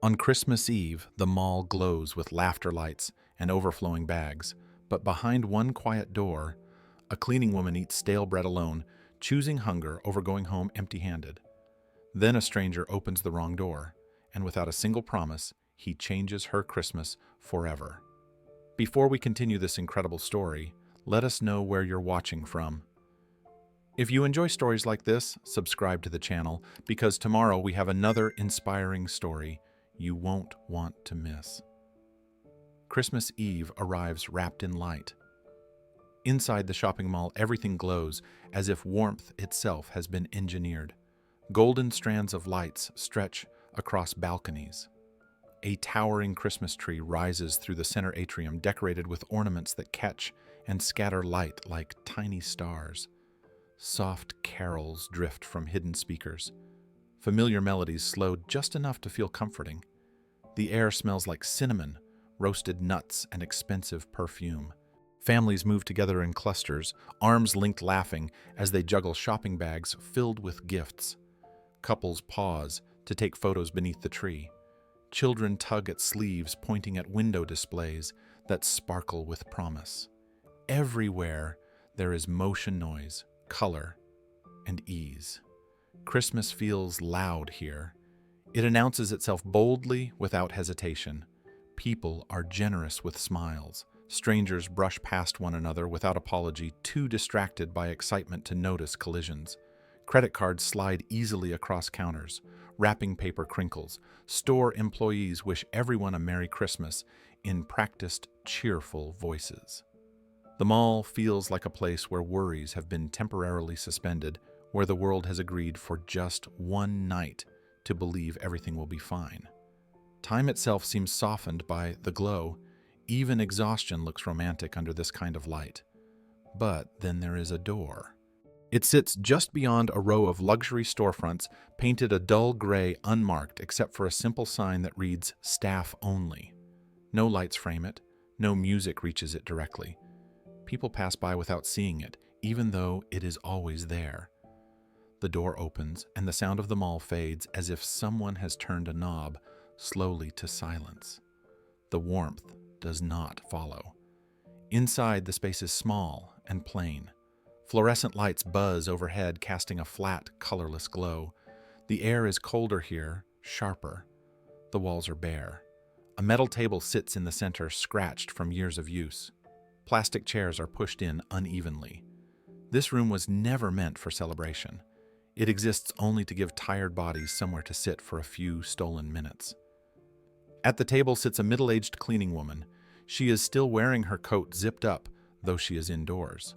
On Christmas Eve, the mall glows with laughter lights and overflowing bags, but behind one quiet door, a cleaning woman eats stale bread alone, choosing hunger over going home empty-handed. Then a stranger opens the wrong door, and without a single promise, he changes her Christmas forever. Before we continue this incredible story, let us know where you're watching from. If you enjoy stories like this, subscribe to the channel, because tomorrow we have another inspiring story you won't want to miss. Christmas Eve arrives wrapped in light. Inside the shopping mall, everything glows as if warmth itself has been engineered. Golden strands of lights stretch across balconies. A towering Christmas tree rises through the center atrium, decorated with ornaments that catch and scatter light like tiny stars. Soft carols drift from hidden speakers. Familiar melodies slowed just enough to feel comforting. The air smells like cinnamon, roasted nuts, and expensive perfume. Families move together in clusters, arms linked, laughing as they juggle shopping bags filled with gifts. Couples pause to take photos beneath the tree. Children tug at sleeves, pointing at window displays that sparkle with promise. Everywhere there is motion, noise, color, and ease. Christmas feels loud here. It announces itself boldly without hesitation. People are generous with smiles. Strangers brush past one another without apology, too distracted by excitement to notice collisions. Credit cards slide easily across counters. Wrapping paper crinkles. Store employees wish everyone a Merry Christmas in practiced, cheerful voices. The mall feels like a place where worries have been temporarily suspended, where the world has agreed for just one night to believe everything will be fine. Time itself seems softened by the glow. Even exhaustion looks romantic under this kind of light. But then there is a door. It sits just beyond a row of luxury storefronts, painted a dull gray, unmarked, except for a simple sign that reads "Staff Only." No lights frame it, no music reaches it directly. People pass by without seeing it, even though it is always there. The door opens, and the sound of the mall fades as if someone has turned a knob slowly to silence. The warmth does not follow. Inside, the space is small and plain. Fluorescent lights buzz overhead, casting a flat, colorless glow. The air is colder here, sharper. The walls are bare. A metal table sits in the center, scratched from years of use. Plastic chairs are pushed in unevenly. This room was never meant for celebration. It exists only to give tired bodies somewhere to sit for a few stolen minutes. At the table sits a middle-aged cleaning woman. She is still wearing her coat zipped up, though she is indoors.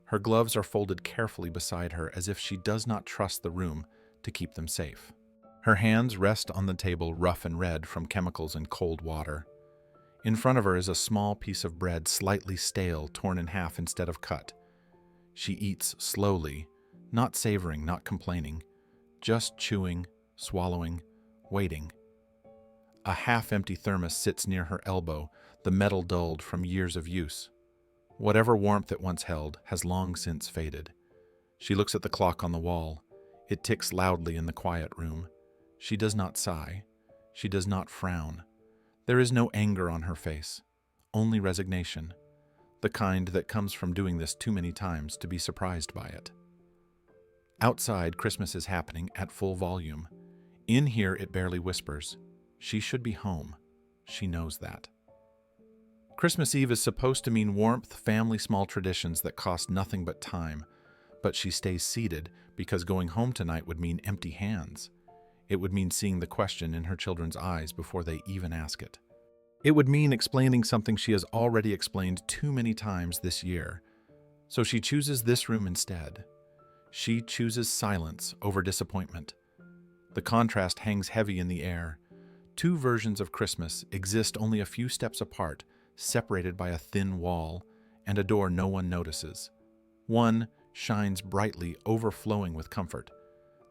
Her gloves are folded carefully beside her, as if she does not trust the room to keep them safe. Her hands rest on the table, rough and red from chemicals and cold water. In front of her is a small piece of bread, slightly stale, torn in half instead of cut. She eats slowly, not savoring, not complaining, just chewing, swallowing, waiting. A half-empty thermos sits near her elbow, the metal dulled from years of use. Whatever warmth it once held has long since faded. She looks at the clock on the wall. It ticks loudly in the quiet room. She does not sigh. She does not frown. There is no anger on her face, only resignation, the kind that comes from doing this too many times to be surprised by it. Outside, Christmas is happening at full volume. In here, it barely whispers. She should be home. She knows that. Christmas Eve is supposed to mean warmth, family, small traditions that cost nothing but time. But she stays seated because going home tonight would mean empty hands. It would mean seeing the question in her children's eyes before they even ask it. It would mean explaining something she has already explained too many times this year. So she chooses this room instead. She chooses silence over disappointment. The contrast hangs heavy in the air. Two versions of Christmas exist only a few steps apart, separated by a thin wall and a door no one notices. One shines brightly, overflowing with comfort.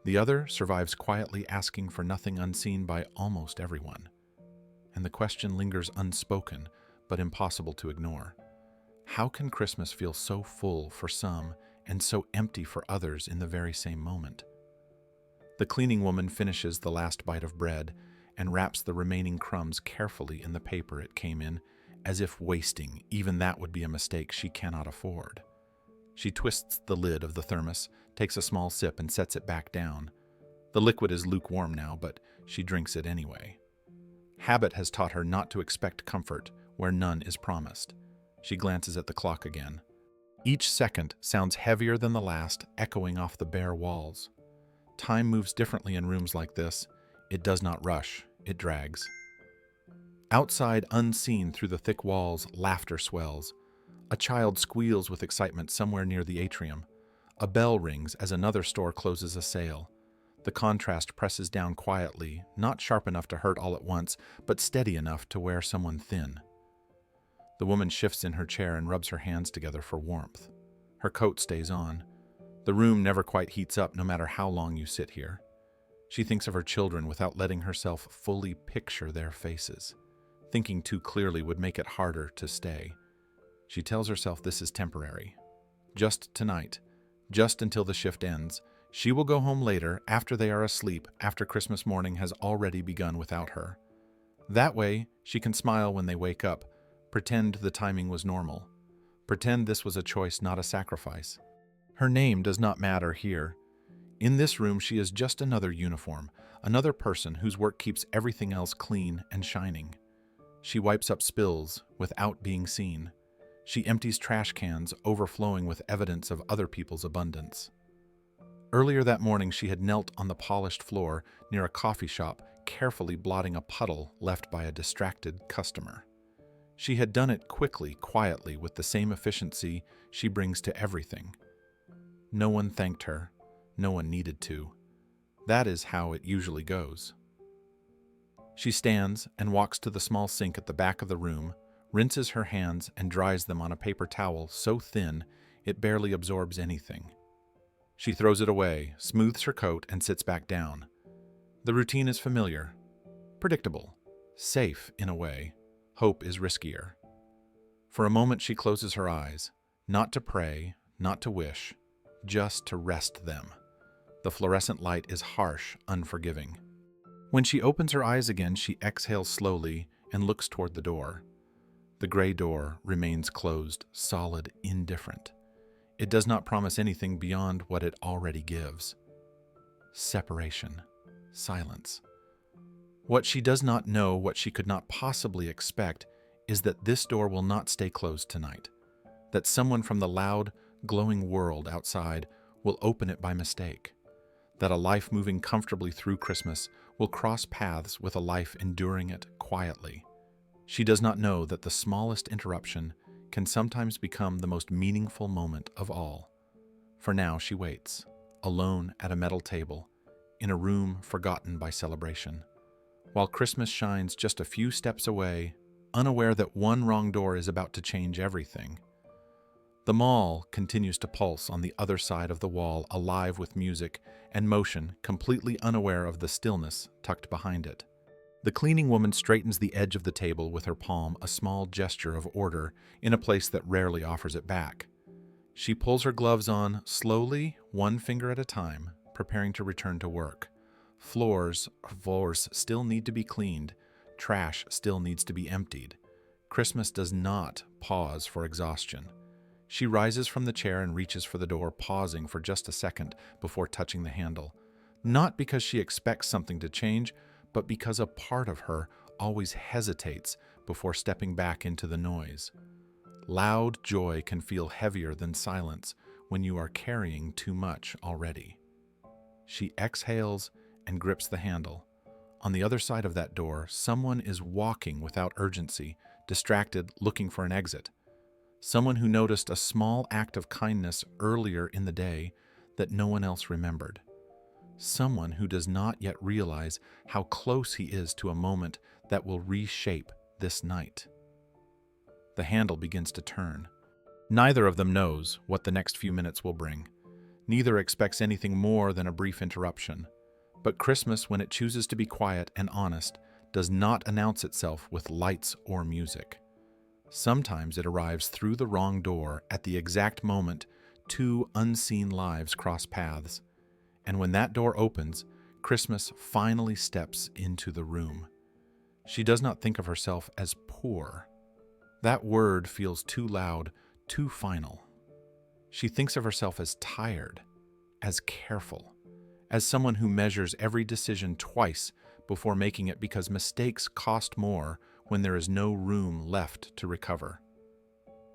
The other survives quietly, asking for nothing, unseen by almost everyone. And the question lingers unspoken, but impossible to ignore. How can Christmas feel so full for some and so empty for others in the very same moment? The cleaning woman finishes the last bite of bread, and wraps the remaining crumbs carefully in the paper it came in, as if wasting even that would be a mistake she cannot afford. She twists the lid of the thermos, takes a small sip, and sets it back down. The liquid is lukewarm now, but she drinks it anyway. Habit has taught her not to expect comfort where none is promised. She glances at the clock again. Each second sounds heavier than the last, echoing off the bare walls. Time moves differently in rooms like this. It does not rush, it drags. Outside, unseen through the thick walls, laughter swells. A child squeals with excitement somewhere near the atrium. A bell rings as another store closes a sale. The contrast presses down quietly, not sharp enough to hurt all at once, but steady enough to wear someone thin. The woman shifts in her chair and rubs her hands together for warmth. Her coat stays on. The room never quite heats up no matter how long you sit here. She thinks of her children without letting herself fully picture their faces. Thinking too clearly would make it harder to stay. She tells herself this is temporary. Just tonight, just until the shift ends. She will go home later, after they are asleep, after Christmas morning has already begun without her. That way, she can smile when they wake up, pretend the timing was normal, pretend this was a choice, not a sacrifice. Her name does not matter here. In this room, she is just another uniform, another person whose work keeps everything else clean and shining. She wipes up spills without being seen. She empties trash cans overflowing with evidence of other people's abundance. Earlier that morning, she had knelt on the polished floor near a coffee shop, carefully blotting a puddle left by a distracted customer. She had done it quickly, quietly, with the same efficiency she brings to everything. No one thanked her. No one needed to. That is how it usually goes. She stands and walks to the small sink at the back of the room, rinses her hands and dries them on a paper towel so thin it barely absorbs anything. She throws it away, smooths her coat, and sits back down. The routine is familiar, predictable, safe in a way. Hope is riskier. For a moment she closes her eyes, not to pray, not to wish, just to rest them. The fluorescent light is harsh, unforgiving. When she opens her eyes again, she exhales slowly and looks toward the door. The gray door remains closed, solid, indifferent. It does not promise anything beyond what it already gives. Separation. Silence. What she does not know, what she could not possibly expect, is that this door will not stay closed tonight. That someone from the loud, glowing world outside will open it by mistake. That a life moving comfortably through Christmas will cross paths with a life enduring it quietly. She does not know that the smallest interruption can sometimes become the most meaningful moment of all. For now she waits, alone at a metal table, in a room forgotten by celebration, while Christmas shines just a few steps away, unaware that one wrong door is about to change everything. The mall continues to pulse on the other side of the wall, alive with music and motion, completely unaware of the stillness tucked behind it. The cleaning woman straightens the edge of the table with her palm, a small gesture of order in a place that rarely offers it back. She pulls her gloves on, slowly, one finger at a time, preparing to return to work. Floors still need to be cleaned. Trash still needs to be emptied. Christmas does not pause for exhaustion. She rises from the chair and reaches for the door, pausing for just a second before touching the handle. Not because she expects something to change, but because a part of her always hesitates before stepping back into the noise. Loud joy can feel heavier than silence when you are carrying too much already. She exhales and grips the handle. On the other side of that door, someone is walking without urgency, distracted, looking for an exit. Someone who noticed a small act of kindness earlier in the day that no one else remembered. Someone who does not yet realize how close he is to a moment that will reshape this night. The handle begins to turn. Neither of them knows what the next few minutes will bring. Neither expects anything more than a brief interruption. But Christmas, when it chooses to be quiet and honest, does not announce itself with lights or music. Sometimes it arrives through the wrong door at the exact moment two unseen lives cross paths. And when that door opens, Christmas finally steps into the room. She does not think of herself as poor. That word feels too loud, too final. She thinks of herself as tired, as careful, as someone who measures every decision twice before making it because mistakes cost more when there is no room left to recover.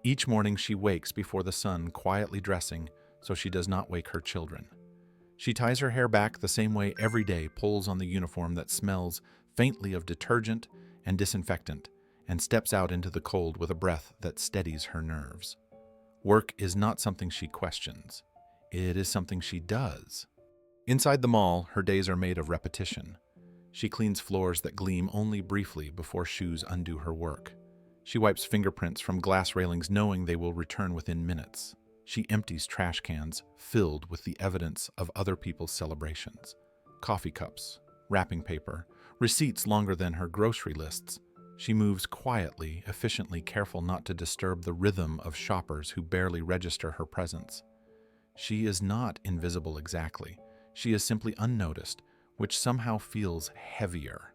Each morning she wakes before the sun, quietly dressing so she does not wake her children. She ties her hair back the same way every day, pulls on the uniform that smells faintly of detergent and disinfectant, and steps out into the cold with a breath that steadies her nerves. Work is not something she questions. It is something she does. Inside the mall, her days are made of repetition. She cleans floors that gleam only briefly before shoes undo her work. She wipes fingerprints from glass railings knowing they will return within minutes. She empties trash cans filled with the evidence of other people's celebrations. Coffee cups, wrapping paper, receipts longer than her grocery lists. She moves quietly, efficiently, careful not to disturb the rhythm of shoppers who barely register her presence. She is not invisible exactly. She is simply unnoticed, which somehow feels heavier.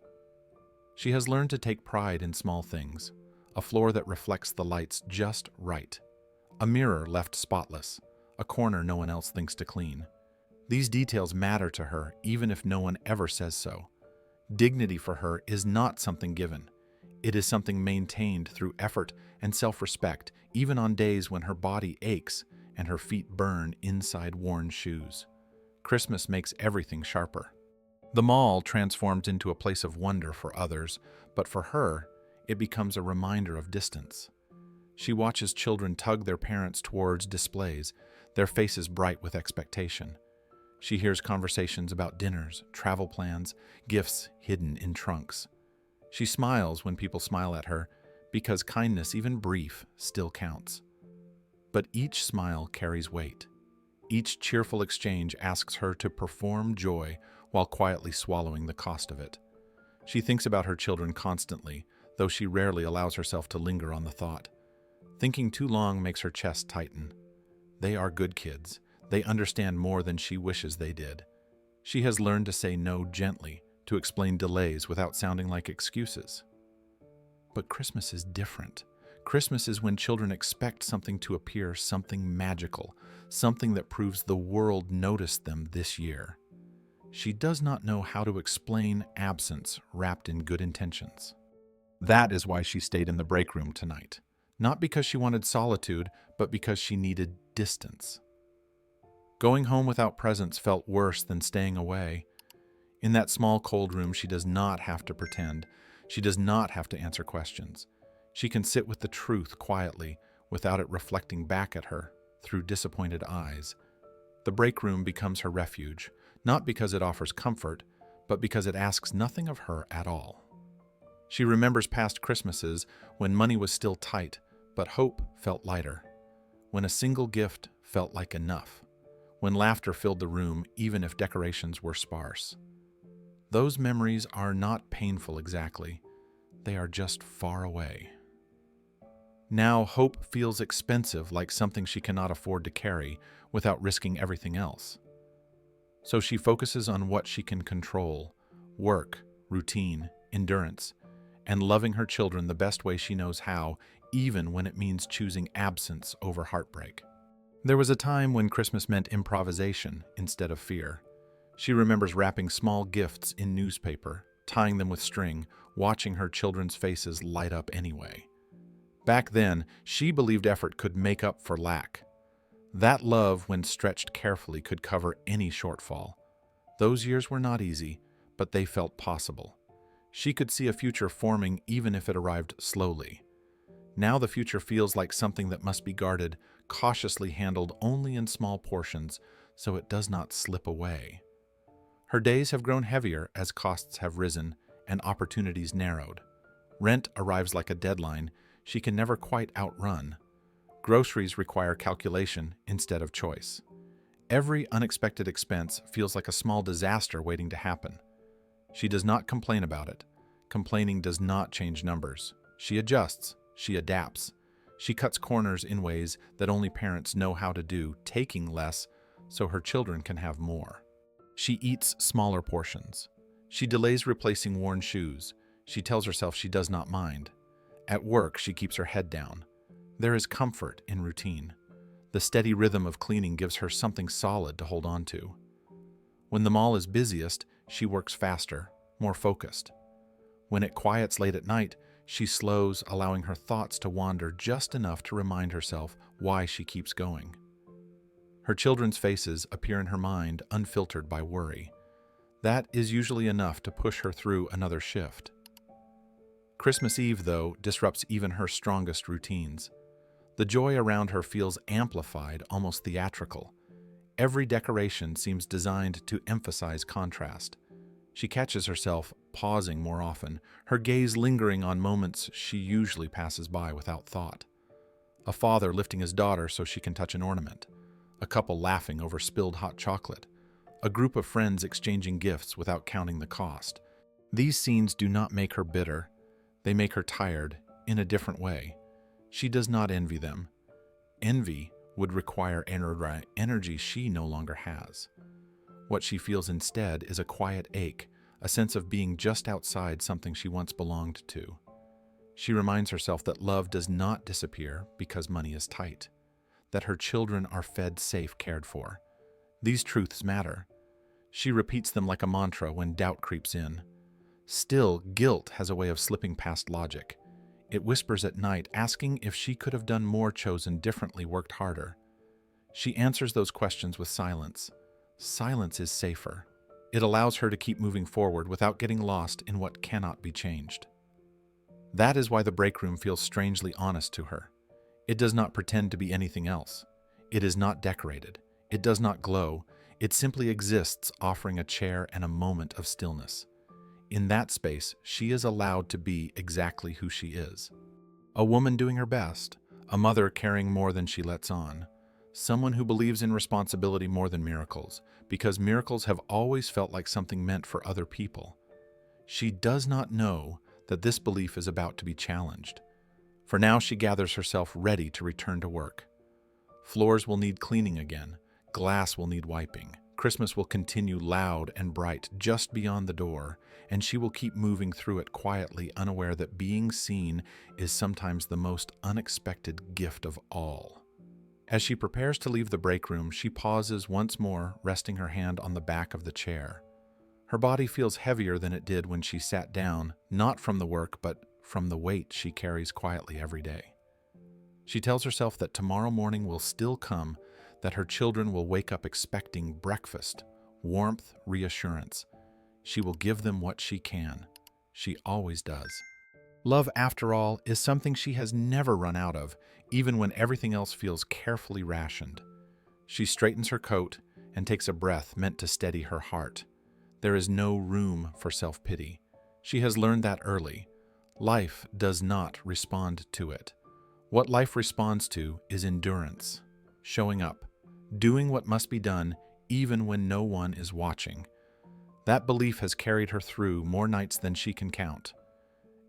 She has learned to take pride in small things. A floor that reflects the lights just right. A mirror left spotless. A corner no one else thinks to clean. These details matter to her, even if no one ever says so. Dignity for her is not something given. It is something maintained through effort and self-respect, even on days when her body aches and her feet burn inside worn shoes. Christmas makes everything sharper. The mall transforms into a place of wonder for others, but for her, it becomes a reminder of distance. She watches children tug their parents towards displays, their faces bright with expectation. She hears conversations about dinners, travel plans, gifts hidden in trunks. She smiles when people smile at her, because kindness, even brief, still counts. But each smile carries weight. Each cheerful exchange asks her to perform joy while quietly swallowing the cost of it. She thinks about her children constantly, though she rarely allows herself to linger on the thought. Thinking too long makes her chest tighten. They are good kids. They understand more than she wishes they did. She has learned to say no gently, to explain delays without sounding like excuses. But Christmas is different. Christmas is when children expect something to appear, something magical, something that proves the world noticed them this year. She does not know how to explain absence wrapped in good intentions. That is why she stayed in the break room tonight. Not because she wanted solitude, but because she needed distance. Going home without presents felt worse than staying away. In that small, cold room, she does not have to pretend. She does not have to answer questions. She can sit with the truth quietly, without it reflecting back at her through disappointed eyes. The break room becomes her refuge, not because it offers comfort, but because it asks nothing of her at all. She remembers past Christmases when money was still tight, but hope felt lighter. When a single gift felt like enough. When laughter filled the room, even if decorations were sparse. Those memories are not painful exactly. They are just far away. Now hope feels expensive, like something she cannot afford to carry without risking everything else. So she focuses on what she can control: work, routine, endurance, and loving her children the best way she knows how, even when it means choosing absence over heartbreak. There was a time when Christmas meant improvisation instead of fear. She remembers wrapping small gifts in newspaper, tying them with string, watching her children's faces light up anyway. Back then, she believed effort could make up for lack. That love, when stretched carefully, could cover any shortfall. Those years were not easy, but they felt possible. She could see a future forming even if it arrived slowly. Now the future feels like something that must be guarded, cautiously handled only in small portions, so it does not slip away. Her days have grown heavier as costs have risen and opportunities narrowed. Rent arrives like a deadline she can never quite outrun. Groceries require calculation instead of choice. Every unexpected expense feels like a small disaster waiting to happen. She does not complain about it. Complaining does not change numbers. She adjusts. She adapts. She cuts corners in ways that only parents know how to do, taking less so her children can have more. She eats smaller portions. She delays replacing worn shoes. She tells herself she does not mind. At work, she keeps her head down. There is comfort in routine. The steady rhythm of cleaning gives her something solid to hold on to. When the mall is busiest, she works faster, more focused. When it quiets late at night, she slows, allowing her thoughts to wander just enough to remind herself why she keeps going. Her children's faces appear in her mind unfiltered by worry. That is usually enough to push her through another shift. Christmas Eve, though, disrupts even her strongest routines. The joy around her feels amplified, almost theatrical. Every decoration seems designed to emphasize contrast. She catches herself pausing more often, her gaze lingering on moments she usually passes by without thought. A father lifting his daughter so she can touch an ornament. A couple laughing over spilled hot chocolate. A group of friends exchanging gifts without counting the cost. These scenes do not make her bitter. They make her tired, in a different way. She does not envy them. Envy would require energy she no longer has. What she feels instead is a quiet ache, a sense of being just outside something she once belonged to. She reminds herself that love does not disappear because money is tight, that her children are fed, safe, cared for. These truths matter. She repeats them like a mantra when doubt creeps in. Still, guilt has a way of slipping past logic. It whispers at night, asking if she could have done more, chosen differently, worked harder. She answers those questions with silence. Silence is safer. It allows her to keep moving forward without getting lost in what cannot be changed. That is why the break room feels strangely honest to her. It does not pretend to be anything else. It is not decorated. It does not glow. It simply exists, offering a chair and a moment of stillness. In that space, she is allowed to be exactly who she is. A woman doing her best, a mother caring more than she lets on, someone who believes in responsibility more than miracles, because miracles have always felt like something meant for other people. She does not know that this belief is about to be challenged. For now, she gathers herself ready to return to work. Floors will need cleaning again. Glass will need wiping. Christmas will continue loud and bright just beyond the door, and she will keep moving through it quietly, unaware that being seen is sometimes the most unexpected gift of all. As she prepares to leave the break room, she pauses once more, resting her hand on the back of the chair. Her body feels heavier than it did when she sat down, not from the work, but from the weight she carries quietly every day. She tells herself that tomorrow morning will still come, that her children will wake up expecting breakfast, warmth, reassurance. She will give them what she can. She always does. Love, after all, is something she has never run out of, even when everything else feels carefully rationed. She straightens her coat and takes a breath meant to steady her heart. There is no room for self-pity. She has learned that early. Life does not respond to it. What life responds to is endurance, showing up, doing what must be done even when no one is watching. That belief has carried her through more nights than she can count.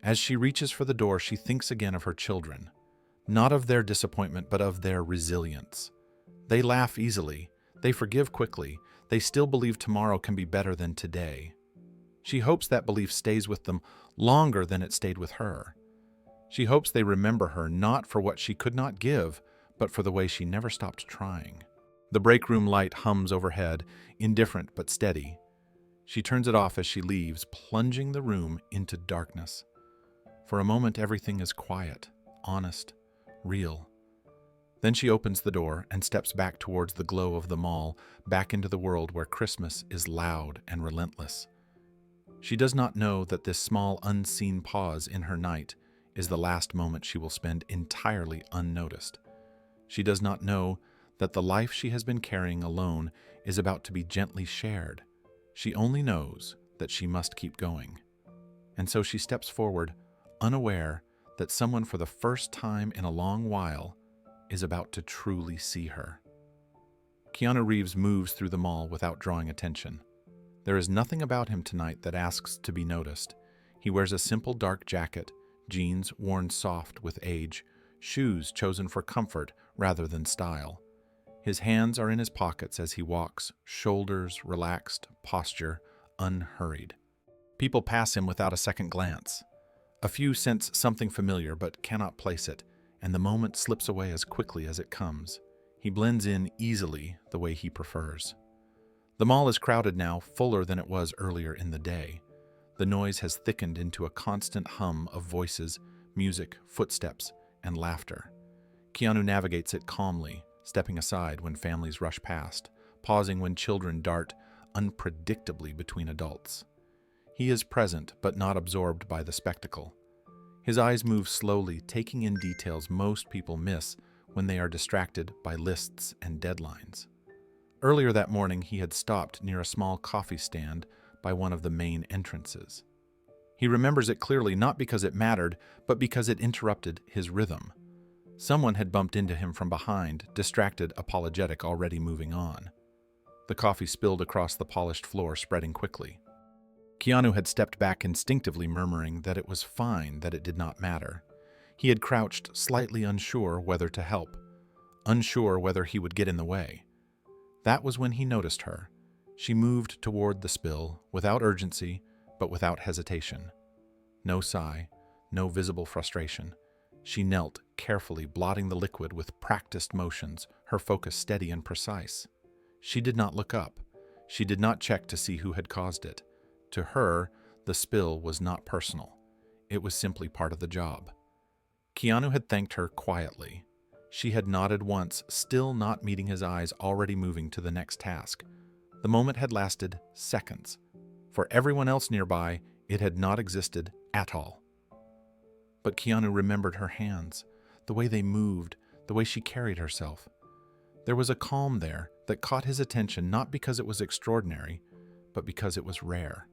As she reaches for the door, she thinks again of her children, not of their disappointment, but of their resilience. They laugh easily, they forgive quickly, they still believe tomorrow can be better than today. She hopes that belief stays with them longer than it stayed with her. She hopes they remember her not for what she could not give, but for the way she never stopped trying. The break room light hums overhead, indifferent but steady. She turns it off as she leaves, plunging the room into darkness. For a moment, everything is quiet, honest, real. Then she opens the door and steps back towards the glow of the mall, back into the world where Christmas is loud and relentless. She does not know that this small, unseen pause in her night is the last moment she will spend entirely unnoticed. She does not know that the life she has been carrying alone is about to be gently shared. She only knows that she must keep going. And so she steps forward, unaware that someone for the first time in a long while is about to truly see her. Keanu Reeves moves through the mall without drawing attention. There is nothing about him tonight that asks to be noticed. He wears a simple dark jacket, jeans worn soft with age, shoes chosen for comfort rather than style. His hands are in his pockets as he walks, shoulders relaxed, posture unhurried. People pass him without a second glance. A few sense something familiar but cannot place it, and the moment slips away as quickly as it comes. He blends in easily the way he prefers. The mall is crowded now, fuller than it was earlier in the day. The noise has thickened into a constant hum of voices, music, footsteps, and laughter. Keanu navigates it calmly, stepping aside when families rush past, pausing when children dart unpredictably between adults. He is present but not absorbed by the spectacle. His eyes move slowly, taking in details most people miss when they are distracted by lists and deadlines. Earlier that morning, he had stopped near a small coffee stand by one of the main entrances. He remembers it clearly, not because it mattered, but because it interrupted his rhythm. Someone had bumped into him from behind, distracted, apologetic, already moving on. The coffee spilled across the polished floor, spreading quickly. Keanu had stepped back instinctively, murmuring that it was fine, that it did not matter. He had crouched, slightly unsure whether to help, unsure whether he would get in the way. That was when he noticed her. She moved toward the spill, without urgency, but without hesitation. No sigh, no visible frustration. She knelt, carefully blotting the liquid with practiced motions, her focus steady and precise. She did not look up. She did not check to see who had caused it. To her, the spill was not personal. It was simply part of the job. Keanu had thanked her quietly. She had nodded once, still not meeting his eyes, already moving to the next task. The moment had lasted seconds. For everyone else nearby, it had not existed at all. But Keanu remembered her hands, the way they moved, the way she carried herself. There was a calm there that caught his attention, not because it was extraordinary, but because it was rare.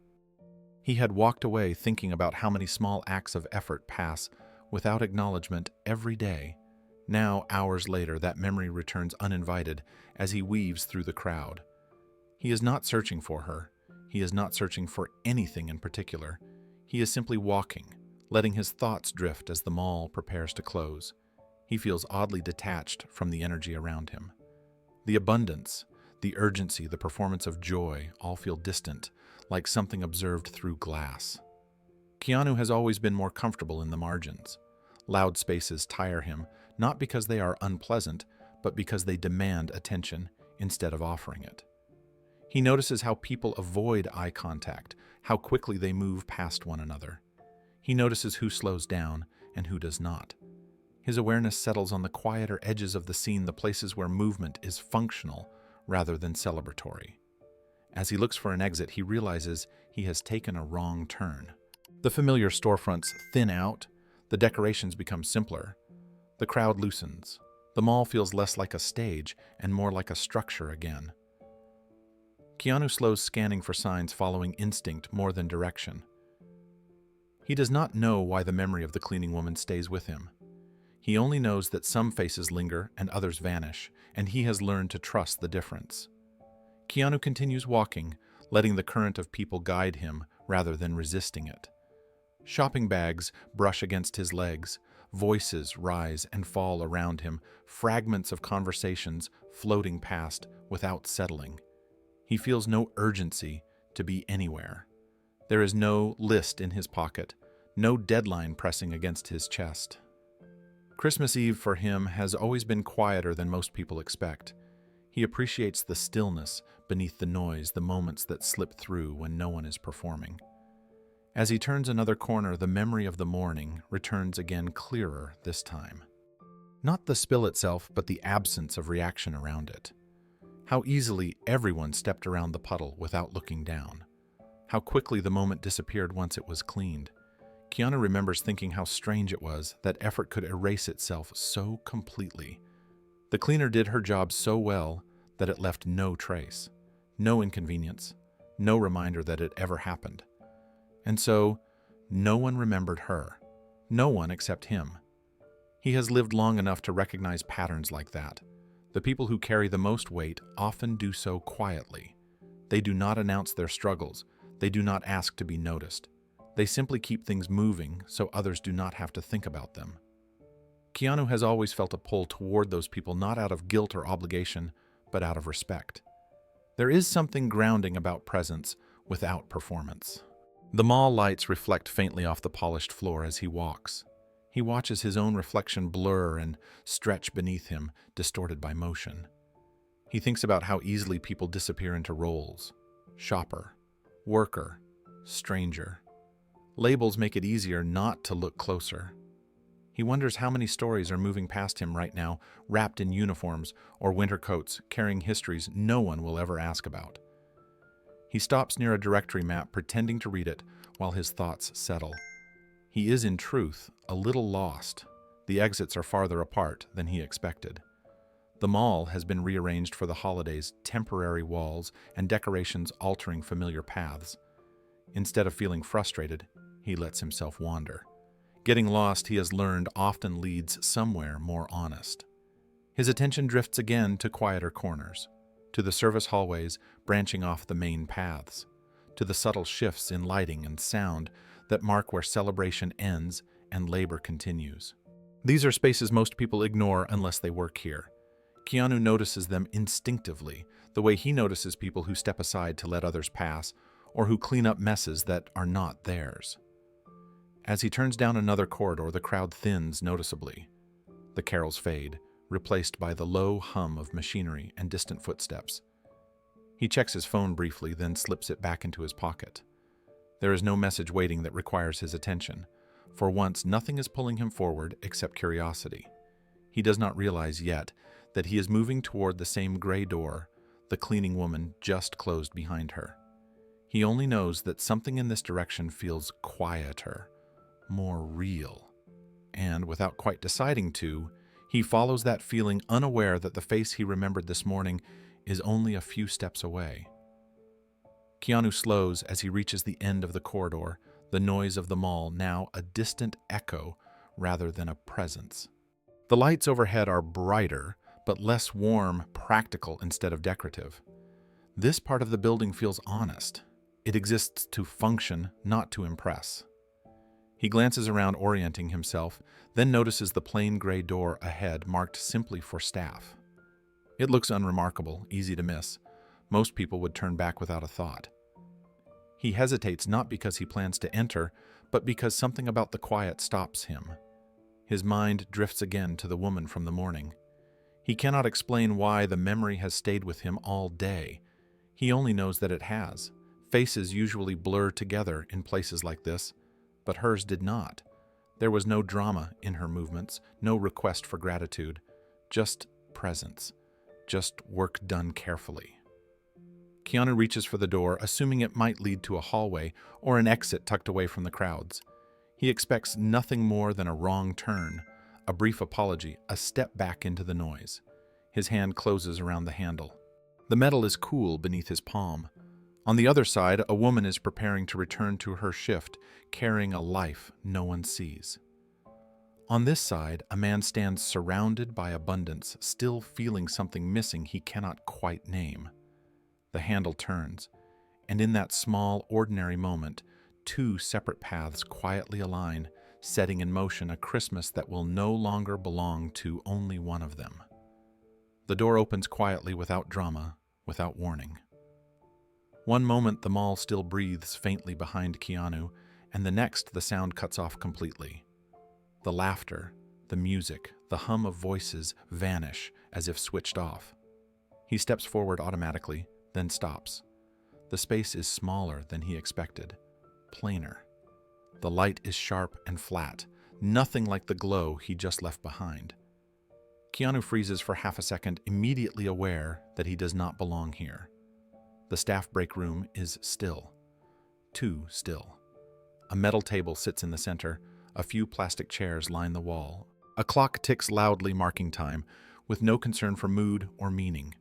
He had walked away thinking about how many small acts of effort pass without acknowledgement every day. Now, hours later, that memory returns uninvited as he weaves through the crowd. He is not searching for her. He is not searching for anything in particular. He is simply walking, letting his thoughts drift as the mall prepares to close. He feels oddly detached from the energy around him. The abundance, the urgency, the performance of joy all feel distant, like something observed through glass. Keanu has always been more comfortable in the margins. Loud spaces tire him, not because they are unpleasant, but because they demand attention instead of offering it. He notices how people avoid eye contact, how quickly they move past one another. He notices who slows down and who does not. His awareness settles on the quieter edges of the scene, the places where movement is functional rather than celebratory. As he looks for an exit, he realizes he has taken a wrong turn. The familiar storefronts thin out, the decorations become simpler, the crowd loosens. The mall feels less like a stage and more like a structure again. Keanu slows, scanning for signs, following instinct more than direction. He does not know why the memory of the cleaning woman stays with him. He only knows that some faces linger and others vanish, and he has learned to trust the difference. Keanu continues walking, letting the current of people guide him rather than resisting it. Shopping bags brush against his legs, voices rise and fall around him, fragments of conversations floating past without settling. He feels no urgency to be anywhere. There is no list in his pocket, no deadline pressing against his chest. Christmas Eve for him has always been quieter than most people expect. He appreciates the stillness beneath the noise, the moments that slip through when no one is performing. As he turns another corner, the memory of the morning returns again, clearer this time. Not the spill itself, but the absence of reaction around it. How easily everyone stepped around the puddle without looking down. How quickly the moment disappeared once it was cleaned. Keanu remembers thinking how strange it was that effort could erase itself so completely. The cleaner did her job so well that it left no trace, no inconvenience, no reminder that it ever happened. And so, no one remembered her. No one except him. He has lived long enough to recognize patterns like that. The people who carry the most weight often do so quietly. They do not announce their struggles. They do not ask to be noticed. They simply keep things moving so others do not have to think about them. Keanu has always felt a pull toward those people not out of guilt or obligation, but out of respect. There is something grounding about presence without performance. The mall lights reflect faintly off the polished floor as he walks. He watches his own reflection blur and stretch beneath him, distorted by motion. He thinks about how easily people disappear into roles: shopper, worker, stranger. Labels make it easier not to look closer. He wonders how many stories are moving past him right now, wrapped in uniforms or winter coats, carrying histories no one will ever ask about. He stops near a directory map, pretending to read it while his thoughts settle. He is, in truth, a little lost. The exits are farther apart than he expected. The mall has been rearranged for the holidays, temporary walls and decorations altering familiar paths. Instead of feeling frustrated, he lets himself wander. Getting lost, he has learned, often leads somewhere more honest. His attention drifts again to quieter corners, to the service hallways branching off the main paths, to the subtle shifts in lighting and sound that mark where celebration ends and labor continues. These are spaces most people ignore unless they work here. Keanu notices them instinctively, the way he notices people who step aside to let others pass, or who clean up messes that are not theirs. As he turns down another corridor, the crowd thins noticeably. The carols fade, replaced by the low hum of machinery and distant footsteps. He checks his phone briefly, then slips it back into his pocket. There is no message waiting that requires his attention. For once, nothing is pulling him forward except curiosity. He does not realize yet that he is moving toward the same gray door the cleaning woman just closed behind her. He only knows that something in this direction feels quieter, more real. And without quite deciding to, he follows that feeling, unaware that the face he remembered this morning is only a few steps away. Keanu slows as he reaches the end of the corridor, the noise of the mall now a distant echo rather than a presence. The lights overhead are brighter, but less warm, practical instead of decorative. This part of the building feels honest. It exists to function, not to impress. He glances around, orienting himself, then notices the plain gray door ahead marked simply for staff. It looks unremarkable, easy to miss. Most people would turn back without a thought. He hesitates not because he plans to enter, but because something about the quiet stops him. His mind drifts again to the woman from the morning. He cannot explain why the memory has stayed with him all day. He only knows that it has. Faces usually blur together in places like this, but hers did not. There was no drama in her movements, no request for gratitude, just presence, just work done carefully. Keanu reaches for the door, assuming it might lead to a hallway or an exit tucked away from the crowds. He expects nothing more than a wrong turn, a brief apology, a step back into the noise. His hand closes around the handle. The metal is cool beneath his palm. On the other side, a woman is preparing to return to her shift, carrying a life no one sees. On this side, a man stands surrounded by abundance, still feeling something missing he cannot quite name. The handle turns, and in that small, ordinary moment, two separate paths quietly align, setting in motion a Christmas that will no longer belong to only one of them. The door opens quietly, without drama, without warning. One moment the mall still breathes faintly behind Keanu, and the next the sound cuts off completely. The laughter, the music, the hum of voices vanish as if switched off. He steps forward automatically, then stops. The space is smaller than he expected, plainer. The light is sharp and flat, nothing like the glow he just left behind. Keanu freezes for half a second, immediately aware that he does not belong here. The staff break room is still. Too still. A metal table sits in the center. A few plastic chairs line the wall. A clock ticks loudly, marking time, with no concern for mood or meaning.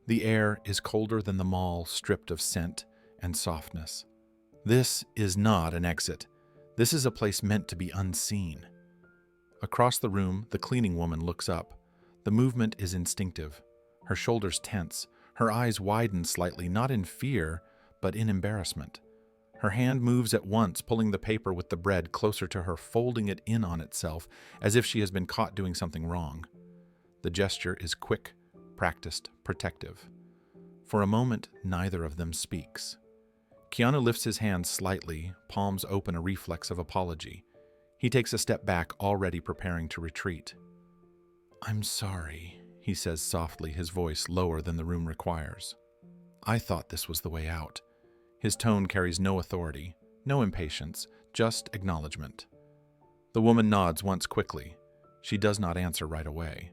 The air is colder than the mall, stripped of scent and softness. This is not an exit. This is a place meant to be unseen. Across the room, the cleaning woman looks up. The movement is instinctive. Her shoulders tense. Her eyes widen slightly, not in fear, but in embarrassment. Her hand moves at once, pulling the paper with the bread closer to her, folding it in on itself, as if she has been caught doing something wrong. The gesture is quick, practiced, protective. For a moment, neither of them speaks. Keanu lifts his hand slightly, palms open, a reflex of apology. He takes a step back, already preparing to retreat. "I'm sorry," he says softly, his voice lower than the room requires. "I thought this was the way out." His tone carries no authority, no impatience, just acknowledgement. The woman nods once quickly. She does not answer right away.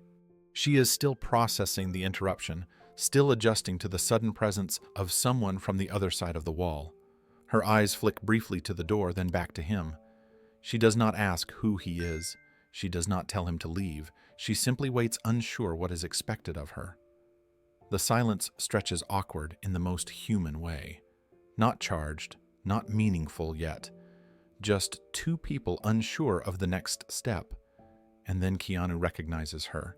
She is still processing the interruption, still adjusting to the sudden presence of someone from the other side of the wall. Her eyes flick briefly to the door, then back to him. She does not ask who he is. She does not tell him to leave. She simply waits, unsure what is expected of her. The silence stretches awkward in the most human way. Not charged, not meaningful yet. Just two people unsure of the next step. And then Keanu recognizes her.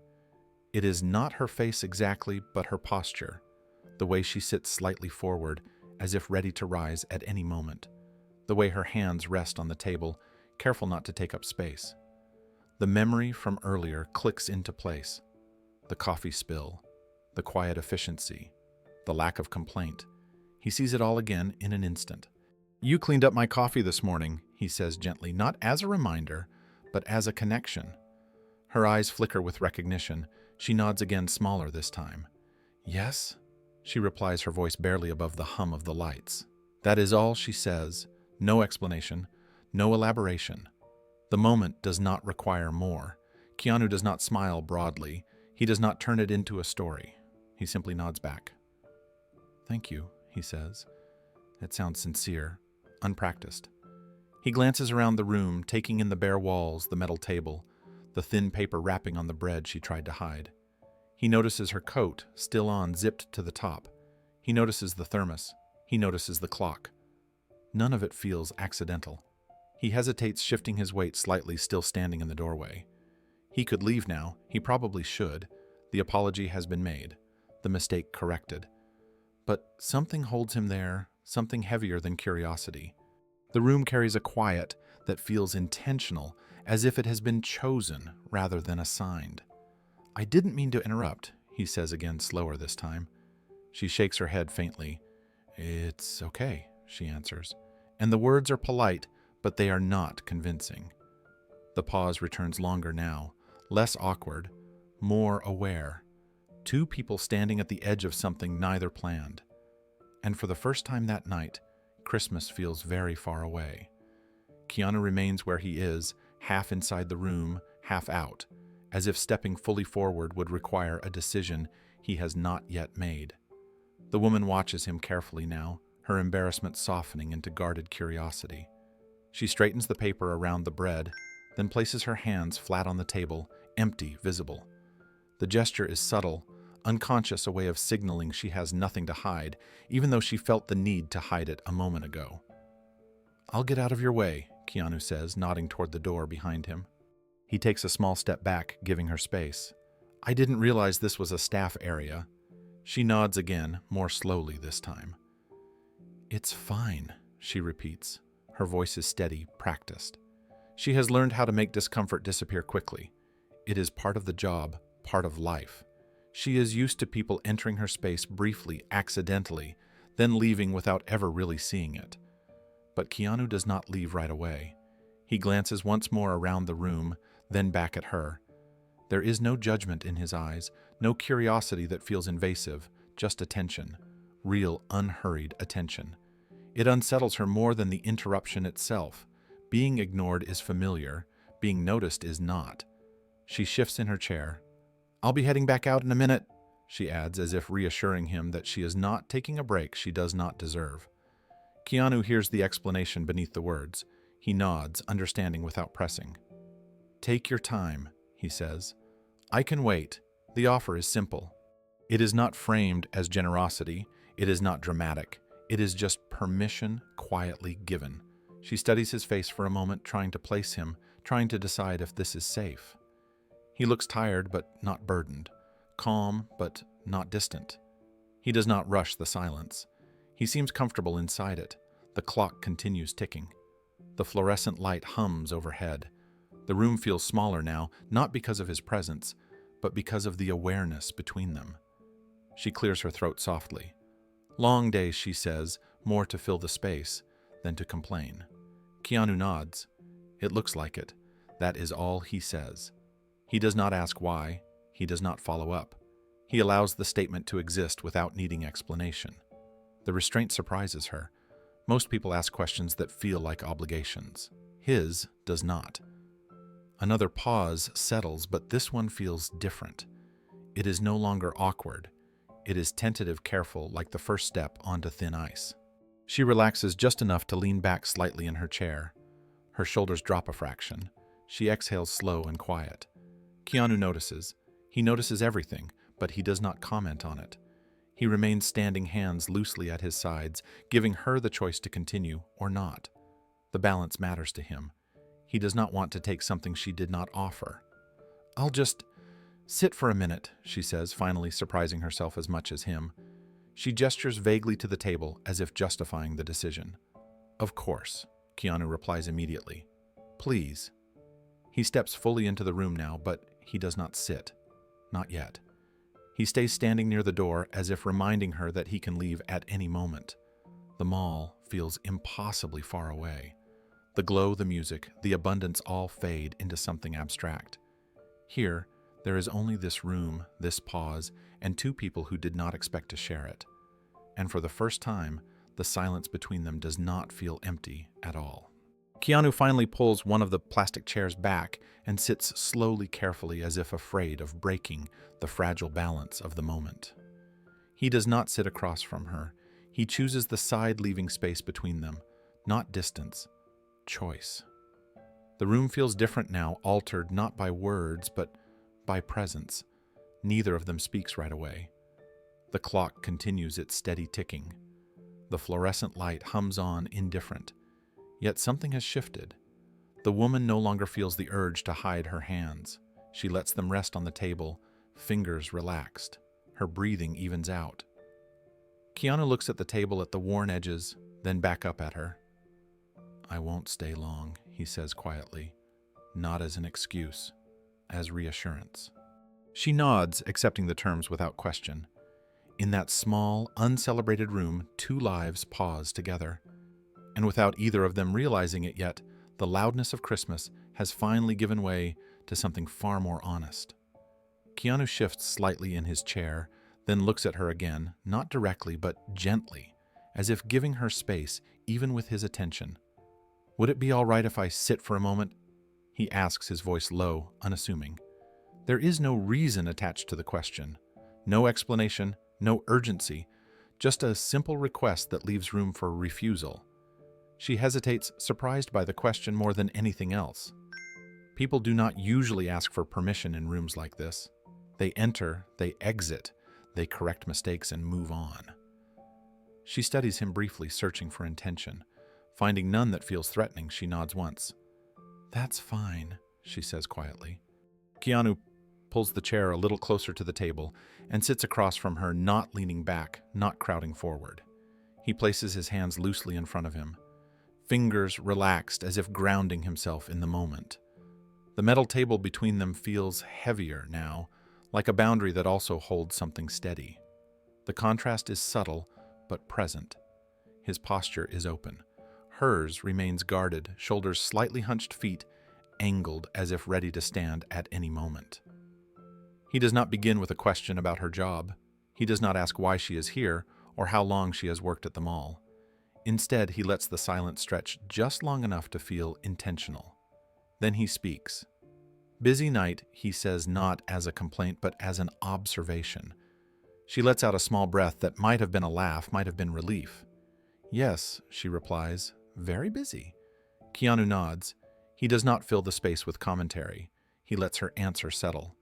It is not her face exactly, but her posture. The way she sits slightly forward, as if ready to rise at any moment. The way her hands rest on the table, careful not to take up space. The memory from earlier clicks into place. The coffee spill, the quiet efficiency, the lack of complaint. He sees it all again in an instant. "You cleaned up my coffee this morning," he says gently, not as a reminder, but as a connection. Her eyes flicker with recognition. She nods again, smaller this time. "Yes?" she replies, her voice barely above the hum of the lights. That is all she says. No explanation, no elaboration. The moment does not require more. Keanu does not smile broadly. He does not turn it into a story. He simply nods back. "Thank you," he says. It sounds sincere, unpracticed. He glances around the room, taking in the bare walls, the metal table, the thin paper wrapping on the bread she tried to hide. He notices her coat, still on, zipped to the top. He notices the thermos. He notices the clock. None of it feels accidental. He hesitates, shifting his weight slightly, still standing in the doorway. He could leave now. He probably should. The apology has been made, the mistake corrected. But something holds him there, something heavier than curiosity. The room carries a quiet that feels intentional, as if it has been chosen rather than assigned. "I didn't mean to interrupt," he says again, slower this time. She shakes her head faintly. "It's okay," she answers. And the words are polite, but they are not convincing. The pause returns longer now, less awkward, more aware. Two people standing at the edge of something neither planned. And for the first time that night, Christmas feels very far away. Keanu remains where he is, half inside the room, half out, as if stepping fully forward would require a decision he has not yet made. The woman watches him carefully now, her embarrassment softening into guarded curiosity. She straightens the paper around the bread, then places her hands flat on the table, empty, visible. The gesture is subtle, unconscious, a way of signaling she has nothing to hide, even though she felt the need to hide it a moment ago. "I'll get out of your way," Keanu says, nodding toward the door behind him. He takes a small step back, giving her space. "I didn't realize this was a staff area." She nods again, more slowly this time. "It's fine," she repeats. Her voice is steady, practiced. She has learned how to make discomfort disappear quickly. It is part of the job, part of life. She is used to people entering her space briefly, accidentally, then leaving without ever really seeing it. But Keanu does not leave right away. He glances once more around the room, then back at her. There is no judgment in his eyes, no curiosity that feels invasive, just attention, real, unhurried attention. It unsettles her more than the interruption itself. Being ignored is familiar, being noticed is not. She shifts in her chair. "I'll be heading back out in a minute," she adds, as if reassuring him that she is not taking a break she does not deserve. Keanu hears the explanation beneath the words. He nods, understanding without pressing. "Take your time," he says. "I can wait. The offer is simple." It is not framed as generosity. It is not dramatic. It is just permission quietly given. She studies his face for a moment, trying to place him, trying to decide if this is safe. He looks tired but not burdened, calm but not distant. He does not rush the silence. He seems comfortable inside it. The clock continues ticking. The fluorescent light hums overhead. The room feels smaller now, not because of his presence, but because of the awareness between them. She clears her throat softly. Long day, she says, more to fill the space than to complain. Keanu nods. It looks like it. That is all he says. He does not ask why. He does not follow up. He allows the statement to exist without needing explanation. The restraint surprises her. Most people ask questions that feel like obligations. His does not. Another pause settles, but this one feels different. It is no longer awkward. It is tentative, careful, like the first step onto thin ice. She relaxes just enough to lean back slightly in her chair. Her shoulders drop a fraction. She exhales slow and quiet. Keanu notices. He notices everything, but he does not comment on it. He remains standing, hands loosely at his sides, giving her the choice to continue or not. The balance matters to him. He does not want to take something she did not offer. "I'll just sit for a minute," she says, finally surprising herself as much as him. She gestures vaguely to the table, as if justifying the decision. "Of course," Keanu replies immediately. "Please." He steps fully into the room now, but he does not sit. Not yet. He stays standing near the door, as if reminding her that he can leave at any moment. The mall feels impossibly far away. The glow, the music, the abundance all fade into something abstract. Here, there is only this room, this pause, and two people who did not expect to share it. And for the first time, the silence between them does not feel empty at all. Keanu finally pulls one of the plastic chairs back and sits slowly, carefully, as if afraid of breaking the fragile balance of the moment. He does not sit across from her. He chooses the side, leaving space between them, not distance. Choice. The room feels different now, altered not by words, but by presence. Neither of them speaks right away. The clock continues its steady ticking. The fluorescent light hums on, indifferent. Yet something has shifted. The woman no longer feels the urge to hide her hands. She lets them rest on the table, fingers relaxed. Her breathing evens out. Keanu looks at the table, at the worn edges, then back up at her. "I won't stay long," he says quietly, not as an excuse, as reassurance. She nods, accepting the terms without question. In that small, uncelebrated room, two lives pause together. And without either of them realizing it yet, the loudness of Christmas has finally given way to something far more honest. Keanu shifts slightly in his chair, then looks at her again, not directly, but gently, as if giving her space, even with his attention. "Would it be all right if I sit for a moment?" he asks, his voice low, unassuming. There is no reason attached to the question. No explanation, no urgency, just a simple request that leaves room for refusal. She hesitates, surprised by the question more than anything else. People do not usually ask for permission in rooms like this. They enter, they exit, they correct mistakes and move on. She studies him briefly, searching for intention. Finding none that feels threatening, she nods once. "That's fine," she says quietly. Keanu pulls the chair a little closer to the table and sits across from her, not leaning back, not crowding forward. He places his hands loosely in front of him, fingers relaxed as if grounding himself in the moment. The metal table between them feels heavier now, like a boundary that also holds something steady. The contrast is subtle, but present. His posture is open. Hers remains guarded, shoulders slightly hunched, feet angled as if ready to stand at any moment. He does not begin with a question about her job. He does not ask why she is here or how long she has worked at the mall. Instead, he lets the silence stretch just long enough to feel intentional. Then he speaks. "Busy night," he says, not as a complaint, but as an observation. She lets out a small breath that might have been a laugh, might have been relief. "Yes," she replies, "very busy." Keanu nods. He does not fill the space with commentary. He lets her answer settle.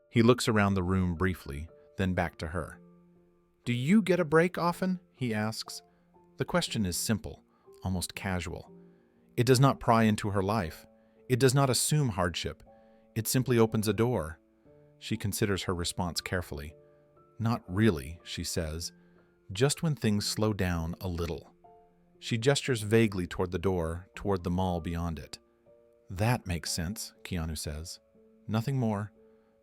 He looks around the room briefly, then back to her. "Do you get a break often?" he asks. The question is simple, almost casual. It does not pry into her life. It does not assume hardship. It simply opens a door. She considers her response carefully. "Not really," she says, "just when things slow down a little." She gestures vaguely toward the door, toward the mall beyond it. That makes sense, Keanu says. Nothing more.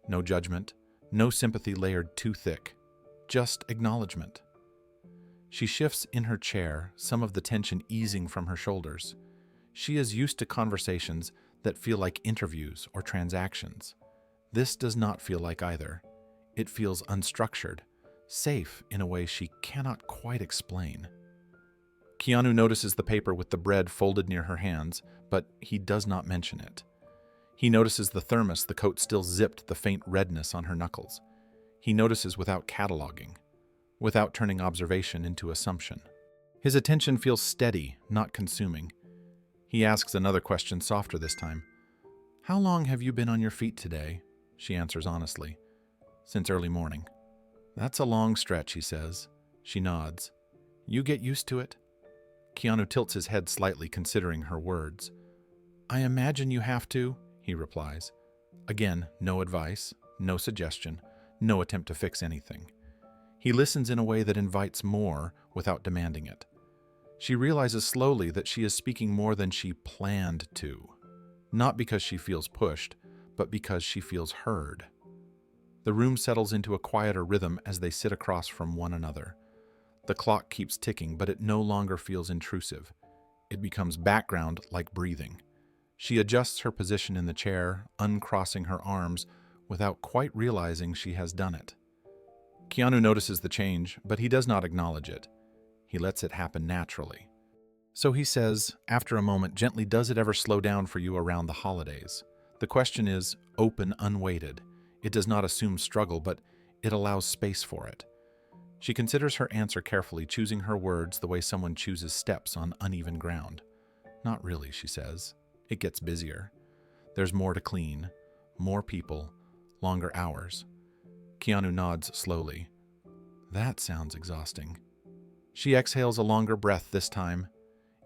No judgment. No sympathy layered too thick. Just acknowledgement. She shifts in her chair, some of the tension easing from her shoulders. She is used to conversations that feel like interviews or transactions. This does not feel like either. It feels unstructured, safe in a way she cannot quite explain. Keanu notices the paper with the bread folded near her hands, but he does not mention it. He notices the thermos, the coat still zipped, the faint redness on her knuckles. He notices without cataloging, without turning observation into assumption. His attention feels steady, not consuming. He asks another question, softer this time. "How long have you been on your feet today?" She answers honestly. "Since early morning." "That's a long stretch," he says. She nods. "You get used to it?" Keanu tilts his head slightly, considering her words. "I imagine you have to," he replies. Again, no advice, no suggestion, no attempt to fix anything. He listens in a way that invites more without demanding it. She realizes slowly that she is speaking more than she planned to, not because she feels pushed, but because she feels heard. The room settles into a quieter rhythm as they sit across from one another. The clock keeps ticking, but it no longer feels intrusive. It becomes background like breathing. She adjusts her position in the chair, uncrossing her arms, without quite realizing she has done it. Keanu notices the change, but he does not acknowledge it. He lets it happen naturally. So he says, after a moment, gently, "Does it ever slow down for you around the holidays?" The question is open, unweighted. It does not assume struggle, but it allows space for it. She considers her answer carefully, choosing her words the way someone chooses steps on uneven ground. "Not really," she says. "It gets busier. There's more to clean, more people, longer hours." Keanu nods slowly. "That sounds exhausting." She exhales a longer breath this time.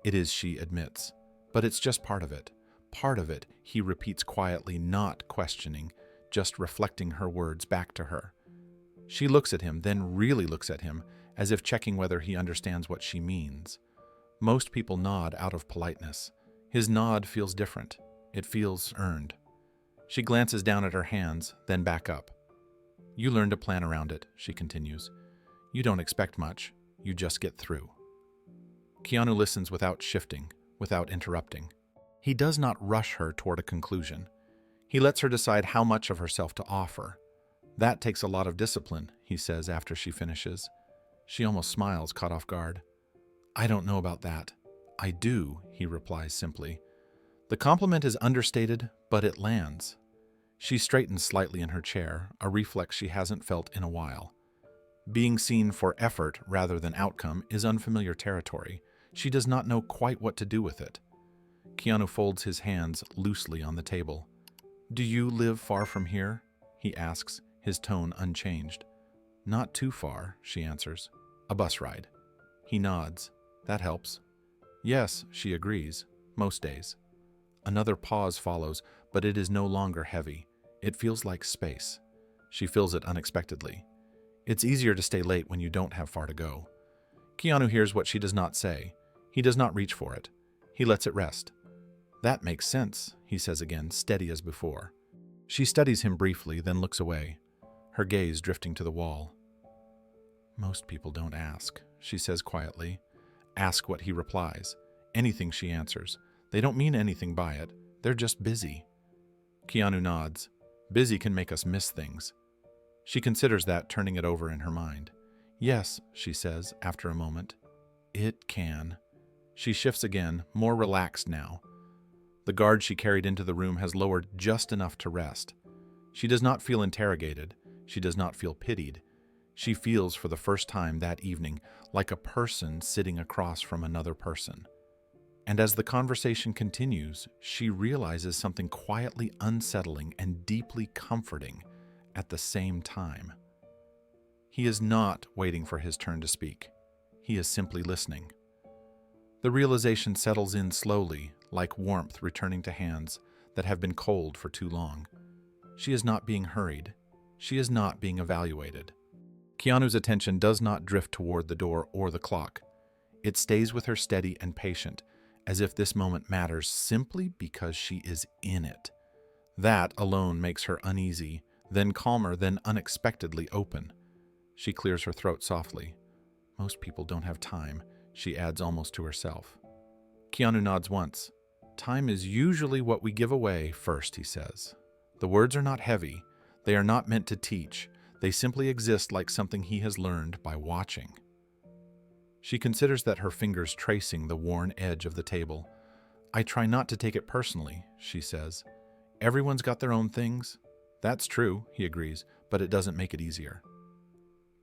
It is, she admits, but it's just part of it. Part of it, he repeats quietly, not questioning, just reflecting her words back to her. She looks at him, then really looks at him, as if checking whether he understands what she means. Most people nod out of politeness. His nod feels different. It feels earned. She glances down at her hands, then back up. "You learn to plan around it," she continues. "You don't expect much. You just get through." Keanu listens without shifting, without interrupting. He does not rush her toward a conclusion. He lets her decide how much of herself to offer. "That takes a lot of discipline," he says after she finishes. She almost smiles, caught off guard. "I don't know about that." "I do," he replies simply. The compliment is understated, but it lands. She straightens slightly in her chair, a reflex she hasn't felt in a while. Being seen for effort rather than outcome is unfamiliar territory. She does not know quite what to do with it. Keanu folds his hands loosely on the table. "Do you live far from here?" he asks, his tone unchanged. "Not too far," she answers. "A bus ride." He nods. "That helps." "Yes," she agrees, "most days." Another pause follows, but it is no longer heavy. It feels like space. She fills it unexpectedly. It's easier to stay late when you don't have far to go. Keanu hears what she does not say. He does not reach for it. He lets it rest. "That makes sense," he says again, steady as before. She studies him briefly, then looks away, her gaze drifting to the wall. "Most people don't ask," she says quietly. Ask what he replies. Anything she answers. They don't mean anything by it. They're just busy. Keanu nods. Busy can make us miss things. She considers that, turning it over in her mind. "Yes," she says after a moment. "It can." She shifts again, more relaxed now. The guard she carried into the room has lowered just enough to rest. She does not feel interrogated. She does not feel pitied. She feels for the first time that evening like a person sitting across from another person. And as the conversation continues, she realizes something quietly unsettling and deeply comforting at the same time. He is not waiting for his turn to speak. He is simply listening. The realization settles in slowly, like warmth returning to hands that have been cold for too long. She is not being hurried. She is not being evaluated. Keanu's attention does not drift toward the door or the clock. It stays with her steady and patient, as if this moment matters simply because she is in it. That alone makes her uneasy, then calmer, then unexpectedly open. She clears her throat softly. Most people don't have time, she adds almost to herself. Keanu nods once. Time is usually what we give away first, he says. The words are not heavy. They are not meant to teach. They simply exist like something he has learned by watching. She considers that her fingers tracing the worn edge of the table. I try not to take it personally, she says. Everyone's got their own things. That's true, he agrees, but it doesn't make it easier.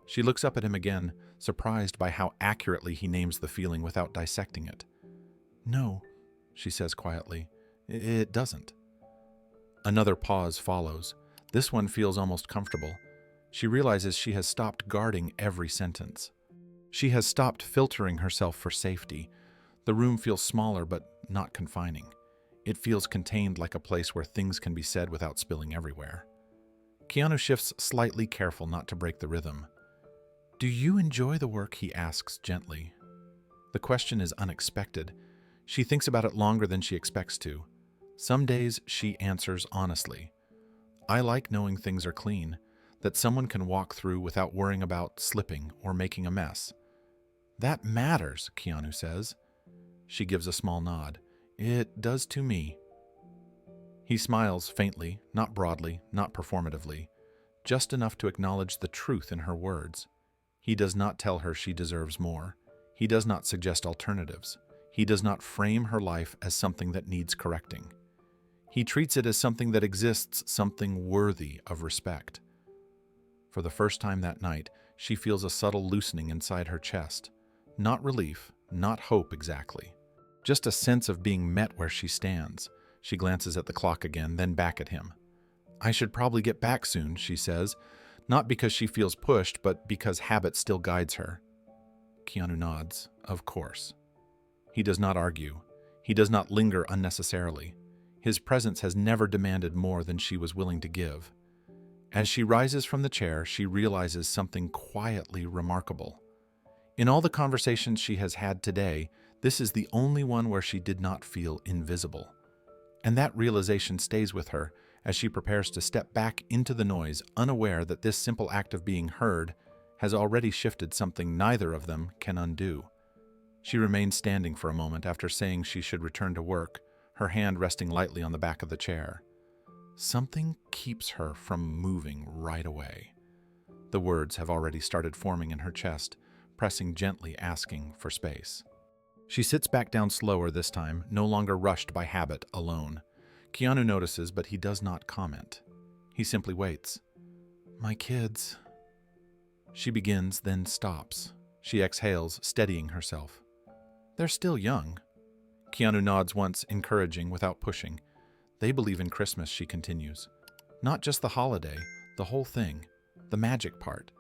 She looks up at him again, surprised by how accurately he names the feeling without dissecting it. No, she says quietly, it doesn't. Another pause follows. This one feels almost comfortable. She realizes she has stopped guarding every sentence. She has stopped filtering herself for safety. The room feels smaller but not confining. It feels contained, like a place where things can be said without spilling everywhere. Keanu shifts slightly, careful not to break the rhythm. Do you enjoy the work? He asks gently. The question is unexpected. She thinks about it longer than she expects to. Some days she answers honestly. I like knowing things are clean, that someone can walk through without worrying about slipping or making a mess. That matters, Keanu says. She gives a small nod. It does to me. He smiles faintly, not broadly, not performatively, just enough to acknowledge the truth in her words. He does not tell her she deserves more. He does not suggest alternatives. He does not frame her life as something that needs correcting. He treats it as something that exists, something worthy of respect. For the first time that night, she feels a subtle loosening inside her chest. Not relief, not hope exactly. Just a sense of being met where she stands. She glances at the clock again, then back at him. I should probably get back soon, she says, not because she feels pushed, but because habit still guides her. Keanu nods. Of course. He does not argue. He does not linger unnecessarily. His presence has never demanded more than she was willing to give. As she rises from the chair, she realizes something quietly remarkable. In all the conversations she has had today, this is the only one where she did not feel invisible. And that realization stays with her as she prepares to step back into the noise, unaware that this simple act of being heard has already shifted something neither of them can undo. She remains standing for a moment after saying she should return to work, her hand resting lightly on the back of the chair. Something keeps her from moving right away. The words have already started forming in her chest, pressing gently, asking for space. She sits back down slower this time, no longer rushed by habit, alone. Keanu notices, but he does not comment. He simply waits. My kids. She begins, then stops. She exhales, steadying herself. They're still young. Keanu nods once, encouraging, without pushing. They believe in Christmas, she continues. Not just the holiday, the whole thing, the magic part.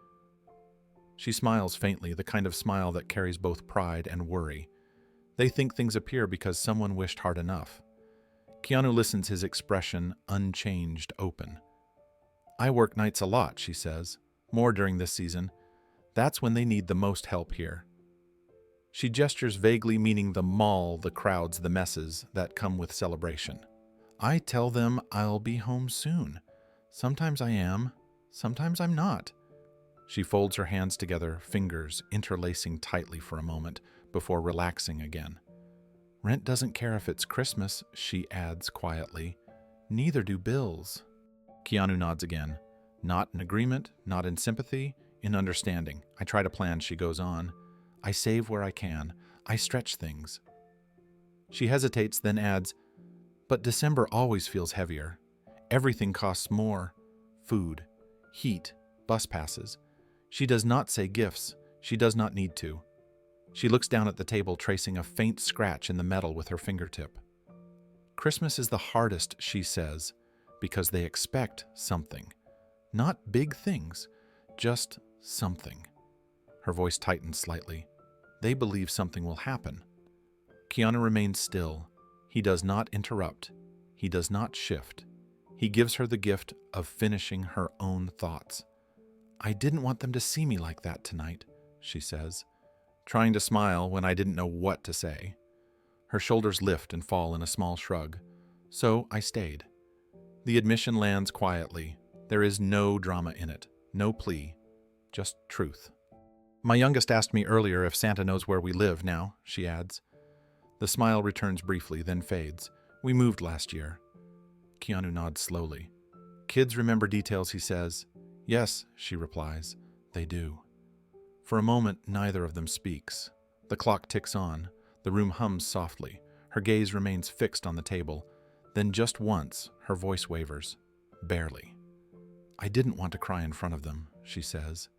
She smiles faintly, the kind of smile that carries both pride and worry. They think things appear because someone wished hard enough. Keanu listens, his expression unchanged, open. I work nights a lot, she says. More during this season. That's when they need the most help here. She gestures vaguely, meaning the mall, the crowds, the messes that come with celebration. I tell them I'll be home soon. Sometimes I am, sometimes I'm not. She folds her hands together, fingers interlacing tightly for a moment before relaxing again. Rent doesn't care if it's Christmas, she adds quietly. Neither do bills. Keanu nods again. Not in agreement, not in sympathy, in understanding. I try to plan, she goes on. I save where I can. I stretch things. She hesitates, then adds, but December always feels heavier. Everything costs more. Food, heat, bus passes. She does not say gifts. She does not need to. She looks down at the table, tracing a faint scratch in the metal with her fingertip. Christmas is the hardest, she says, because they expect something. Not big things, just something. Her voice tightens slightly. They believe something will happen. Keanu remains still. He does not interrupt. He does not shift. He gives her the gift of finishing her own thoughts. I didn't want them to see me like that tonight, she says. trying to smile when I didn't know what to say. Her shoulders lift and fall in a small shrug. So I stayed. The admission lands quietly. There is no drama in it, no plea, just truth. My youngest asked me earlier if Santa knows where we live now, she adds. The smile returns briefly, then fades. We moved last year. Keanu nods slowly. Kids remember details, he says. Yes, she replies. They do. For a moment, neither of them speaks. The clock ticks on. The room hums softly. Her gaze remains fixed on the table. Then just once, her voice wavers. Barely. I didn't want to cry in front of them, she says.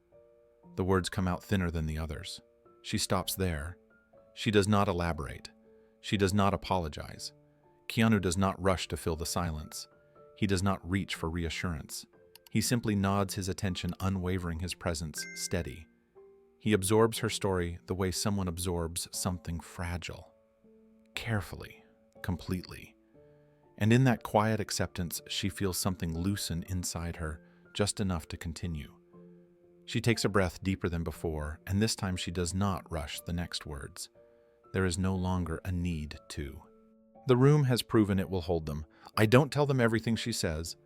The words come out thinner than the others. She stops there. She does not elaborate. She does not apologize. Keanu does not rush to fill the silence. He does not reach for reassurance. He simply nods his attention, unwavering, his presence steady. He absorbs her story the way someone absorbs something fragile. Carefully, completely. And in that quiet acceptance, she feels something loosen inside her, just enough to continue. She takes a breath deeper than before, and this time she does not rush the next words. There is no longer a need to. The room has proven it will hold them. I don't tell them everything, she says.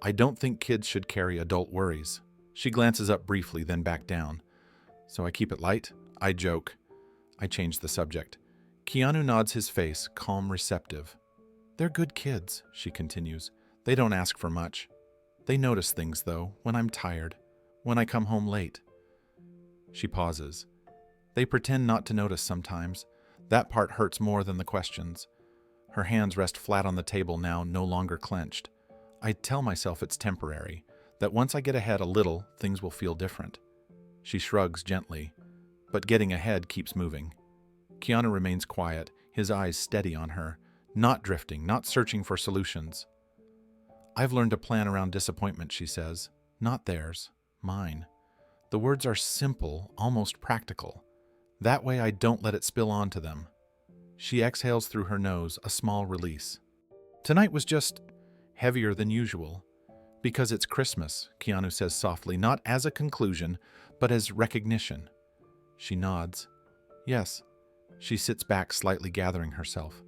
I don't think kids should carry adult worries. She glances up briefly, then back down. So I keep it light? I joke. I change the subject. Keanu nods his face, calm, receptive. They're good kids, she continues. They don't ask for much. They notice things, though, when I'm tired, when I come home late. She pauses. They pretend not to notice sometimes. That part hurts more than the questions. Her hands rest flat on the table now, no longer clenched. I tell myself it's temporary, that once I get ahead a little, things will feel different. She shrugs gently, but getting ahead keeps moving. Keanu remains quiet, his eyes steady on her, not drifting, not searching for solutions. I've learned to plan around disappointment, she says. Not theirs, mine. The words are simple, almost practical. That way I don't let it spill onto them. She exhales through her nose, a small release. Tonight was just heavier than usual. Because it's Christmas, Keanu says softly, not as a conclusion, but as recognition. She nods. Yes. She sits back, slightly gathering herself.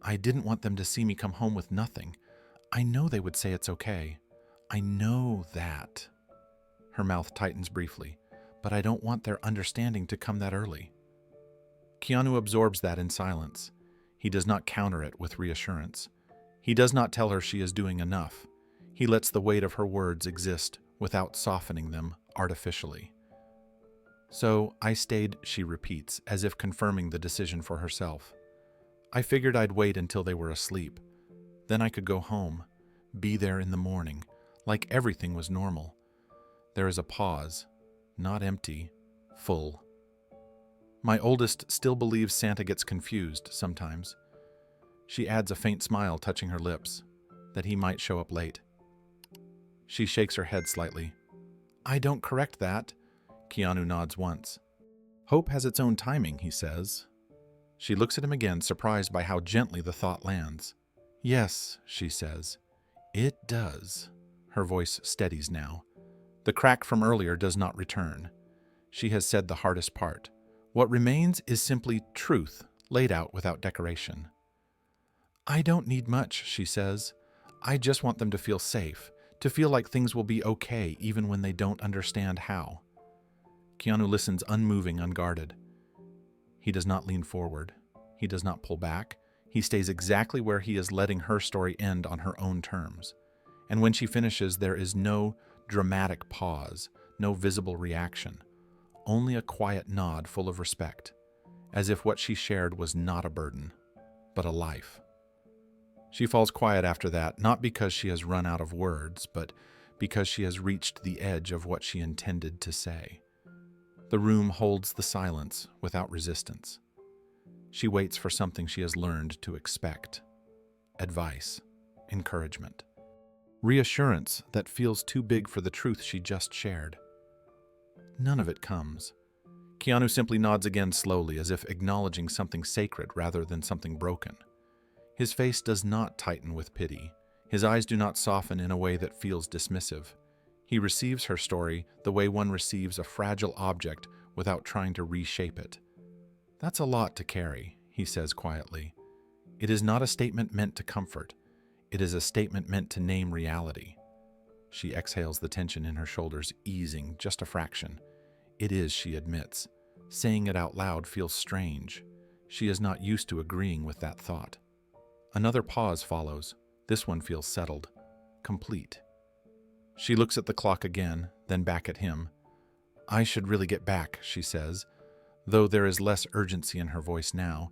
I didn't want them to see me come home with nothing. I know they would say it's okay. I know that. Her mouth tightens briefly, but I don't want their understanding to come that early. Keanu absorbs that in silence. He does not counter it with reassurance. He does not tell her she is doing enough. He lets the weight of her words exist without softening them artificially. So I stayed, she repeats, as if confirming the decision for herself. I figured I'd wait until they were asleep. Then I could go home, be there in the morning, like everything was normal. There is a pause, not empty, full. My oldest still believes Santa gets confused sometimes. She adds a faint smile, touching her lips, that he might show up late. She shakes her head slightly. I don't correct that. Keanu nods once. Hope has its own timing, he says. She looks at him again, surprised by how gently the thought lands. Yes, she says. It does. Her voice steadies now. The crack from earlier does not return. She has said the hardest part. What remains is simply truth, laid out without decoration. I don't need much, she says. I just want them to feel safe, to feel like things will be okay even when they don't understand how. Keanu listens, unmoving, unguarded. He does not lean forward. He does not pull back. He stays exactly where he is, letting her story end on her own terms. And when she finishes, there is no dramatic pause, no visible reaction, only a quiet nod full of respect, as if what she shared was not a burden, but a life. She falls quiet after that, not because she has run out of words, but because she has reached the edge of what she intended to say. The room holds the silence without resistance. She waits for something she has learned to expect. Advice, encouragement, reassurance that feels too big for the truth she just shared. None of it comes. Keanu simply nods again slowly, as if acknowledging something sacred rather than something broken. His face does not tighten with pity. His eyes do not soften in a way that feels dismissive. He receives her story the way one receives a fragile object without trying to reshape it. That's a lot to carry, he says quietly. It is not a statement meant to comfort. It is a statement meant to name reality. She exhales, the tension in her shoulders easing just a fraction. It is, she admits. Saying it out loud feels strange. She is not used to agreeing with that thought. Another pause follows. This one feels settled, complete. She looks at the clock again, then back at him. I should really get back, she says, though there is less urgency in her voice now.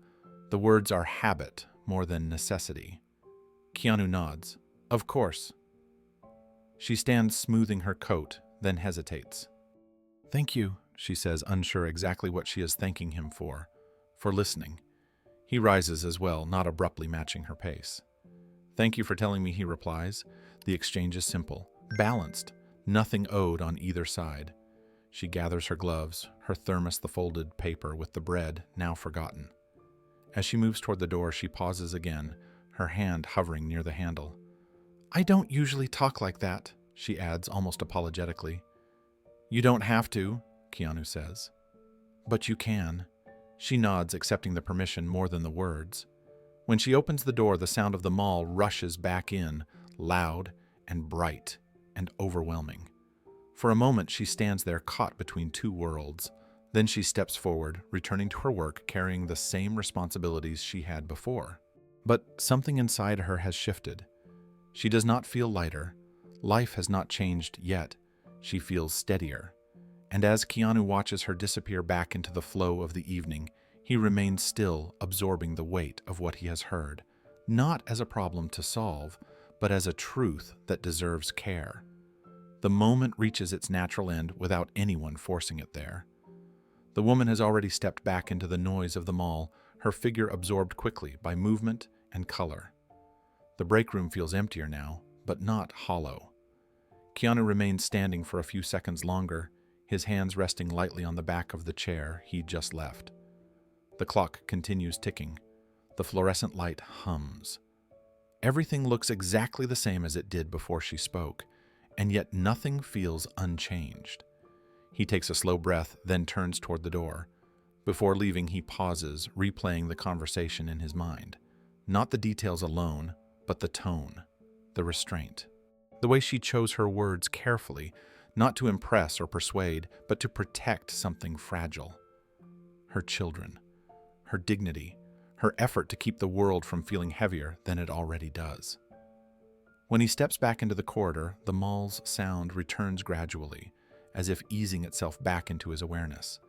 The words are habit more than necessity. Keanu nods. Of course. She stands smoothing her coat, then hesitates. Thank you, she says, unsure exactly what she is thanking him for listening. He rises as well, not abruptly matching her pace. Thank you for telling me, he replies. The exchange is simple, balanced, nothing owed on either side. She gathers her gloves, her thermos, the folded paper with the bread, now forgotten. As she moves toward the door, she pauses again, her hand hovering near the handle. I don't usually talk like that, she adds almost apologetically. You don't have to, Keanu says. But you can. She nods, accepting the permission more than the words. When she opens the door, the sound of the mall rushes back in, loud and bright and overwhelming. For a moment, she stands there caught between two worlds. Then she steps forward, returning to her work, carrying the same responsibilities she had before. But something inside her has shifted. She does not feel lighter. Life has not changed yet. She feels steadier. And as Keanu watches her disappear back into the flow of the evening, he remains still, absorbing the weight of what he has heard, not as a problem to solve, but as a truth that deserves care. The moment reaches its natural end without anyone forcing it there. The woman has already stepped back into the noise of the mall, her figure absorbed quickly by movement and color. The break room feels emptier now, but not hollow. Keanu remains standing for a few seconds longer, his hands resting lightly on the back of the chair he'd just left. The clock continues ticking. The fluorescent light hums. Everything looks exactly the same as it did before she spoke, and yet nothing feels unchanged. He takes a slow breath, then turns toward the door. Before leaving, he pauses, replaying the conversation in his mind. Not the details alone, but the tone, the restraint. The way she chose her words carefully, not to impress or persuade, but to protect something fragile. Her children, her dignity, her effort to keep the world from feeling heavier than it already does. When he steps back into the corridor, the mall's sound returns gradually, as if easing itself back into his awareness.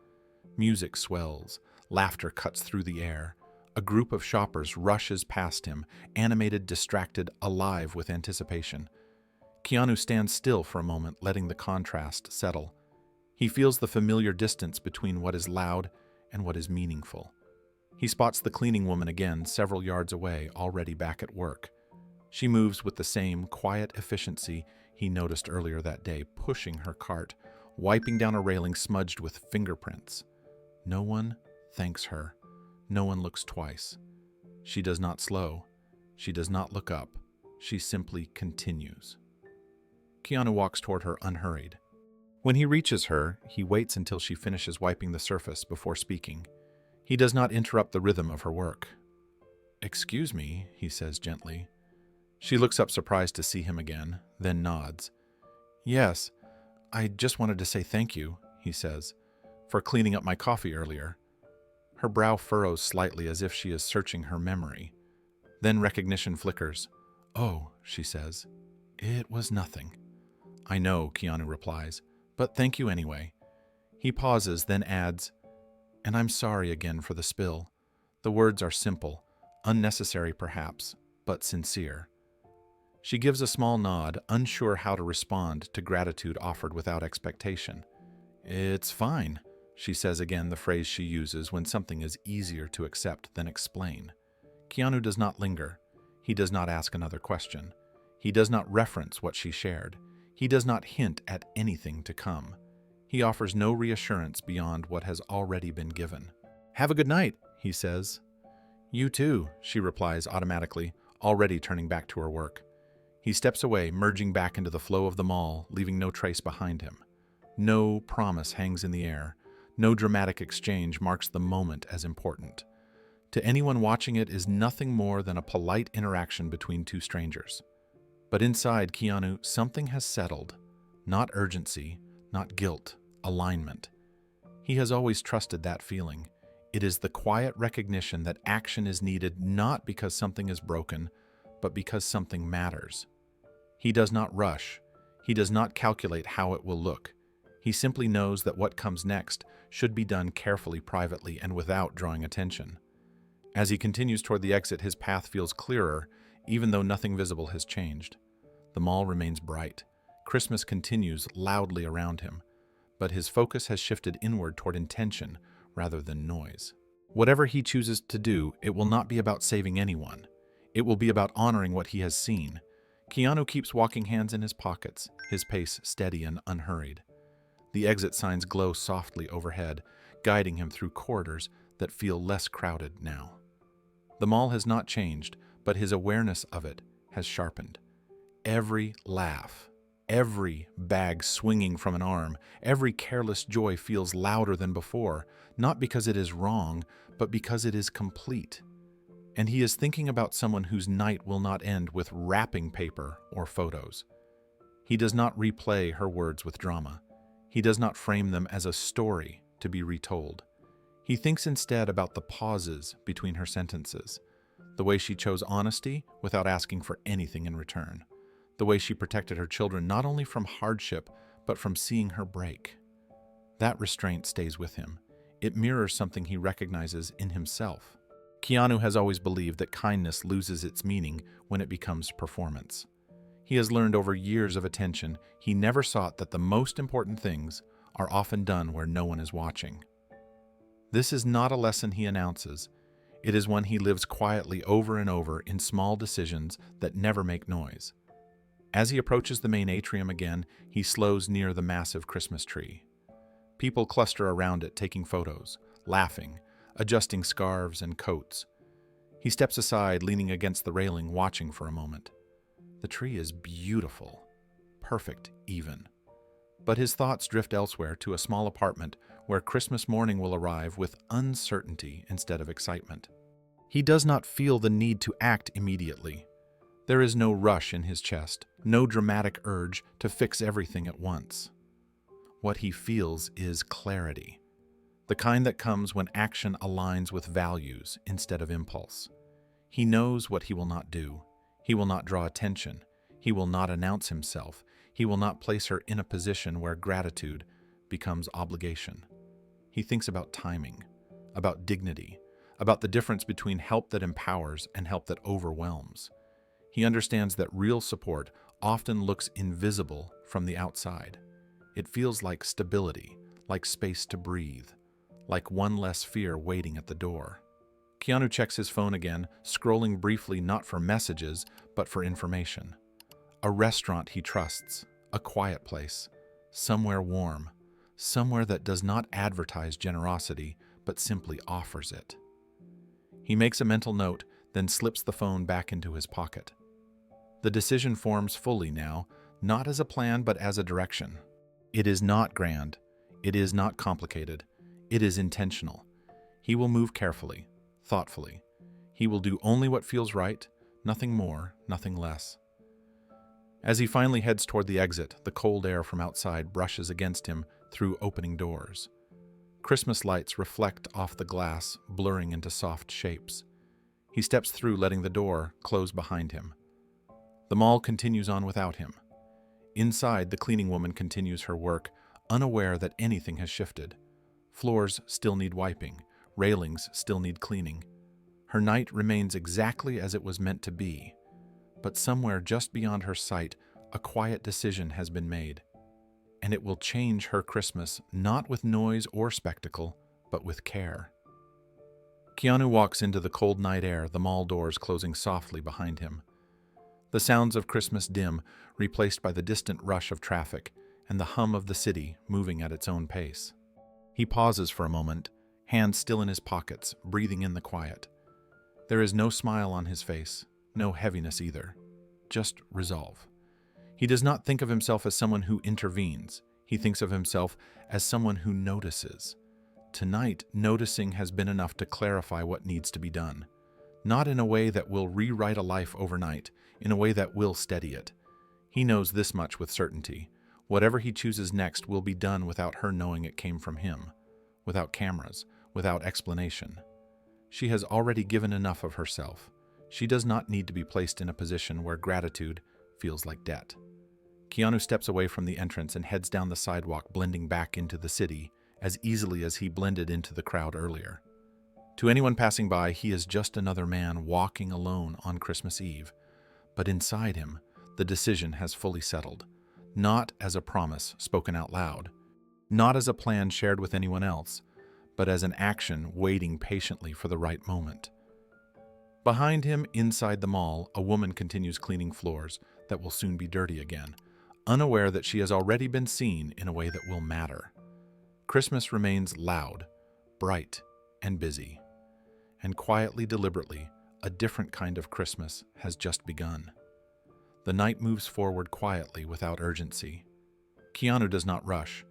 Music swells, laughter cuts through the air. A group of shoppers rushes past him, animated, distracted, alive with anticipation. Keanu stands still for a moment, letting the contrast settle. He feels the familiar distance between what is loud and what is meaningful. He spots the cleaning woman again, several yards away, already back at work. She moves with the same quiet efficiency he noticed earlier that day, pushing her cart, wiping down a railing smudged with fingerprints. No one thanks her. No one looks twice. She does not slow. She does not look up. She simply continues. Keanu walks toward her unhurried. When he reaches her, he waits until she finishes wiping the surface before speaking. He does not interrupt the rhythm of her work. Excuse me, he says gently. She looks up surprised to see him again, then nods. Yes, I just wanted to say thank you, he says, for cleaning up my coffee earlier. Her brow furrows slightly as if she is searching her memory. Then recognition flickers. Oh, she says, it was nothing. I know, Keanu replies, but thank you anyway. He pauses, then adds, and I'm sorry again for the spill. The words are simple, unnecessary perhaps, but sincere. She gives a small nod, unsure how to respond to gratitude offered without expectation. It's fine, she says again, the phrase she uses when something is easier to accept than explain. Keanu does not linger. He does not ask another question. He does not reference what she shared. He does not hint at anything to come. He offers no reassurance beyond what has already been given. Have a good night, he says. You too, she replies automatically, already turning back to her work. He steps away, merging back into the flow of the mall, leaving no trace behind him. No promise hangs in the air. No dramatic exchange marks the moment as important. To anyone watching it is nothing more than a polite interaction between two strangers. But inside Keanu, something has settled. Not urgency, not guilt, alignment. He has always trusted that feeling. It is the quiet recognition that action is needed not because something is broken, but because something matters. He does not rush. He does not calculate how it will look. He simply knows that what comes next should be done carefully, privately, and without drawing attention. As he continues toward the exit, his path feels clearer, even though nothing visible has changed. The mall remains bright. Christmas continues loudly around him, but his focus has shifted inward toward intention rather than noise. Whatever he chooses to do, it will not be about saving anyone. It will be about honoring what he has seen. Keanu keeps walking, hands in his pockets, his pace steady and unhurried. The exit signs glow softly overhead, guiding him through corridors that feel less crowded now. The mall has not changed, but his awareness of it has sharpened. Every laugh, every bag swinging from an arm, every careless joy feels louder than before, not because it is wrong, but because it is complete. And he is thinking about someone whose night will not end with wrapping paper or photos. He does not replay her words with drama. He does not frame them as a story to be retold. He thinks instead about the pauses between her sentences, the way she chose honesty without asking for anything in return, the way she protected her children not only from hardship, but from seeing her break. That restraint stays with him. It mirrors something he recognizes in himself. Keanu has always believed that kindness loses its meaning when it becomes performance. He has learned over years of attention he never sought that the most important things are often done where no one is watching. This is not a lesson he announces. It is one he lives quietly over and over in small decisions that never make noise. As he approaches the main atrium again, he slows near the massive Christmas tree. People cluster around it, taking photos, laughing, adjusting scarves and coats. He steps aside, leaning against the railing, watching for a moment. The tree is beautiful, perfect even. But his thoughts drift elsewhere, to a small apartment where Christmas morning will arrive with uncertainty instead of excitement. He does not feel the need to act immediately. There is no rush in his chest, no dramatic urge to fix everything at once. What he feels is clarity, the kind that comes when action aligns with values instead of impulse. He knows what he will not do. He will not draw attention. He will not announce himself. He will not place her in a position where gratitude becomes obligation. He thinks about timing, about dignity, about the difference between help that empowers and help that overwhelms. He understands that real support often looks invisible from the outside. It feels like stability, like space to breathe, like one less fear waiting at the door. Keanu checks his phone again, scrolling briefly not for messages, but for information. A restaurant he trusts, a quiet place, somewhere warm, somewhere that does not advertise generosity, but simply offers it. He makes a mental note, then slips the phone back into his pocket. The decision forms fully now, not as a plan, but as a direction. It is not grand. It is not complicated. It is intentional. He will move carefully, thoughtfully. He will do only what feels right, nothing more, nothing less. As he finally heads toward the exit, the cold air from outside brushes against him through opening doors. Christmas lights reflect off the glass, blurring into soft shapes. He steps through, letting the door close behind him. The mall continues on without him. Inside, the cleaning woman continues her work, unaware that anything has shifted. Floors still need wiping. Railings still need cleaning. Her night remains exactly as it was meant to be. But somewhere just beyond her sight, a quiet decision has been made. And it will change her Christmas, not with noise or spectacle, but with care. Keanu walks into the cold night air, the mall doors closing softly behind him. The sounds of Christmas dim, replaced by the distant rush of traffic and the hum of the city moving at its own pace. He pauses for a moment, hands still in his pockets, breathing in the quiet. There is no smile on his face, no heaviness either, just resolve. He does not think of himself as someone who intervenes. He thinks of himself as someone who notices, tonight, noticing has been enough to clarify what needs to be done. Not in a way that will rewrite a life overnight, in a way that will steady it. He knows this much with certainty. Whatever he chooses next will be done without her knowing it came from him, without cameras, without explanation. She has already given enough of herself. She does not need to be placed in a position where gratitude feels like debt. Keanu steps away from the entrance and heads down the sidewalk, blending back into the city as easily as he blended into the crowd earlier. To anyone passing by, he is just another man walking alone on Christmas Eve. But inside him, the decision has fully settled. Not as a promise spoken out loud, not as a plan shared with anyone else, but as an action waiting patiently for the right moment. Behind him, inside the mall, a woman continues cleaning floors that will soon be dirty again, unaware that she has already been seen in a way that will matter. Christmas remains loud, bright, and busy. And quietly, deliberately, a different kind of Christmas has just begun. The night moves forward quietly without urgency. Keanu does not rush.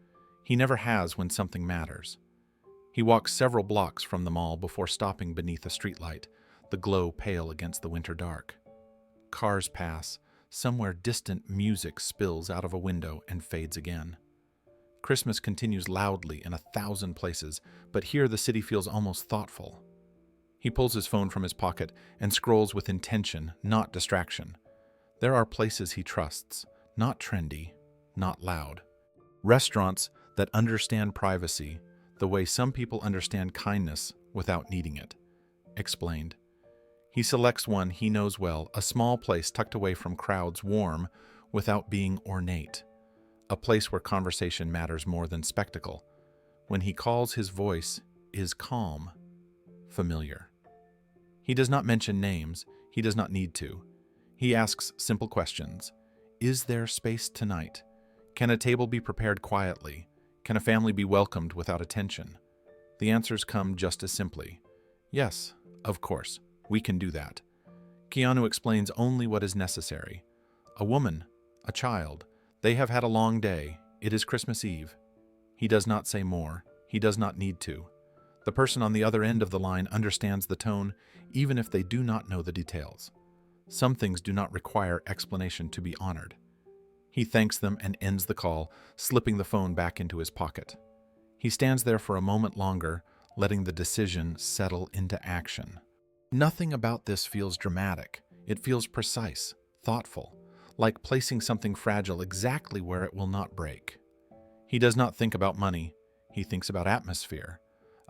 He never has when something matters. He walks several blocks from the mall before stopping beneath a streetlight, the glow pale against the winter dark. Cars pass. Somewhere distant music spills out of a window and fades again. Christmas continues loudly in 1,000 places, but here the city feels almost thoughtful. He pulls his phone from his pocket and scrolls with intention, not distraction. There are places he trusts, not trendy, not loud. Restaurants that understand privacy the way some people understand kindness without needing it. Explained. He selects one he knows well, a small place tucked away from crowds, warm without being ornate. A place where conversation matters more than spectacle. When he calls, his voice is calm, familiar. He does not mention names. He does not need to. He asks simple questions. Is there space tonight? Can a table be prepared quietly? Can a family be welcomed without attention? The answers come just as simply. Yes, of course, we can do that. Keanu explains only what is necessary. A woman, a child, they have had a long day. It is Christmas Eve. He does not say more. He does not need to. The person on the other end of the line understands the tone, even if they do not know the details. Some things do not require explanation to be honored. He thanks them and ends the call, slipping the phone back into his pocket. He stands there for a moment longer, letting the decision settle into action. Nothing about this feels dramatic. It feels precise, thoughtful, like placing something fragile exactly where it will not break. He does not think about money. He thinks about atmosphere,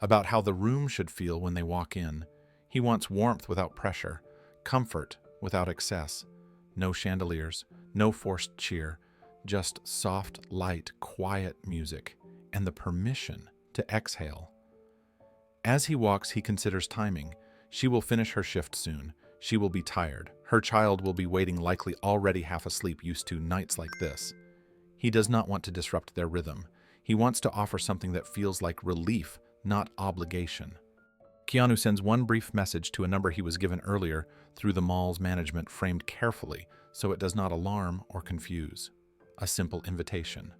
about how the room should feel when they walk in. He wants warmth without pressure, comfort without excess. No chandeliers, no forced cheer, just soft, light, quiet music, and the permission to exhale. As he walks, he considers timing. She will finish her shift soon. She will be tired. Her child will be waiting, likely already half asleep, used to nights like this. He does not want to disrupt their rhythm. He wants to offer something that feels like relief, not obligation. Keanu sends one brief message to a number he was given earlier through the mall's management, framed carefully so it does not alarm or confuse. A simple invitation.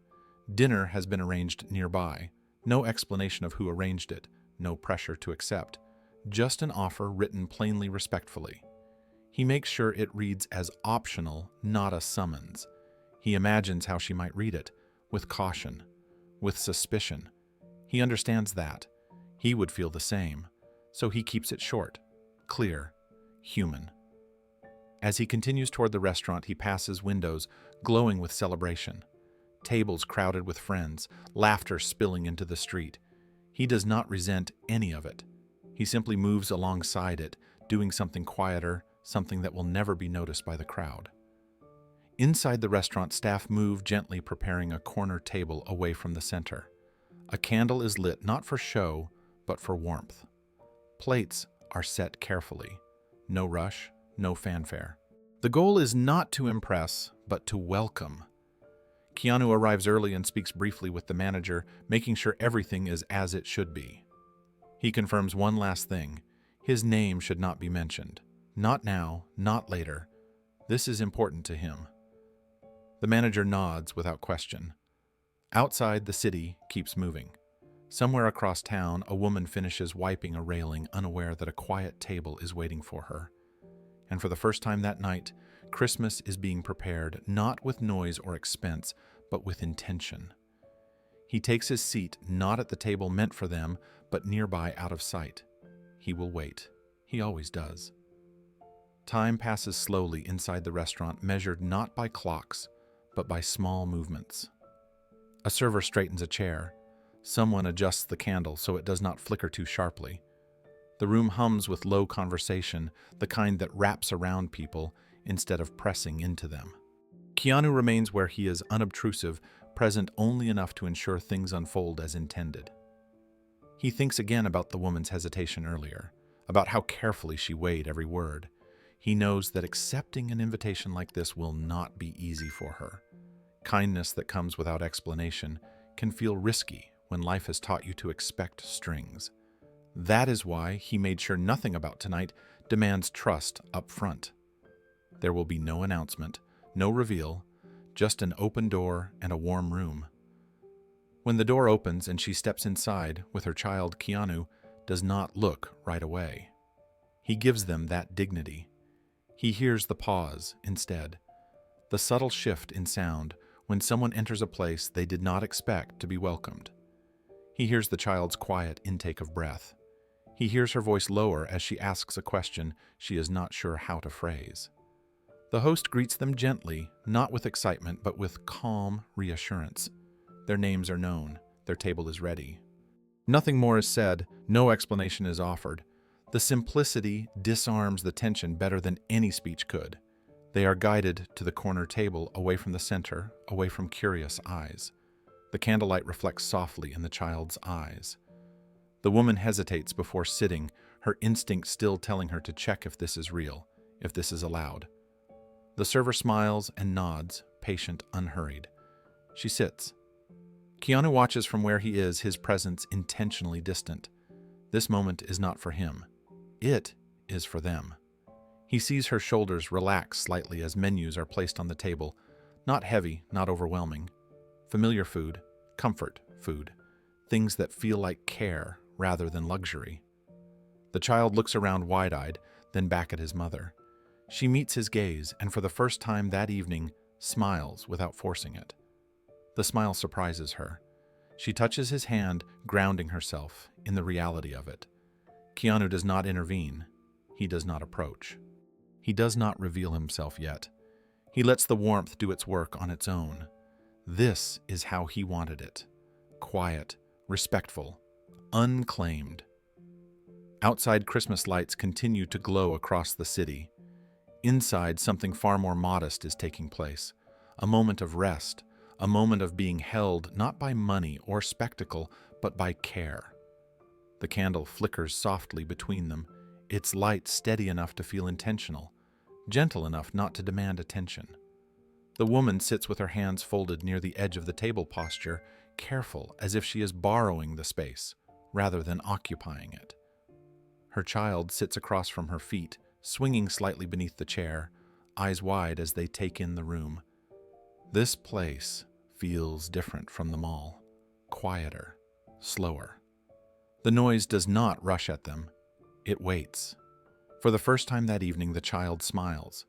Dinner has been arranged nearby. No explanation of who arranged it. No pressure to accept. Just an offer written plainly, respectfully. He makes sure it reads as optional, not a summons. He imagines how she might read it, with caution, with suspicion. He understands that. He would feel the same. So he keeps it short, clear, human. As he continues toward the restaurant, he passes windows glowing with celebration. Tables crowded with friends, laughter spilling into the street. He does not resent any of it. He simply moves alongside it, doing something quieter, something that will never be noticed by the crowd. Inside the restaurant, staff move gently, preparing a corner table away from the center. A candle is lit, not for show, but for warmth. Plates are set carefully. No rush, no fanfare. The goal is not to impress, but to welcome. Keanu arrives early and speaks briefly with the manager, making sure everything is as it should be. He confirms one last thing. His name should not be mentioned. Not now, not later. This is important to him. The manager nods without question. Outside, the city keeps moving. Somewhere across town, a woman finishes wiping a railing, unaware that a quiet table is waiting for her. And for the first time that night, Christmas is being prepared, not with noise or expense, but with intention. He takes his seat not at the table meant for them, but nearby out of sight. He will wait. He always does. Time passes slowly inside the restaurant, measured not by clocks, but by small movements. A server straightens a chair. Someone adjusts the candle so it does not flicker too sharply. The room hums with low conversation, the kind that wraps around people instead of pressing into them. Keanu remains where he is, unobtrusive, present only enough to ensure things unfold as intended. He thinks again about the woman's hesitation earlier, about how carefully she weighed every word. He knows that accepting an invitation like this will not be easy for her. Kindness that comes without explanation can feel risky when life has taught you to expect strings. That is why he made sure nothing about tonight demands trust up front. There will be no announcement, no reveal, just an open door and a warm room. When the door opens and she steps inside with her child, Keanu does not look right away. He gives them that dignity. He hears the pause instead, the subtle shift in sound when someone enters a place they did not expect to be welcomed. He hears the child's quiet intake of breath. He hears her voice lower as she asks a question she is not sure how to phrase. The host greets them gently, not with excitement, but with calm reassurance. Their names are known. Their table is ready. Nothing more is said. No explanation is offered. The simplicity disarms the tension better than any speech could. They are guided to the corner table, away from the center, away from curious eyes. The candlelight reflects softly in the child's eyes. The woman hesitates before sitting, her instinct still telling her to check if this is real, if this is allowed. The server smiles and nods, patient, unhurried. She sits. Keanu watches from where he is, his presence intentionally distant. This moment is not for him. It is for them. He sees her shoulders relax slightly as menus are placed on the table. Not heavy, not overwhelming. Familiar food, comfort food. Things that feel like care rather than luxury. The child looks around wide-eyed, then back at his mother. She meets his gaze, and for the first time that evening, smiles without forcing it. The smile surprises her. She touches his hand, grounding herself in the reality of it. Keanu does not intervene. He does not approach. He does not reveal himself yet. He lets the warmth do its work on its own. This is how he wanted it. Quiet, respectful, unclaimed. Outside, Christmas lights continue to glow across the city. Inside, something far more modest is taking place. A moment of rest, a moment of being held not by money or spectacle, but by care. The candle flickers softly between them, its light steady enough to feel intentional, gentle enough not to demand attention. The woman sits with her hands folded near the edge of the table posture, careful as if she is borrowing the space, rather than occupying it. Her child sits across from her feet, swinging slightly beneath the chair, eyes wide as they take in the room. This place feels different from them all, quieter, slower. The noise does not rush at them. It waits. For the first time that evening, the child smiles.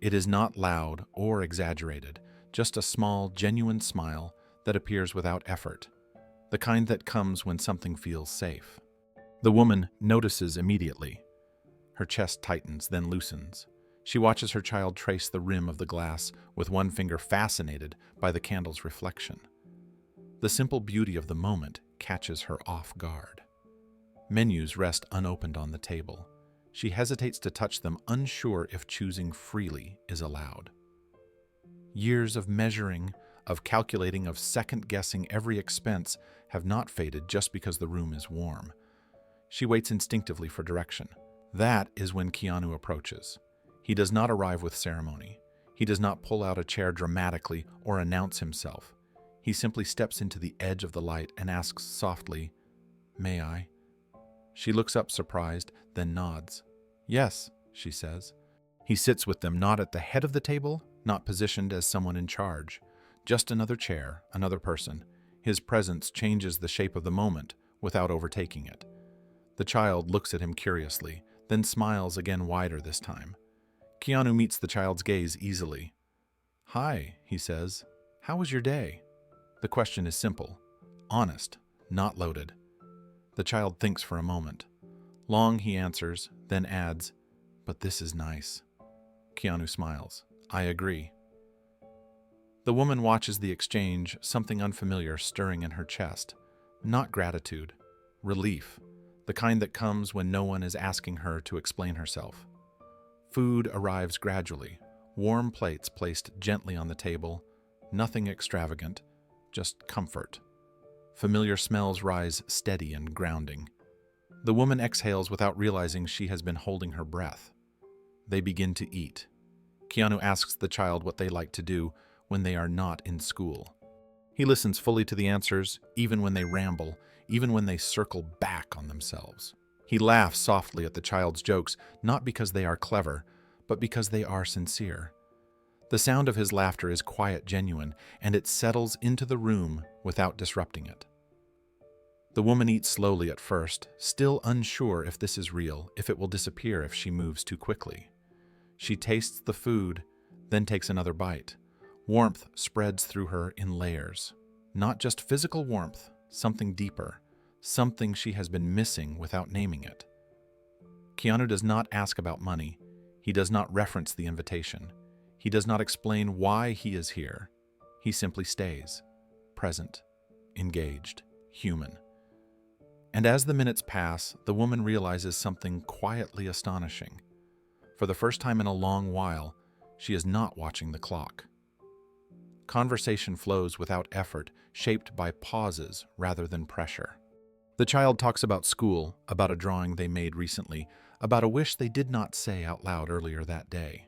It is not loud or exaggerated, just a small, genuine smile that appears without effort, the kind that comes when something feels safe. The woman notices immediately. Her chest tightens, then loosens. She watches her child trace the rim of the glass, with one finger fascinated by the candle's reflection. The simple beauty of the moment catches her off guard. Menus rest unopened on the table. She hesitates to touch them, unsure if choosing freely is allowed. Years of measuring, of calculating, of second-guessing every expense have not faded just because the room is warm. She waits instinctively for direction. That is when Keanu approaches. He does not arrive with ceremony. He does not pull out a chair dramatically or announce himself. He simply steps into the edge of the light and asks softly, "May I?" She looks up surprised, then nods. "Yes," she says. He sits with them, not at the head of the table, not positioned as someone in charge. Just another chair, another person. His presence changes the shape of the moment, without overtaking it. The child looks at him curiously, then smiles again wider this time. Keanu meets the child's gaze easily. "Hi," he says. "How was your day?" The question is simple, honest, not loaded. The child thinks for a moment. Long he answers, then adds, "But this is nice." Keanu smiles. "I agree." The woman watches the exchange, something unfamiliar stirring in her chest. Not gratitude, relief, the kind that comes when no one is asking her to explain herself. Food arrives gradually, warm plates placed gently on the table, nothing extravagant, just comfort. Familiar smells rise steady and grounding. The woman exhales without realizing she has been holding her breath. They begin to eat. Keanu asks the child what they like to do when they are not in school. He listens fully to the answers, even when they ramble, even when they circle back on themselves. He laughs softly at the child's jokes, not because they are clever, but because they are sincere. The sound of his laughter is quiet, genuine, and it settles into the room without disrupting it. The woman eats slowly at first, still unsure if this is real, if it will disappear if she moves too quickly. She tastes the food, then takes another bite. Warmth spreads through her in layers. Not just physical warmth, something deeper, something she has been missing without naming it. Keanu does not ask about money. He does not reference the invitation. He does not explain why he is here. He simply stays, present, engaged, human. And as the minutes pass, the woman realizes something quietly astonishing. For the first time in a long while, she is not watching the clock. Conversation flows without effort, shaped by pauses rather than pressure. The child talks about school, about a drawing they made recently, about a wish they did not say out loud earlier that day.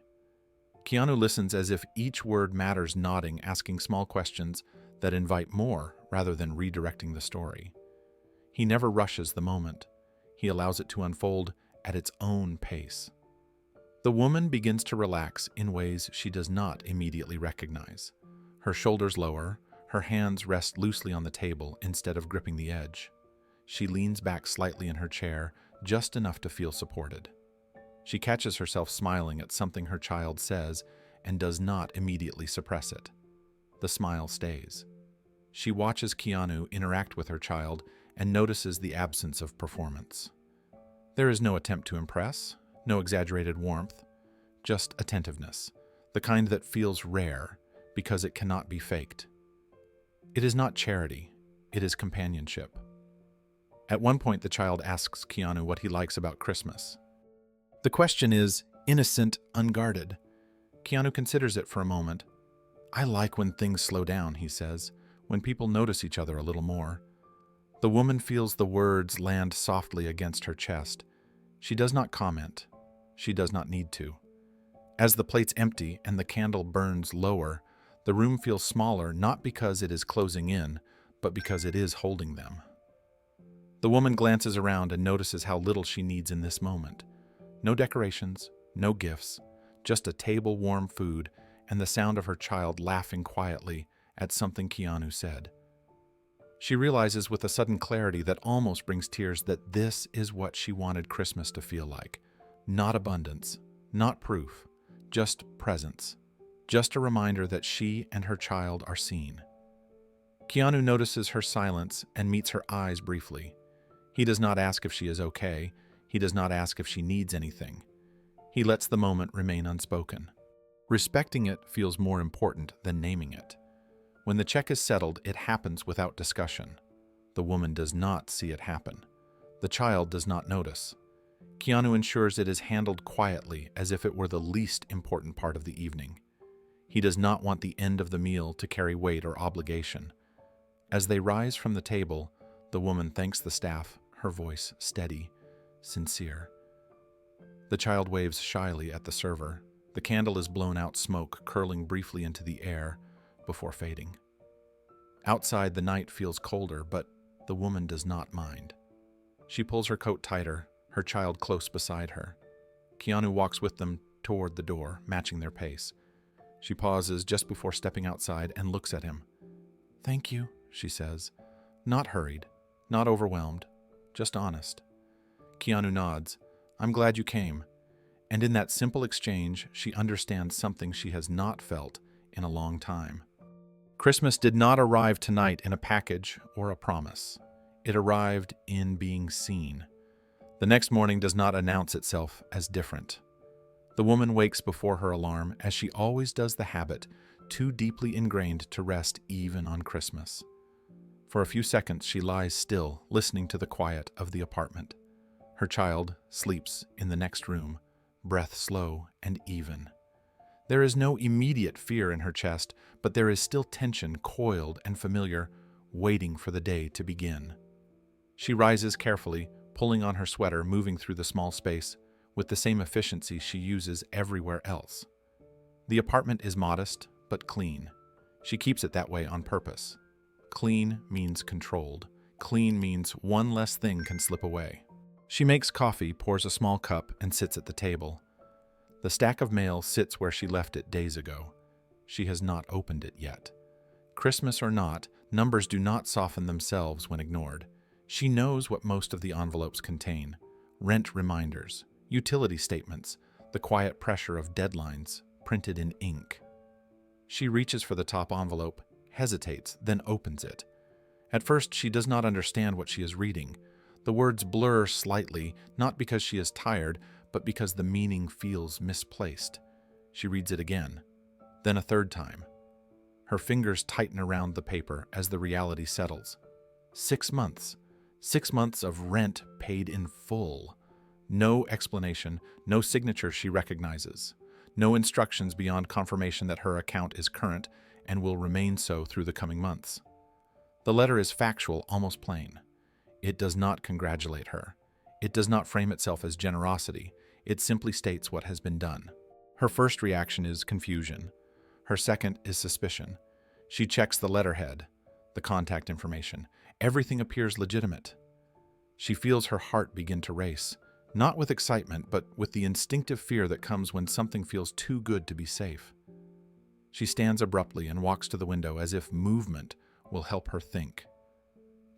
Keanu listens as if each word matters, nodding, asking small questions that invite more rather than redirecting the story. He never rushes the moment. He allows it to unfold at its own pace. The woman begins to relax in ways she does not immediately recognize. Her shoulders lower, her hands rest loosely on the table instead of gripping the edge. She leans back slightly in her chair, just enough to feel supported. She catches herself smiling at something her child says and does not immediately suppress it. The smile stays. She watches Keanu interact with her child and notices the absence of performance. There is no attempt to impress, no exaggerated warmth, just attentiveness, the kind that feels rare because it cannot be faked. It is not charity, it is companionship. At one point, the child asks Keanu what he likes about Christmas. The question is innocent, unguarded. Keanu considers it for a moment. "I like when things slow down," he says, "when people notice each other a little more." The woman feels the words land softly against her chest. She does not comment. She does not need to. As the plates empty and the candle burns lower, the room feels smaller, not because it is closing in, but because it is holding them. The woman glances around and notices how little she needs in this moment. No decorations, no gifts, just a table, warm food, and the sound of her child laughing quietly at something Keanu said. She realizes with a sudden clarity that almost brings tears that this is what she wanted Christmas to feel like. Not abundance, not proof, just presence. Just a reminder that she and her child are seen. Keanu notices her silence and meets her eyes briefly. He does not ask if she is okay. He does not ask if she needs anything. He lets the moment remain unspoken. Respecting it feels more important than naming it. When the check is settled, it happens without discussion. The woman does not see it happen. The child does not notice. Keanu ensures it is handled quietly, as if it were the least important part of the evening. He does not want the end of the meal to carry weight or obligation. As they rise from the table, the woman thanks the staff, her voice steady, sincere. The child waves shyly at the server. The candle is blown out, smoke curling briefly into the air before fading. Outside, the night feels colder, but the woman does not mind. She pulls her coat tighter, her child close beside her. Keanu walks with them toward the door, matching their pace. She pauses just before stepping outside and looks at him. "Thank you," she says, not hurried, not overwhelmed, just honest. Keanu nods. I'm glad you came. And in that simple exchange, she understands something she has not felt in a long time. Christmas did not arrive tonight in a package or a promise. It arrived in being seen. The next morning does not announce itself as different. The woman wakes before her alarm, as she always does, the habit too deeply ingrained to rest even on Christmas. For a few seconds she lies still, listening to the quiet of the apartment. Her child sleeps in the next room, breath slow and even. There is no immediate fear in her chest, but there is still tension, coiled and familiar, waiting for the day to begin. She rises carefully, pulling on her sweater, moving through the small space with the same efficiency she uses everywhere else. The apartment is modest, but clean. She keeps it that way on purpose. Clean means controlled. Clean means one less thing can slip away. She makes coffee, pours a small cup, and sits at the table. The stack of mail sits where she left it days ago. She has not opened it yet. Christmas or not, numbers do not soften themselves when ignored. She knows what most of the envelopes contain: rent reminders, utility statements, the quiet pressure of deadlines printed in ink. She reaches for the top envelope, hesitates, then opens it. At first, she does not understand what she is reading. The words blur slightly, not because she is tired, but because the meaning feels misplaced. She reads it again, then a third time. Her fingers tighten around the paper as the reality settles. 6 months. 6 months of rent paid in full. No explanation, no signature she recognizes. No instructions beyond confirmation that her account is current and will remain so through the coming months. The letter is factual, almost plain. It does not congratulate her. It does not frame itself as generosity. It simply states what has been done. Her first reaction is confusion. Her second is suspicion. She checks the letterhead, the contact information. Everything appears legitimate. She feels her heart begin to race, not with excitement, but with the instinctive fear that comes when something feels too good to be safe. She stands abruptly and walks to the window as if movement will help her think.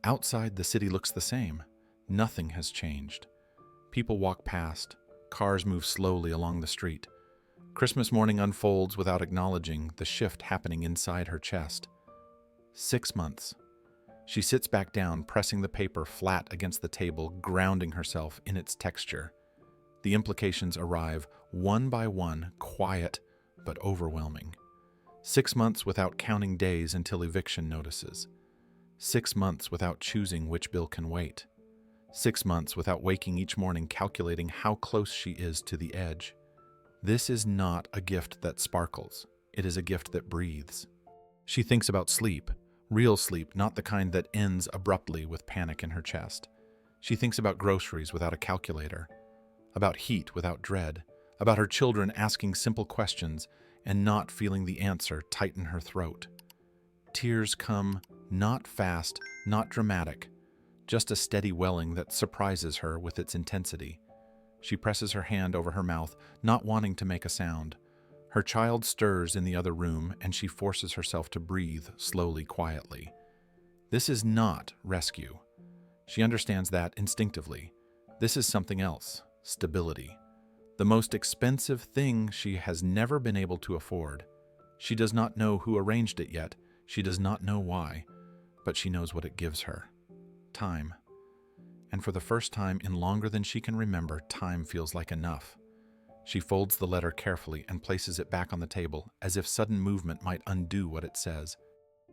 Outside, the city looks the same. Nothing has changed. People walk past. Cars move slowly along the street. Christmas morning unfolds without acknowledging the shift happening inside her chest. 6 months. She sits back down, pressing the paper flat against the table, grounding herself in its texture. The implications arrive one by one, quiet but overwhelming. 6 months without counting days until eviction notices. 6 months without choosing which bill can wait. 6 months without waking each morning calculating how close she is to the edge. This is not a gift that sparkles. It is a gift that breathes. She thinks about sleep, real sleep, not the kind that ends abruptly with panic in her chest. She thinks about groceries without a calculator, about heat without dread, about her children asking simple questions and not feeling the answer tighten her throat. Tears come, not fast, not dramatic, just a steady welling that surprises her with its intensity. She presses her hand over her mouth, not wanting to make a sound. Her child stirs in the other room, and she forces herself to breathe slowly, quietly. This is not rescue. She understands that instinctively. This is something else: stability. The most expensive thing she has never been able to afford. She does not know who arranged it yet. She does not know why, but she knows what it gives her. Time. And for the first time in longer than she can remember, time feels like enough. She folds the letter carefully and places it back on the table, as if sudden movement might undo what it says.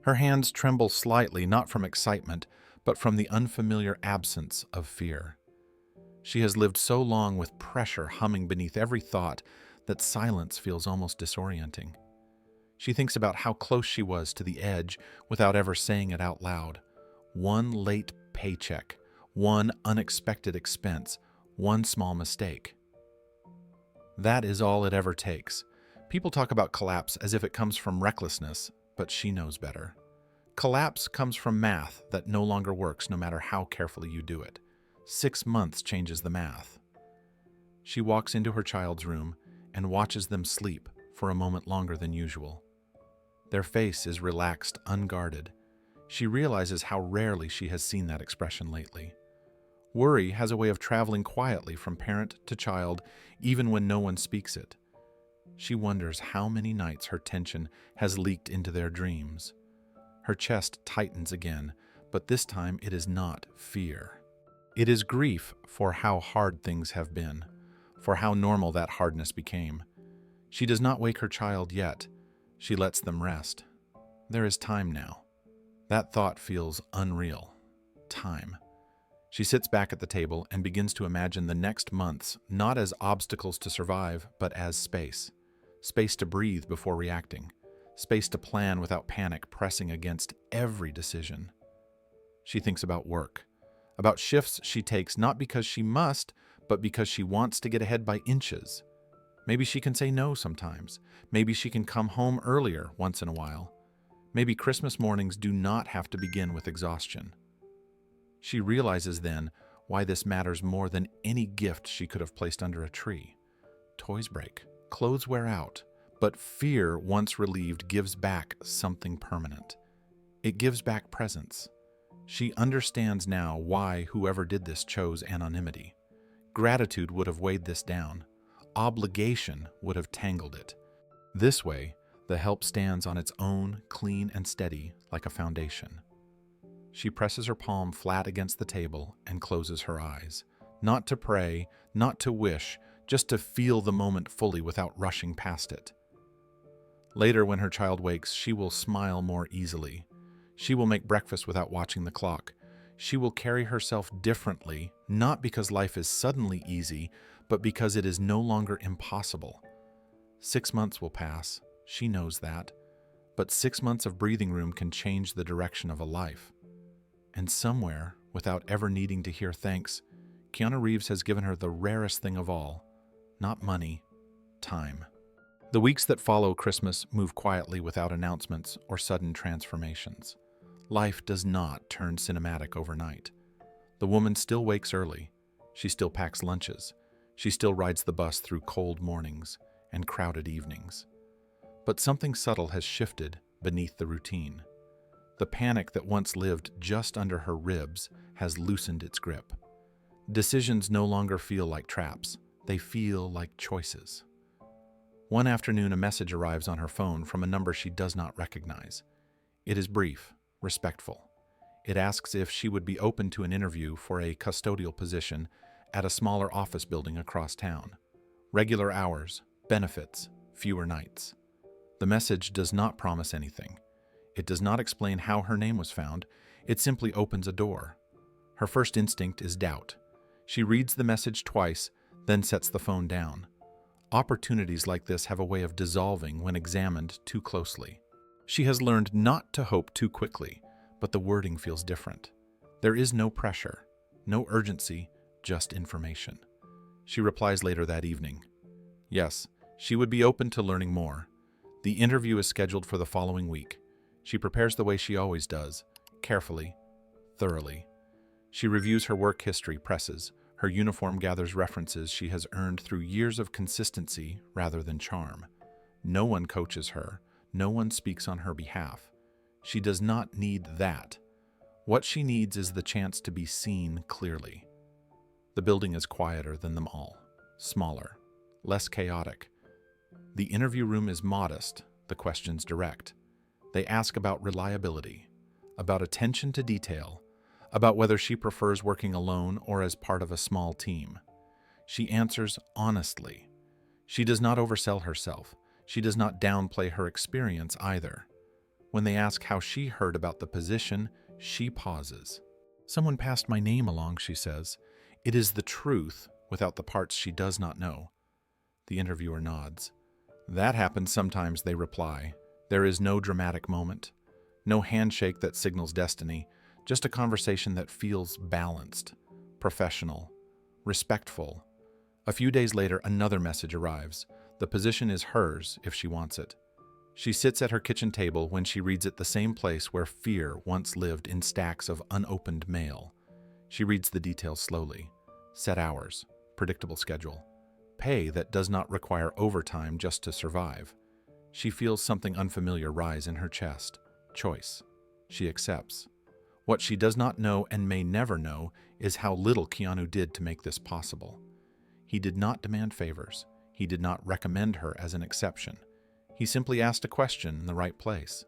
Her hands tremble slightly, not from excitement, but from the unfamiliar absence of fear. She has lived so long with pressure humming beneath every thought that silence feels almost disorienting. She thinks about how close she was to the edge without ever saying it out loud. One late paycheck, one unexpected expense, one small mistake. That is all it ever takes. People talk about collapse as if it comes from recklessness, but she knows better. Collapse comes from math that no longer works no matter how carefully you do it. 6 months changes the math. She walks into her child's room and watches them sleep for a moment longer than usual. Their face is relaxed, unguarded. She realizes how rarely she has seen that expression lately. Worry has a way of traveling quietly from parent to child, even when no one speaks it. She wonders how many nights her tension has leaked into their dreams. Her chest tightens again, but this time it is not fear. It is grief for how hard things have been, for how normal that hardness became. She does not wake her child yet. She lets them rest. There is time now. That thought feels unreal. Time. She sits back at the table and begins to imagine the next months not as obstacles to survive, but as space. Space to breathe before reacting. Space to plan without panic pressing against every decision. She thinks about work, about shifts she takes not because she must, but because she wants to get ahead by inches. Maybe she can say no sometimes. Maybe she can come home earlier once in a while. Maybe Christmas mornings do not have to begin with exhaustion. She realizes then why this matters more than any gift she could have placed under a tree. Toys break, clothes wear out, but fear, once relieved, gives back something permanent. It gives back presence. She understands now why whoever did this chose anonymity. Gratitude would have weighed this down. Obligation would have tangled it. This way, the help stands on its own, clean and steady, like a foundation. She presses her palm flat against the table and closes her eyes. Not to pray, not to wish, just to feel the moment fully without rushing past it. Later, when her child wakes, she will smile more easily. She will make breakfast without watching the clock. She will carry herself differently, not because life is suddenly easy, but because it is no longer impossible. 6 months will pass, she knows that, but 6 months of breathing room can change the direction of a life. And somewhere, without ever needing to hear thanks, Keanu Reeves has given her the rarest thing of all, not money, time. The weeks that follow Christmas move quietly without announcements or sudden transformations. Life does not turn cinematic overnight. The woman still wakes early. She still packs lunches. She still rides the bus through cold mornings and crowded evenings. But something subtle has shifted beneath the routine. The panic that once lived just under her ribs has loosened its grip. Decisions no longer feel like traps. They feel like choices. One afternoon, a message arrives on her phone from a number she does not recognize. It is brief, respectful. It asks if she would be open to an interview for a custodial position at a smaller office building across town. Regular hours, benefits, fewer nights. The message does not promise anything. It does not explain how her name was found. It simply opens a door. Her first instinct is doubt. She reads the message twice, then sets the phone down. Opportunities like this have a way of dissolving when examined too closely. She has learned not to hope too quickly, but the wording feels different. There is no pressure, no urgency, just information. She replies later that evening. Yes, she would be open to learning more. The interview is scheduled for the following week. She prepares the way she always does, carefully, thoroughly. She reviews her work history, presses. Her uniform gathers references she has earned through years of consistency rather than charm. No one coaches her. No one speaks on her behalf. She does not need that. What she needs is the chance to be seen clearly. The building is quieter than them all, smaller, less chaotic. The interview room is modest, the questions direct. They ask about reliability, about attention to detail, about whether she prefers working alone or as part of a small team. She answers honestly. She does not oversell herself. She does not downplay her experience either. When they ask how she heard about the position, she pauses. "Someone passed my name along," she says. It is the truth without the parts she does not know. The interviewer nods. "That happens sometimes," they reply. There is no dramatic moment, no handshake that signals destiny, just a conversation that feels balanced, professional, respectful. A few days later, another message arrives. The position is hers if she wants it. She sits at her kitchen table when she reads it, the same place where fear once lived in stacks of unopened mail. She reads the details slowly. Set hours, predictable schedule, pay that does not require overtime just to survive. She feels something unfamiliar rise in her chest. Choice. she accepts. What she does not know and may never know is how little Keanu did to make this possible. He did not demand favors. He did not recommend her as an exception. He simply asked a question in the right place.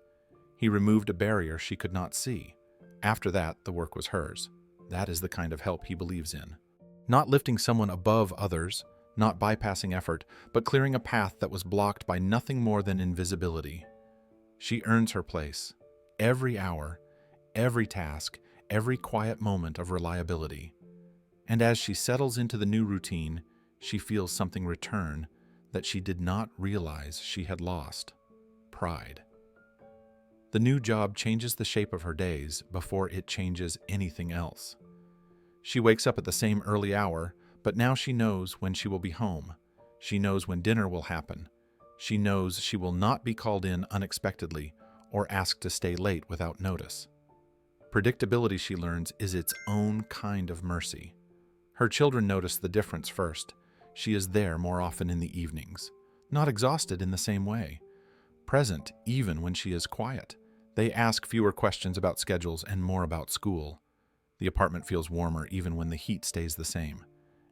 He removed a barrier she could not see. After that, the work was hers. That is the kind of help he believes in. Not lifting someone above others, not bypassing effort, but clearing a path that was blocked by nothing more than invisibility. She earns her place. Every hour, every task, every quiet moment of reliability. And as she settles into the new routine, she feels something return that she did not realize she had lost: pride. The new job changes the shape of her days before it changes anything else. She wakes up at the same early hour, but now she knows when she will be home. She knows when dinner will happen. She knows she will not be called in unexpectedly or asked to stay late without notice. Predictability, she learns, is its own kind of mercy. Her children notice the difference first. She is there more often in the evenings, not exhausted in the same way, present even when she is quiet. They ask fewer questions about schedules and more about school. The apartment feels warmer even when the heat stays the same.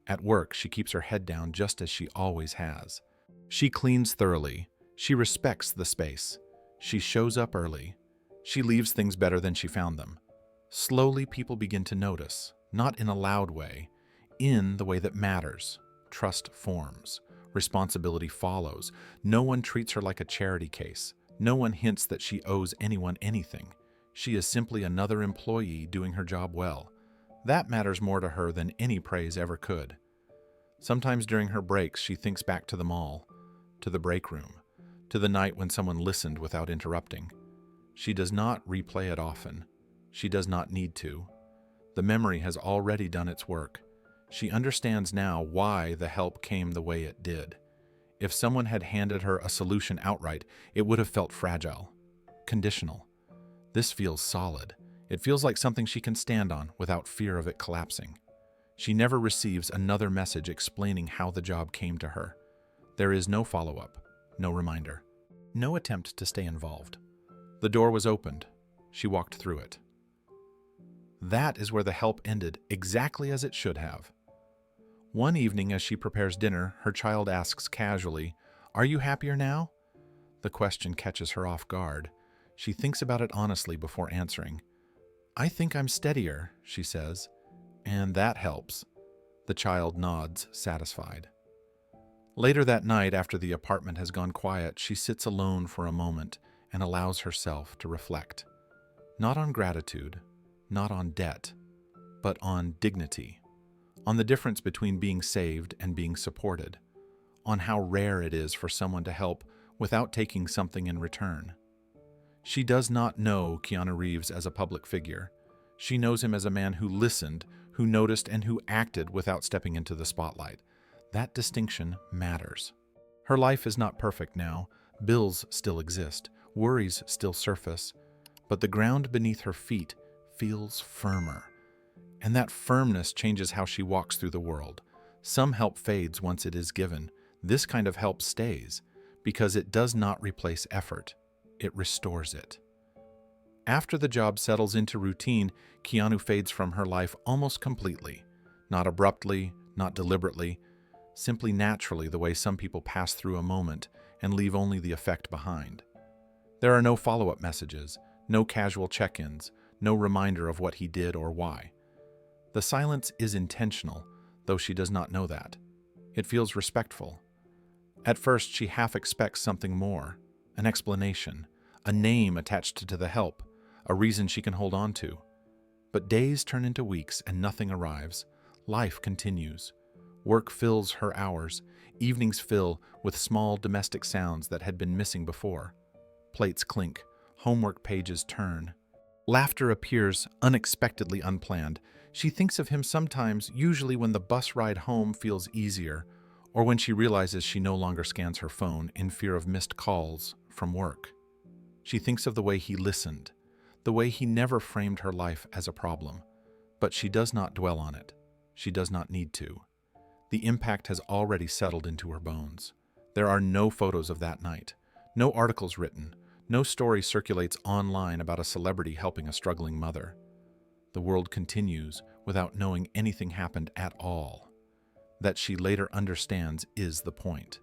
At work, she keeps her head down just as she always has. She cleans thoroughly. She respects the space. She shows up early. She leaves things better than she found them. Slowly, people begin to notice, not in a loud way, in the way that matters. Trust forms. Responsibility follows. No one treats her like a charity case. No one hints that she owes anyone anything. She is simply another employee doing her job well. That matters more to her than any praise ever could. Sometimes during her breaks, she thinks back to the mall, to the break room, to the night when someone listened without interrupting. She does not replay it often. She does not need to. The memory has already done its work. She understands now why the help came the way it did. If someone had handed her a solution outright, it would have felt fragile, conditional. This feels solid. It feels like something she can stand on without fear of it collapsing. She never receives another message explaining how the job came to her. There is no follow-up, no reminder, no attempt to stay involved. The door was opened. She walked through it. That is where the help ended, exactly as it should have. One evening, as she prepares dinner, her child asks casually, "Are you happier now?" The question catches her off guard. She thinks about it honestly before answering. "I think I'm steadier," she says, "and that helps." The child nods, satisfied. Later that night, after the apartment has gone quiet, she sits alone for a moment and allows herself to reflect. Not on gratitude, not on debt, but on dignity. On the difference between being saved and being supported. On how rare it is for someone to help without taking something in return. She does not know Keanu Reeves as a public figure. She knows him as a man who listened, who noticed, and who acted without stepping into the spotlight. That distinction matters. Her life is not perfect now. Bills still exist. Worries still surface. But the ground beneath her feet feels firmer. And that firmness changes how she walks through the world. Some help fades once it is given. This kind of help stays, because it does not replace effort. It restores it. After the job settles into routine, Keanu fades from her life almost completely. Not abruptly, not deliberately, simply naturally, the way some people pass through a moment and leave only the effect behind. There are no follow-up messages, no casual check-ins, no reminder of what he did or why. The silence is intentional, though she does not know that. It feels respectful. At first, she half expects something more, an explanation, a name attached to the help, a reason she can hold on to. But days turn into weeks and nothing arrives. Life continues. Work fills her hours. Evenings fill with small domestic sounds that had been missing before. Plates clink. Homework pages turn. Laughter appears unexpectedly unplanned. She thinks of him sometimes, usually when the bus ride home feels easier, or when she realizes she no longer scans her phone in fear of missed calls from work. She thinks of the way he listened, the way he never framed her life as a problem. But she does not dwell on it. She does not need to. The impact has already settled into her bones. There are no photos of that night, no articles written, No story circulates online about a celebrity helping a struggling mother. The world continues without knowing anything happened at all. That she later understands is the point.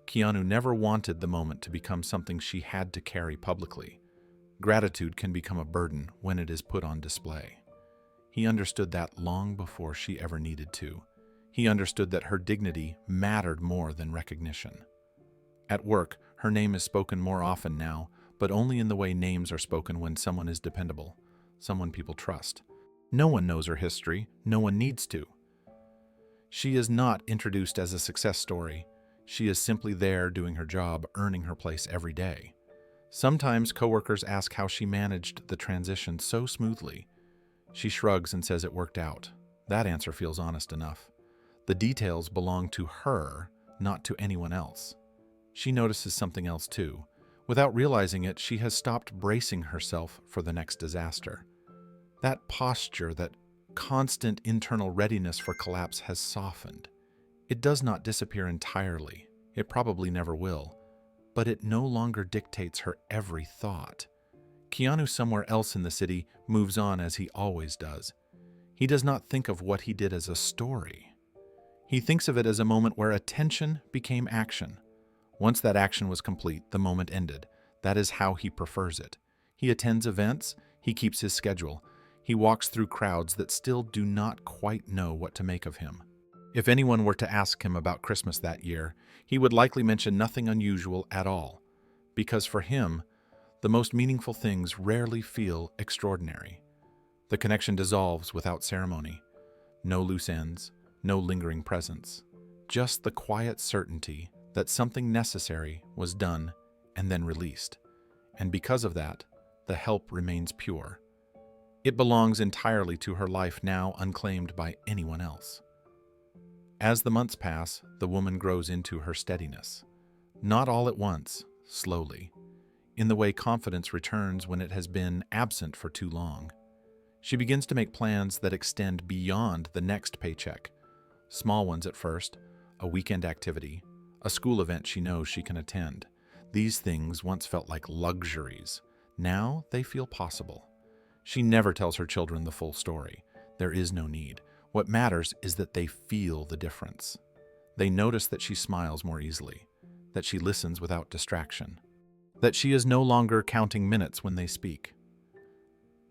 Keanu never wanted the moment to become something she had to carry publicly. Gratitude can become a burden when it is put on display. He understood that long before she ever needed to. He understood that her dignity mattered more than recognition. At work, her name is spoken more often now, but only in the way names are spoken when someone is dependable, someone people trust. No one knows her history, no one needs to. She is not introduced as a success story. She is simply there doing her job, earning her place every day. Sometimes coworkers ask how she managed the transition so smoothly. She shrugs and says it worked out. That answer feels honest enough. The details belong to her, not to anyone else. She notices something else too. Without realizing it, she has stopped bracing herself for the next disaster. That posture, that constant internal readiness for collapse has softened. It does not disappear entirely. It probably never will. But it no longer dictates her every thought. Keanu, somewhere else in the city, moves on as he always does. He does not think of what he did as a story. He thinks of it as a moment where attention became action. Once that action was complete, the moment ended. That is how he prefers it. He attends events, he keeps his schedule. He walks through crowds that still do not quite know what to make of him. If anyone were to ask him about Christmas that year, he would likely mention nothing unusual at all, because for him, the most meaningful things rarely feel extraordinary. The connection dissolves without ceremony. No loose ends, no lingering presence, just the quiet certainty that something necessary was done and then released. And because of that, the help remains pure. It belongs entirely to her life now unclaimed by anyone else. As the months pass, the woman grows into her steadiness. Not all at once, slowly, in the way confidence returns when it has been absent for too long. She begins to make plans that extend beyond the next paycheck. Small ones at first, a weekend activity, a school event she knows she can attend. These things once felt like luxuries. Now they feel possible. She never tells her children the full story. There is no need. What matters is that they feel the difference. They notice that she smiles more easily, that she listens without distraction, that she is no longer counting minutes when they speak.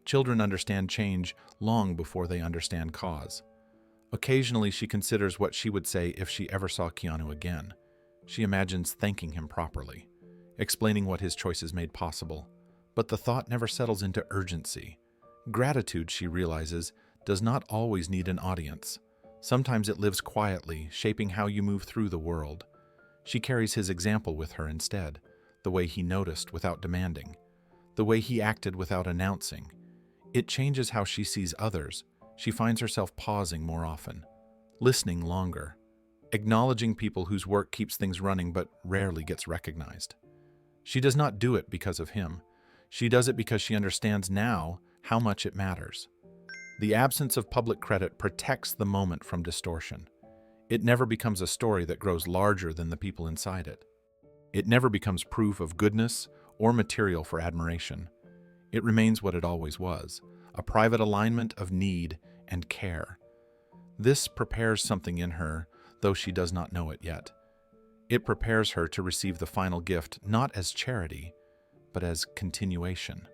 Children understand change long before they understand cause. Occasionally, she considers what she would say if she ever saw Keanu again. She imagines thanking him properly, explaining what his choices made possible, but the thought never settles into urgency. Gratitude, she realizes, does not always need an audience. Sometimes it lives quietly, shaping how you move through the world. She carries his example with her instead, the way he noticed without demanding, the way he acted without announcing. It changes how she sees others. She finds herself pausing more often, listening longer, acknowledging people whose work keeps things running but rarely gets recognized. She does not do it because of him. She does it because she understands now how much it matters. The absence of public credit protects the moment from distortion. It never becomes a story that grows larger than the people inside it. It never becomes proof of goodness or material for admiration. It remains what it always was, a private alignment of need and care. This prepares something in her, though she does not know it yet. It prepares her to receive the final gift not as charity, but as continuation,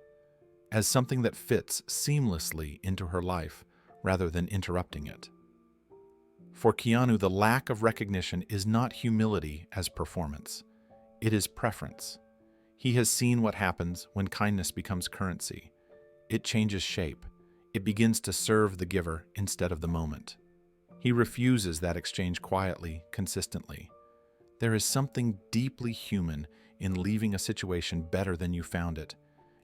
as something that fits seamlessly into her life rather than interrupting it. For Keanu, the lack of recognition is not humility as performance. It is preference. He has seen what happens when kindness becomes currency. It changes shape. It begins to serve the giver instead of the moment. He refuses that exchange quietly, consistently. There is something deeply human in leaving a situation better than you found it,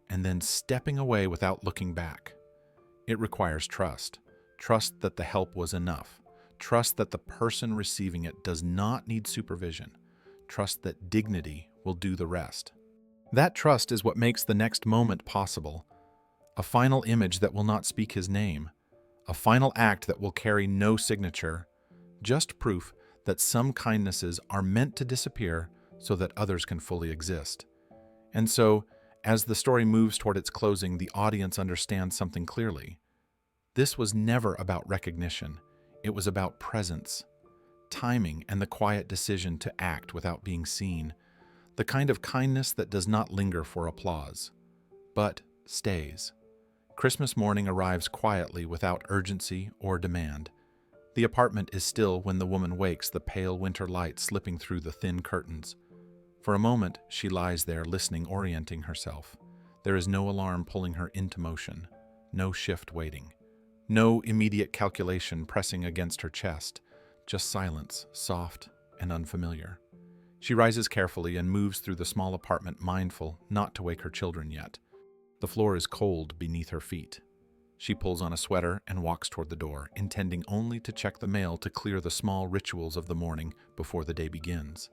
and then stepping away without looking back. It requires trust. Trust that the help was enough. Trust that the person receiving it does not need supervision. Trust that dignity will do the rest. That trust is what makes the next moment possible. A final image that will not speak his name. A final act that will carry no signature. Just proof that some kindnesses are meant to disappear so that others can fully exist. And so, As the story moves toward its closing, the audience understands something clearly. This was never about recognition. It was about presence, timing, and the quiet decision to act without being seen. The kind of kindness that does not linger for applause, but stays. Christmas morning arrives quietly without urgency or demand. The apartment is still when the woman wakes, the pale winter light slipping through the thin curtains. For a moment, she lies there listening, orienting herself. There is no alarm pulling her into motion, no shift waiting, no immediate calculation pressing against her chest, just silence, soft and unfamiliar. She rises carefully and moves through the small apartment, mindful not to wake her children yet. The floor is cold beneath her feet. She pulls on a sweater and walks toward the door, intending only to check the mail to clear the small rituals of the morning before the day begins.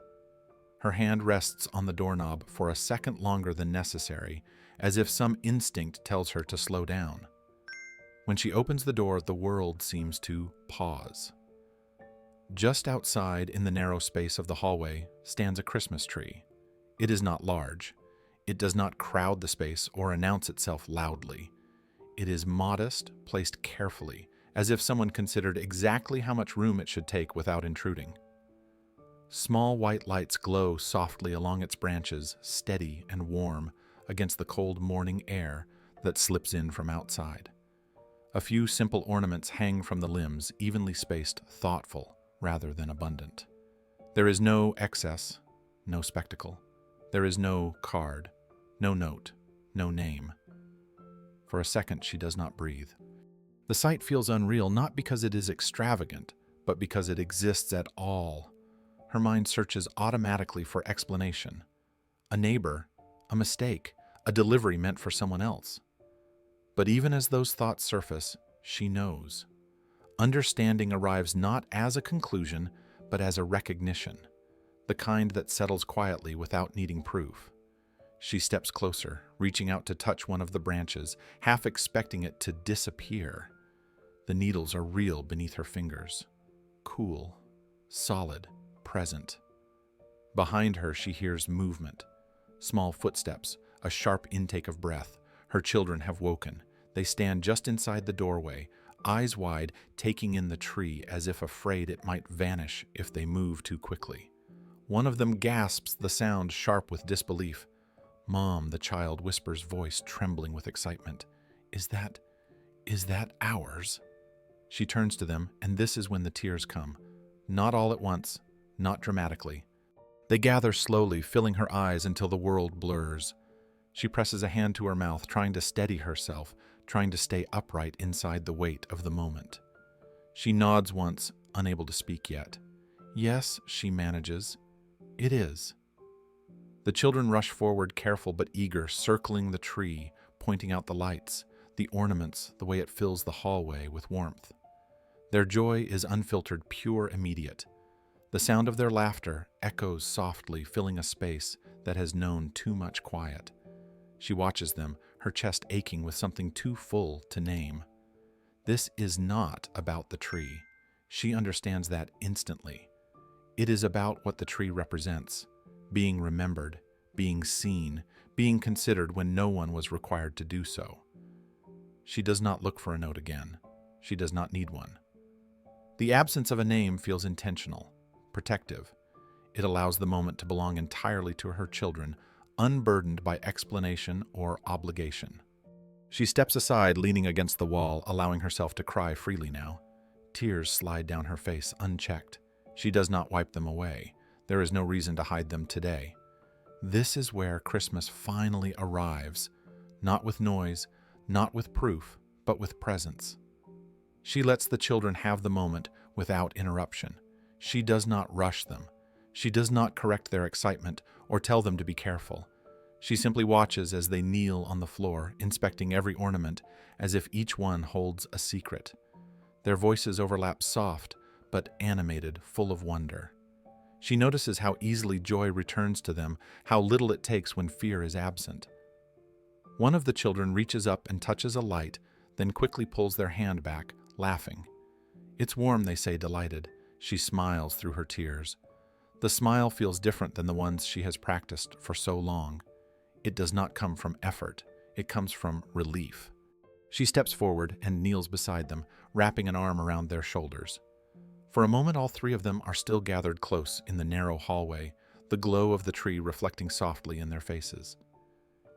Her hand rests on the doorknob for a second longer than necessary, as if some instinct tells her to slow down. When she opens the door, the world seems to pause. Just outside, in the narrow space of the hallway, stands a Christmas tree. It is not large. It does not crowd the space or announce itself loudly. It is modest, placed carefully, as if someone considered exactly how much room it should take without intruding. Small white lights glow softly along its branches, steady and warm against the cold morning air that slips in from outside. A few simple ornaments hang from the limbs, evenly spaced, thoughtful rather than abundant. There is no excess, no spectacle. There is no card, no note, no name. For a second, she does not breathe. The sight feels unreal, not because it is extravagant, but because it exists at all. Her mind searches automatically for explanation. A neighbor, a mistake, a delivery meant for someone else. But even as those thoughts surface, she knows. Understanding arrives not as a conclusion, but as a recognition, the kind that settles quietly without needing proof. She steps closer, reaching out to touch one of the branches, half expecting it to disappear. The needles are real beneath her fingers, cool, solid, present. Behind her, she hears movement, small footsteps, a sharp intake of breath. Her children have woken. They stand just inside the doorway, eyes wide, taking in the tree as if afraid it might vanish if they move too quickly. One of them gasps, the sound sharp with disbelief. "Mom," the child whispers, voice trembling with excitement. Is that ours?" She turns to them, and this is when the tears come. Not all at once, not dramatically. They gather slowly, filling her eyes until the world blurs. She presses a hand to her mouth, trying to steady herself, trying to stay upright inside the weight of the moment. She nods once, unable to speak yet. "Yes," she manages. "It is." The children rush forward, careful but eager, circling the tree, pointing out the lights, the ornaments, the way it fills the hallway with warmth. Their joy is unfiltered, pure, immediate. The sound of their laughter echoes softly, filling a space that has known too much quiet. She watches them, her chest aching with something too full to name. This is not about the tree. She understands that instantly. It is about what the tree represents, being remembered, being seen, being considered when no one was required to do so. She does not look for a note again. She does not need one. The absence of a name feels intentional, protective. It allows the moment to belong entirely to her children, unburdened by explanation or obligation. She steps aside, leaning against the wall, allowing herself to cry freely now. Tears slide down her face, unchecked. She does not wipe them away. There is no reason to hide them today. This is where Christmas finally arrives, not with noise, not with proof, but with presence. She lets the children have the moment without interruption. She does not rush them. She does not correct their excitement or tell them to be careful. She simply watches as they kneel on the floor, inspecting every ornament as if each one holds a secret. Their voices overlap, soft but animated, full of wonder. She notices how easily joy returns to them, how little it takes when fear is absent. One of the children reaches up and touches a light, then quickly pulls their hand back, laughing. "It's warm," they say, delighted. She smiles through her tears. The smile feels different than the ones she has practiced for so long. It does not come from effort. It comes from relief. She steps forward and kneels beside them, wrapping an arm around their shoulders. For a moment, all three of them are still gathered close in the narrow hallway, the glow of the tree reflecting softly in their faces.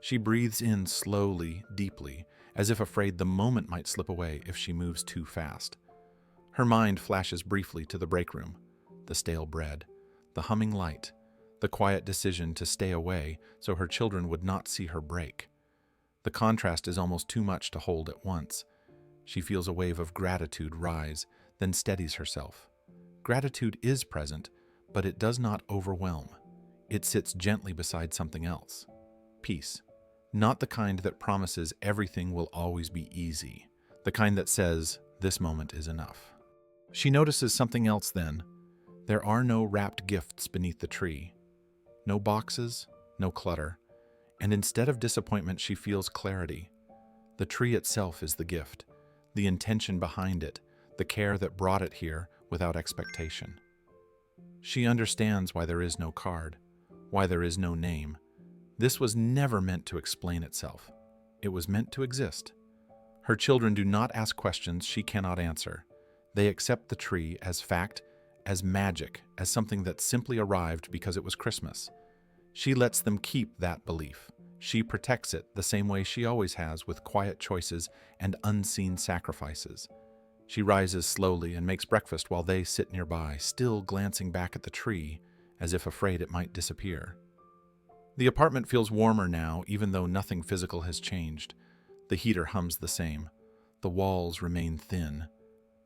She breathes in slowly, deeply, as if afraid the moment might slip away if she moves too fast. Her mind flashes briefly to the break room, the stale bread, the humming light, the quiet decision to stay away so her children would not see her break. The contrast is almost too much to hold at once. She feels a wave of gratitude rise, then steadies herself. Gratitude is present, but it does not overwhelm. It sits gently beside something else. Peace. Not the kind that promises everything will always be easy. The kind that says, this moment is enough. She notices something else then. There are no wrapped gifts beneath the tree. No boxes, no clutter. And instead of disappointment, she feels clarity. The tree itself is the gift, the intention behind it, the care that brought it here without expectation. She understands why there is no card, why there is no name. This was never meant to explain itself. It was meant to exist. Her children do not ask questions she cannot answer. They accept the tree as fact, as magic, as something that simply arrived because it was Christmas. She lets them keep that belief. She protects it the same way she always has, with quiet choices and unseen sacrifices. She rises slowly and makes breakfast while they sit nearby, still glancing back at the tree as if afraid it might disappear. The apartment feels warmer now, even though nothing physical has changed. The heater hums the same. The walls remain thin,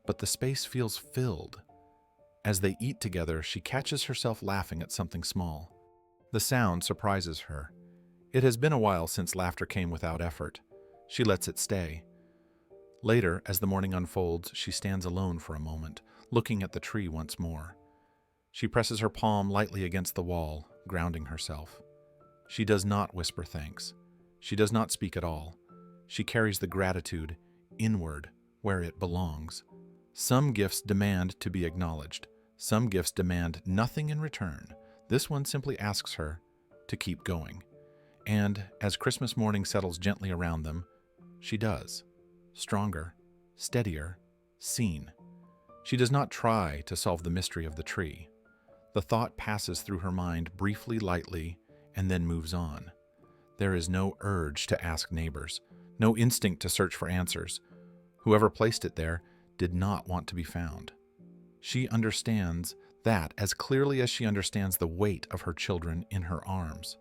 but the space feels filled. As they eat together, she catches herself laughing at something small. The sound surprises her. It has been a while since laughter came without effort. She lets it stay. Later, as the morning unfolds, she stands alone for a moment, looking at the tree once more. She presses her palm lightly against the wall, grounding herself. She does not whisper thanks. She does not speak at all. She carries the gratitude inward, where it belongs. Some gifts demand to be acknowledged. Some gifts demand nothing in return. This one simply asks her to keep going. And as Christmas morning settles gently around them, she does. Stronger, steadier, seen. She does not try to solve the mystery of the tree. The thought passes through her mind briefly, lightly, and then moves on. There is no urge to ask neighbors, no instinct to search for answers. Whoever placed it there did not want to be found. She understands that as clearly as she understands the weight of her children in her arms.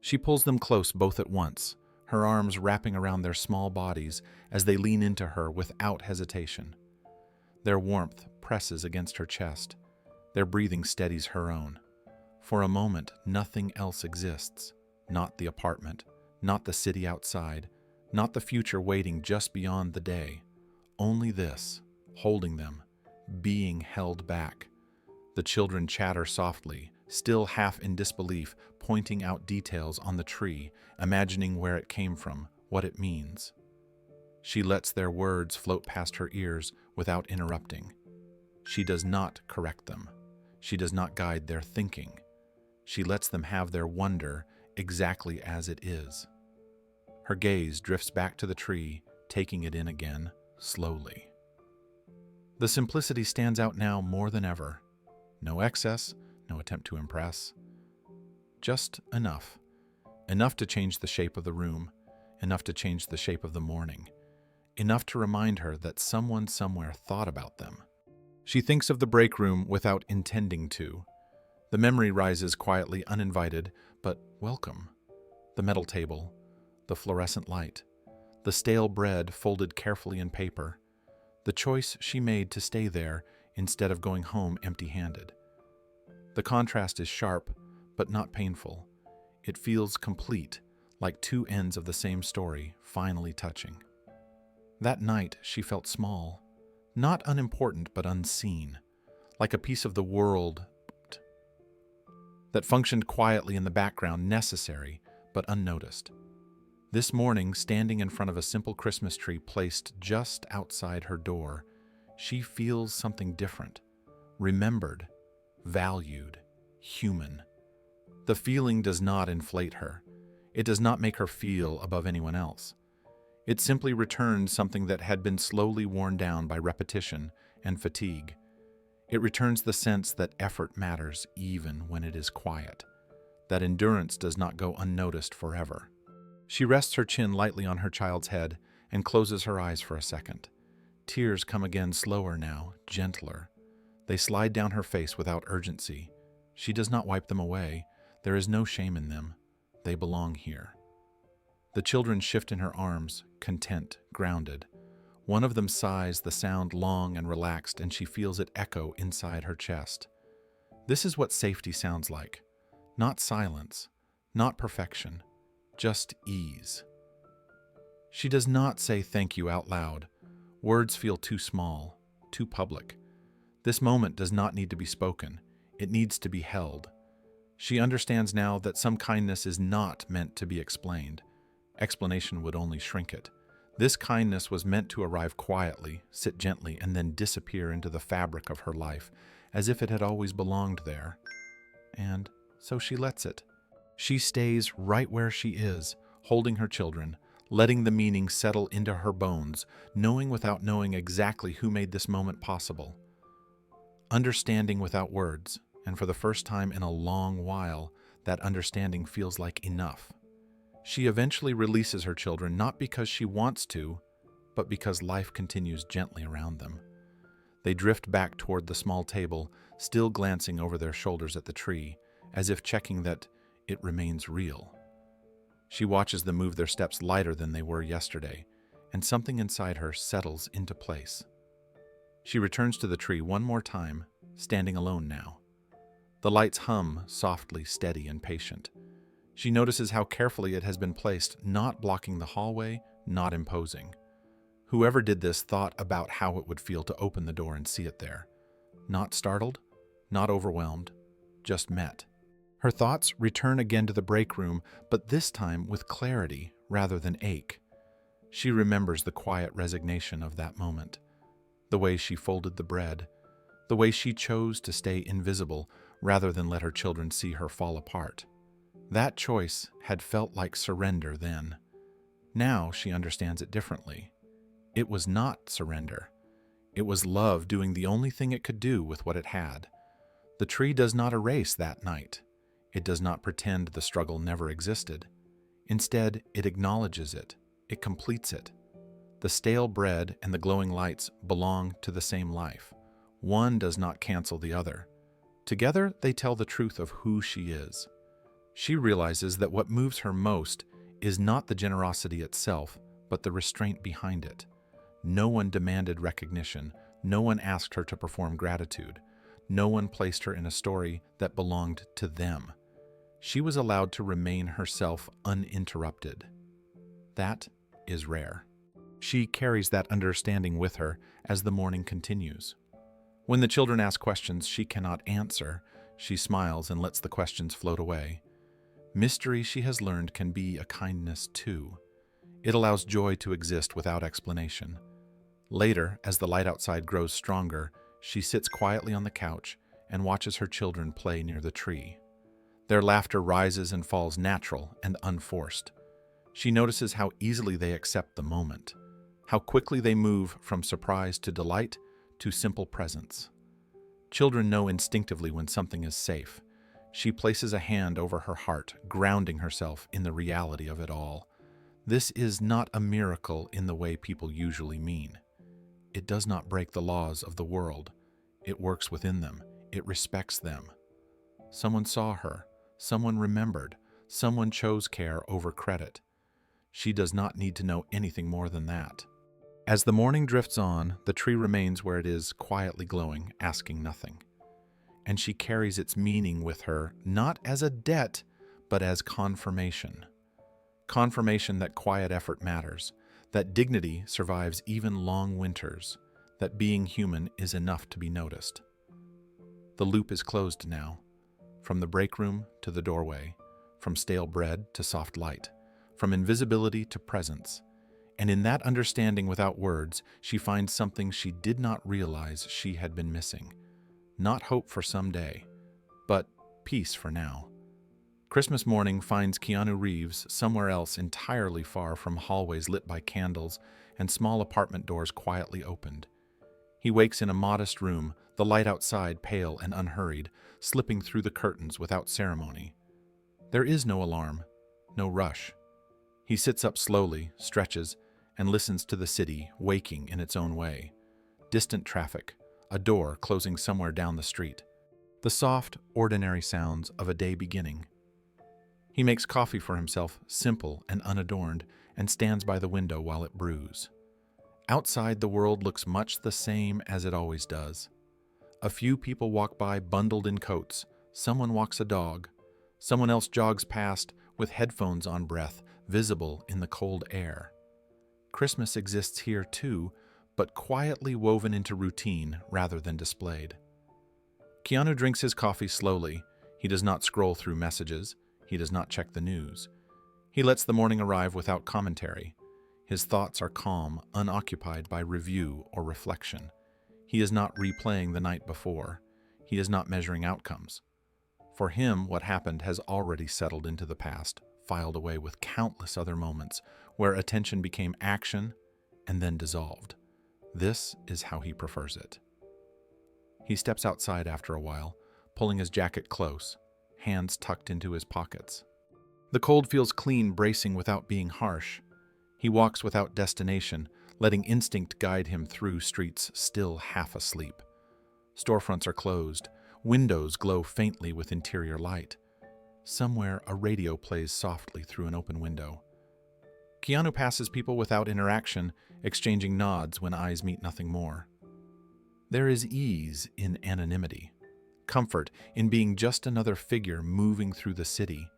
She pulls them close both at once, her arms wrapping around their small bodies as they lean into her without hesitation. Their warmth presses against her chest. Their breathing steadies her own. For a moment, nothing else exists. Not the apartment, not the city outside, not the future waiting just beyond the day. Only this, holding them, being held back. The children chatter softly, still half in disbelief, pointing out details on the tree, imagining where it came from, what it means. She lets their words float past her ears without interrupting. She does not correct them. She does not guide their thinking. She lets them have their wonder exactly as it is. Her gaze drifts back to the tree, taking it in again, slowly. The simplicity stands out now more than ever. No excess, no attempt to impress. Just enough. Enough to change the shape of the room, enough to change the shape of the morning, enough to remind her that someone somewhere thought about them. She thinks of the break room without intending to. The memory rises quietly, uninvited, but welcome. The metal table, the fluorescent light, the stale bread folded carefully in paper, the choice she made to stay there instead of going home empty-handed. The contrast is sharp, but not painful. It feels complete, like two ends of the same story finally touching. That night, she felt small, not unimportant, but unseen, like a piece of the world that functioned quietly in the background, necessary, but unnoticed. This morning, standing in front of a simple Christmas tree placed just outside her door, she feels something different, remembered, valued, human. The feeling does not inflate her. It does not make her feel above anyone else. It simply returns something that had been slowly worn down by repetition and fatigue. It returns the sense that effort matters even when it is quiet, that endurance does not go unnoticed forever. She rests her chin lightly on her child's head and closes her eyes for a second. Tears come again, slower now, gentler. They slide down her face without urgency. She does not wipe them away. There is no shame in them. They belong here. The children shift in her arms, content, grounded. One of them sighs, the sound long and relaxed, and she feels it echo inside her chest. This is what safety sounds like. Not silence, not perfection, just ease. She does not say thank you out loud. Words feel too small, too public. This moment does not need to be spoken. It needs to be held. She understands now that some kindness is not meant to be explained. Explanation would only shrink it. This kindness was meant to arrive quietly, sit gently, and then disappear into the fabric of her life, as if it had always belonged there. And so she lets it. She stays right where she is, holding her children, letting the meaning settle into her bones, knowing without knowing exactly who made this moment possible. Understanding without words, and for the first time in a long while, that understanding feels like enough. She eventually releases her children, not because she wants to, but because life continues gently around them. They drift back toward the small table, still glancing over their shoulders at the tree, as if checking that it remains real. She watches them move their steps lighter than they were yesterday, and something inside her settles into place. She returns to the tree one more time, standing alone now. The lights hum, softly, steady, and patient. She notices how carefully it has been placed, not blocking the hallway, not imposing. Whoever did this thought about how it would feel to open the door and see it there. Not startled, not overwhelmed, just met. Her thoughts return again to the break room, but this time with clarity rather than ache. She remembers the quiet resignation of that moment, the way she folded the bread, the way she chose to stay invisible rather than let her children see her fall apart. That choice had felt like surrender then. Now she understands it differently. It was not surrender. It was love doing the only thing it could do with what it had. The tree does not erase that night. It does not pretend the struggle never existed. Instead, it acknowledges it. It completes it. The stale bread and the glowing lights belong to the same life. One does not cancel the other. Together, they tell the truth of who she is. She realizes that what moves her most is not the generosity itself, but the restraint behind it. No one demanded recognition. No one asked her to perform gratitude. No one placed her in a story that belonged to them. She was allowed to remain herself uninterrupted. That is rare. She carries that understanding with her as the morning continues. When the children ask questions she cannot answer, she smiles and lets the questions float away. Mystery, she has learned, can be a kindness too. It allows joy to exist without explanation. Later, as the light outside grows stronger, she sits quietly on the couch and watches her children play near the tree. Their laughter rises and falls natural and unforced. She notices how easily they accept the moment, how quickly they move from surprise to delight to simple presence. Children know instinctively when something is safe. She places a hand over her heart, grounding herself in the reality of it all. This is not a miracle in the way people usually mean. It does not break the laws of the world. It works within them. It respects them. Someone saw her. Someone remembered. Someone chose care over credit. She does not need to know anything more than that. As the morning drifts on, the tree remains where it is, quietly glowing, asking nothing. And she carries its meaning with her, not as a debt, but as confirmation. Confirmation that quiet effort matters, that dignity survives even long winters, that being human is enough to be noticed. The loop is closed now, from the break room to the doorway, from stale bread to soft light, from invisibility to presence. And in that understanding without words, she finds something she did not realize she had been missing. Not hope for someday, but peace for now. Christmas morning finds Keanu Reeves somewhere else entirely far from hallways lit by candles and small apartment doors quietly opened. He wakes in a modest room, the light outside pale and unhurried, slipping through the curtains without ceremony. There is no alarm, no rush. He sits up slowly, stretches, and listens to the city waking in its own way. Distant traffic, a door closing somewhere down the street. The soft, ordinary sounds of a day beginning. He makes coffee for himself, simple and unadorned, and stands by the window while it brews. Outside, the world looks much the same as it always does. A few people walk by bundled in coats. Someone walks a dog. Someone else jogs past with headphones on breath, visible in the cold air. Christmas exists here too, but quietly woven into routine rather than displayed. Keanu drinks his coffee slowly. He does not scroll through messages. He does not check the news. He lets the morning arrive without commentary. His thoughts are calm, unoccupied by review or reflection. He is not replaying the night before. He is not measuring outcomes. For him, what happened has already settled into the past, filed away with countless other moments where attention became action and then dissolved. This is how he prefers it. He steps outside after a while, pulling his jacket close, hands tucked into his pockets. The cold feels clean, bracing without being harsh. He walks without destination, letting instinct guide him through streets still half asleep. Storefronts are closed. Windows glow faintly with interior light. Somewhere, a radio plays softly through an open window. Keanu passes people without interaction, exchanging nods when eyes meet nothing more. There is ease in anonymity, comfort in being just another figure moving through the city.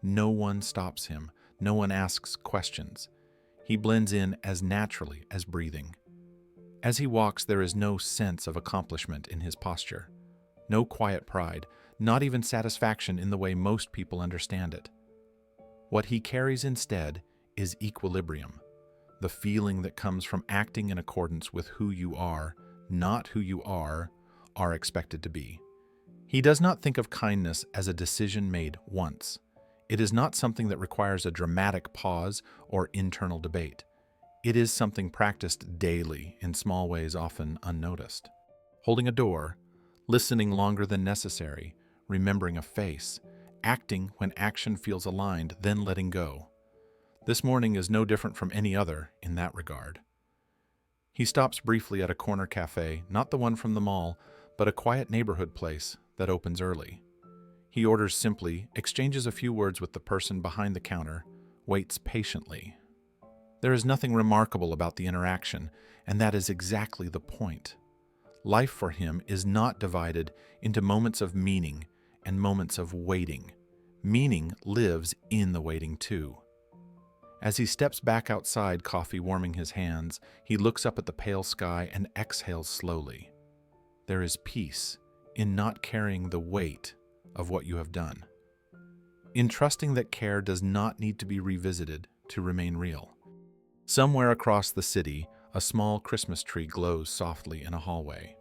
No one stops him. No one asks questions. He blends in as naturally as breathing. As he walks, there is no sense of accomplishment in his posture. No quiet pride, not even satisfaction in the way most people understand it. What he carries instead is equilibrium, the feeling that comes from acting in accordance with who you are, not who you are expected to be. He does not think of kindness as a decision made once. It is not something that requires a dramatic pause or internal debate. It is something practiced daily in small ways often unnoticed. Holding a door, listening longer than necessary, remembering a face, acting when action feels aligned, then letting go. This morning is no different from any other in that regard. He stops briefly at a corner cafe, not the one from the mall, but a quiet neighborhood place that opens early. He orders simply, exchanges a few words with the person behind the counter, waits patiently. There is nothing remarkable about the interaction, and that is exactly the point. Life for him is not divided into moments of meaning and moments of waiting. Meaning lives in the waiting too. As he steps back outside, coffee warming his hands, he looks up at the pale sky and exhales slowly. There is peace in not carrying the weight of what you have done, in trusting that care does not need to be revisited to remain real. Somewhere across the city, a small Christmas tree glows softly in a hallway.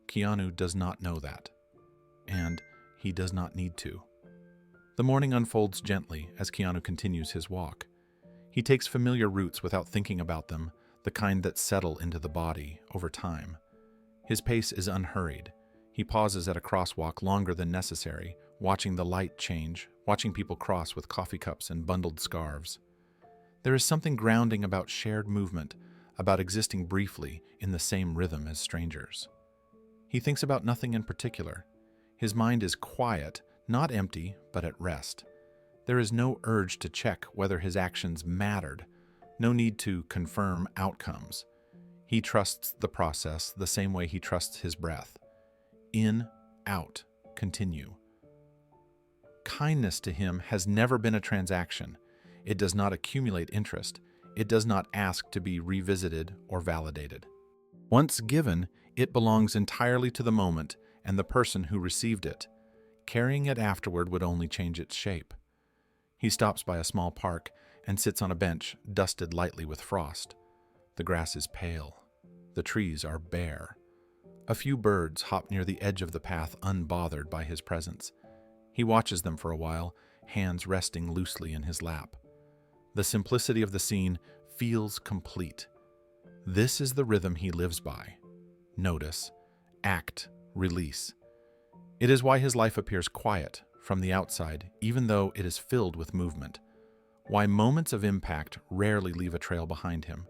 Keanu does not know that, and he does not need to. The morning unfolds gently as Keanu continues his walk. He takes familiar routes without thinking about them, the kind that settle into the body over time. His pace is unhurried. He pauses at a crosswalk longer than necessary, watching the light change, watching people cross with coffee cups and bundled scarves. There is something grounding about shared movement, about existing briefly in the same rhythm as strangers. He thinks about nothing in particular. His mind is quiet, not empty, but at rest. There is no urge to check whether his actions mattered, no need to confirm outcomes. He trusts the process the same way he trusts his breath. In, out, continue. Kindness to him has never been a transaction. It does not accumulate interest. It does not ask to be revisited or validated. Once given, it belongs entirely to the moment and the person who received it. Carrying it afterward would only change its shape. He stops by a small park and sits on a bench dusted lightly with frost. The grass is pale. The trees are bare. A few birds hop near the edge of the path unbothered by his presence. He watches them for a while, hands resting loosely in his lap. The simplicity of the scene feels complete. This is the rhythm he lives by. Notice, act, release. It is why his life appears quiet from the outside, even though it is filled with movement. Why moments of impact rarely leave a trail behind him.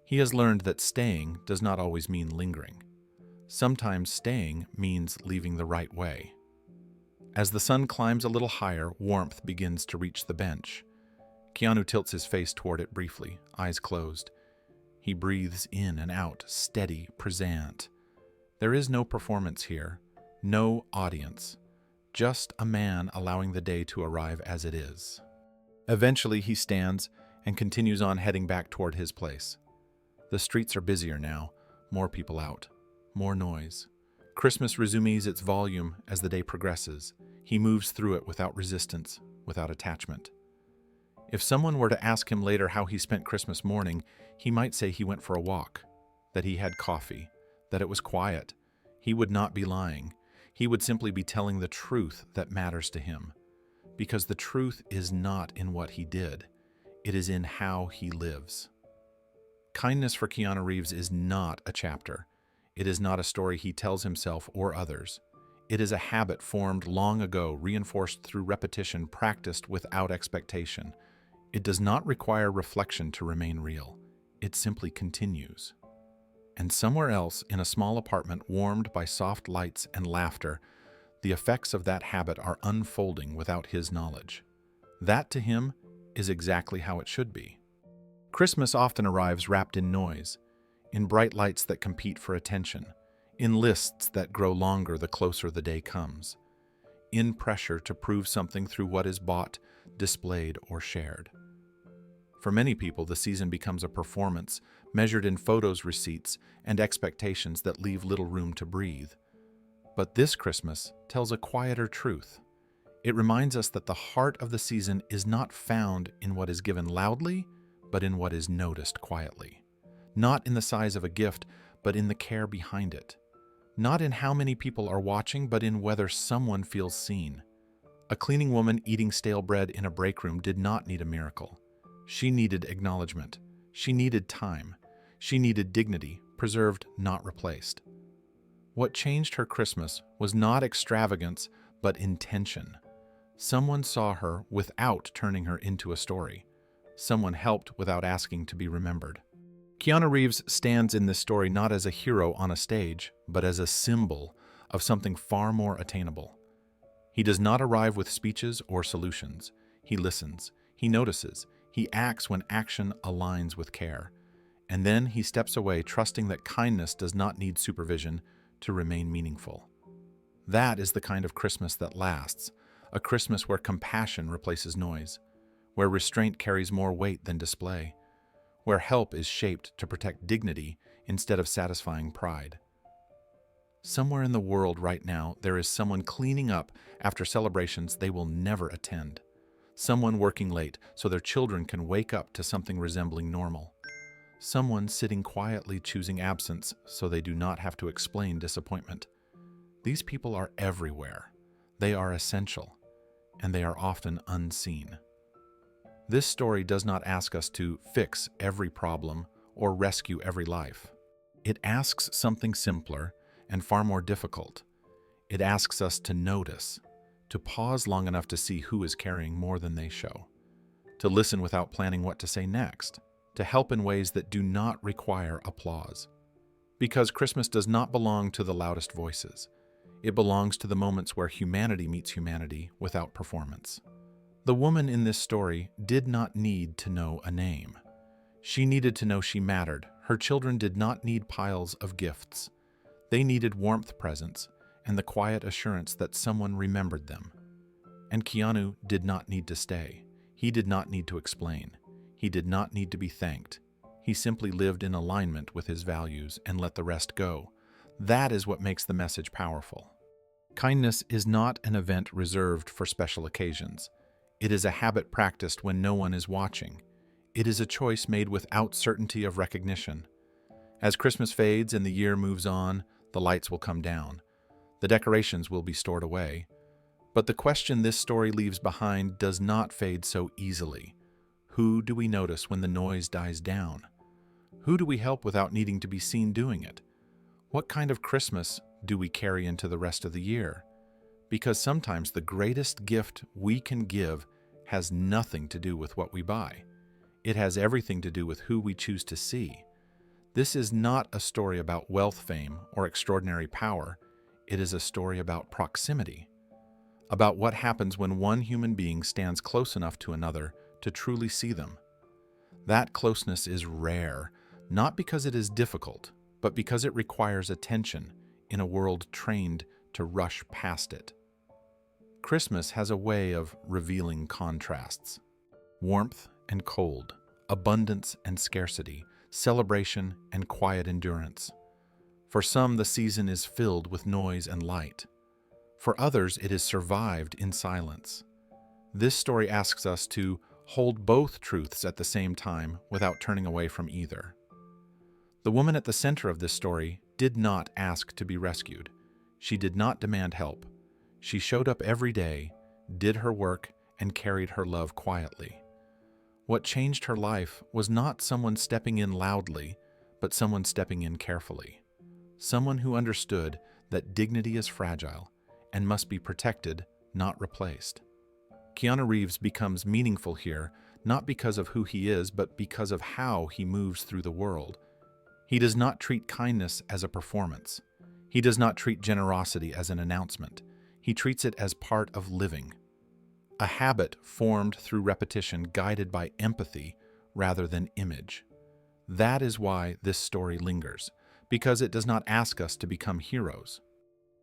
He has learned that staying does not always mean lingering. Sometimes staying means leaving the right way. As the sun climbs a little higher, warmth begins to reach the bench. Keanu tilts his face toward it briefly, eyes closed. He breathes in and out, steady, present. There is no performance here, no audience, just a man allowing the day to arrive as it is. Eventually he stands and continues on heading back toward his place. The streets are busier now, more people out, more noise. Christmas resumes its volume as the day progresses. He moves through it without resistance, without attachment. If someone were to ask him later how he spent Christmas morning, he might say he went for a walk, that he had coffee, that it was quiet. He would not be lying. He would simply be telling the truth that matters to him. Because the truth is not in what he did. It is in how he lives. Kindness for Keanu Reeves is not a chapter. It is not a story he tells himself or others. It is a habit formed long ago, reinforced through repetition, practiced without expectation. It does not require reflection to remain real. It simply continues. And somewhere else, in a small apartment warmed by soft lights and laughter, the effects of that habit are unfolding without his knowledge. That, to him, is exactly how it should be. Christmas often arrives wrapped in noise, in bright lights that compete for attention, in lists that grow longer the closer the day comes, in pressure to prove something through what is bought, displayed, or shared. For many people, the season becomes a performance, measured in photos, receipts, and expectations that leave little room to breathe. But this Christmas tells a quieter truth. It reminds us that the heart of the season is not found in what is given loudly, but in what is noticed quietly. Not in the size of a gift, but in the care behind it. Not in how many people are watching, but in whether someone feels seen. A cleaning woman eating stale bread in a break room did not need a miracle. She needed acknowledgement. She needed time. She needed dignity, preserved, not replaced. What changed her Christmas was not extravagance, but intention. Someone saw her without turning her into a story. Someone helped without asking to be remembered. Keanu Reeves stands in this story not as a hero on a stage, but as a symbol of something far more attainable. He does not arrive with speeches or solutions. He listens. He notices. He acts when action aligns with care. And then he steps away, trusting that kindness does not need supervision to remain meaningful. That is the kind of Christmas that lasts, a Christmas where compassion replaces noise, where restraint carries more weight than display, where help is shaped to protect dignity instead of satisfying pride. Somewhere in the world right now, there is someone cleaning up after celebrations they will never attend. Someone working late so their children can wake up to something resembling normal. Someone sitting quietly choosing absence so they do not have to explain disappointment. These people are everywhere. They are essential, and they are often unseen. This story does not ask us to fix every problem or rescue every life. It asks something simpler and far more difficult. It asks us to notice, to pause long enough to see who is carrying more than they show, to listen without planning what to say next, to help in ways that do not require applause. Because Christmas does not belong to the loudest voices. It belongs to the moments where humanity meets humanity without performance. The woman in this story did not need to know a name. She needed to know she mattered. Her children did not need piles of gifts. They needed warmth, presence, and the quiet assurance that someone remembered them. And Keanu did not need to stay. He did not need to explain. He did not need to be thanked. He simply lived in alignment with his values and let the rest go. That is what makes the message powerful. Kindness is not an event reserved for special occasions. It is a habit practiced when no one is watching. It is a choice made without certainty of recognition. As Christmas fades and the year moves on, the lights will come down. The decorations will be stored away. But the question this story leaves behind does not fade so easily. Who do we notice when the noise dies down? Who do we help without needing to be seen doing it? What kind of Christmas do we carry into the rest of the year? Because sometimes the greatest gift we can give has nothing to do with what we buy. It has everything to do with who we choose to see. This is not a story about wealth, fame, or extraordinary power. It is a story about proximity, about what happens when one human being stands close enough to another to truly see them. That closeness is rare, not because it is difficult, but because it requires attention in a world trained to rush past it. Christmas has a way of revealing contrasts: warmth and cold, abundance and scarcity, celebration and quiet endurance. For some, the season is filled with noise and light. For others, it is survived in silence. This story asks us to hold both truths at the same time without turning away from either. The woman at the center of this story did not ask to be rescued. She did not demand help. She showed up every day, did her work, and carried her love quietly. What changed her life was not someone stepping in loudly, but someone stepping in carefully. Someone who understood that dignity is fragile and must be protected, not replaced. Keanu Reeves becomes meaningful here, not because of who he is, but because of how he moves through the world. He does not treat kindness as a performance. He does not treat generosity as an announcement. He treats it as part of living, a habit formed through repetition, guided by empathy rather than image. That is why this story lingers, because it does not ask us to become heroes.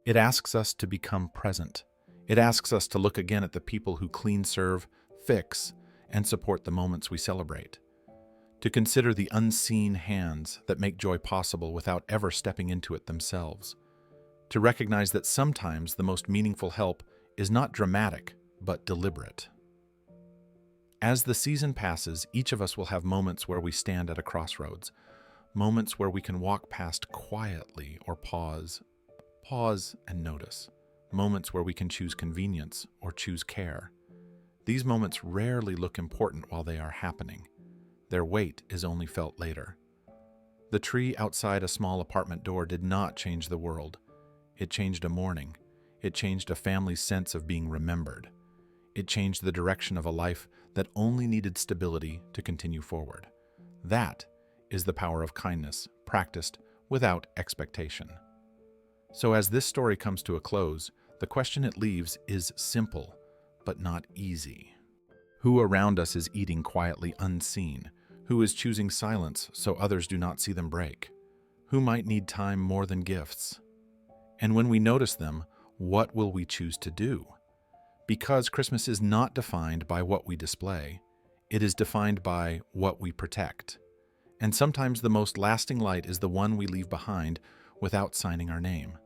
It asks us to become present. It asks us to look again at the people who clean, serve, fix, and support the moments we celebrate. To consider the unseen hands that make joy possible without ever stepping into it themselves. To recognize that sometimes the most meaningful help is not dramatic, but deliberate. As the season passes, each of us will have moments where we stand at a crossroads, moments where we can walk past quietly or pause and notice, moments where we can choose convenience or choose care. These moments rarely look important while they are happening. Their weight is only felt later. The tree outside a small apartment door did not change the world. It changed a morning. It changed a family's sense of being remembered. It changed the direction of a life that only needed stability to continue forward. That is the power of kindness, practiced without expectation. So as this story comes to a close, the question it leaves is simple, but not easy. Who around us is eating quietly unseen? Who is choosing silence so others do not see them break? Who might need time more than gifts? And when we notice them, what will we choose to do? Because Christmas is not defined by what we display, it is defined by what we protect. And sometimes the most lasting light is the one we leave behind without signing our name.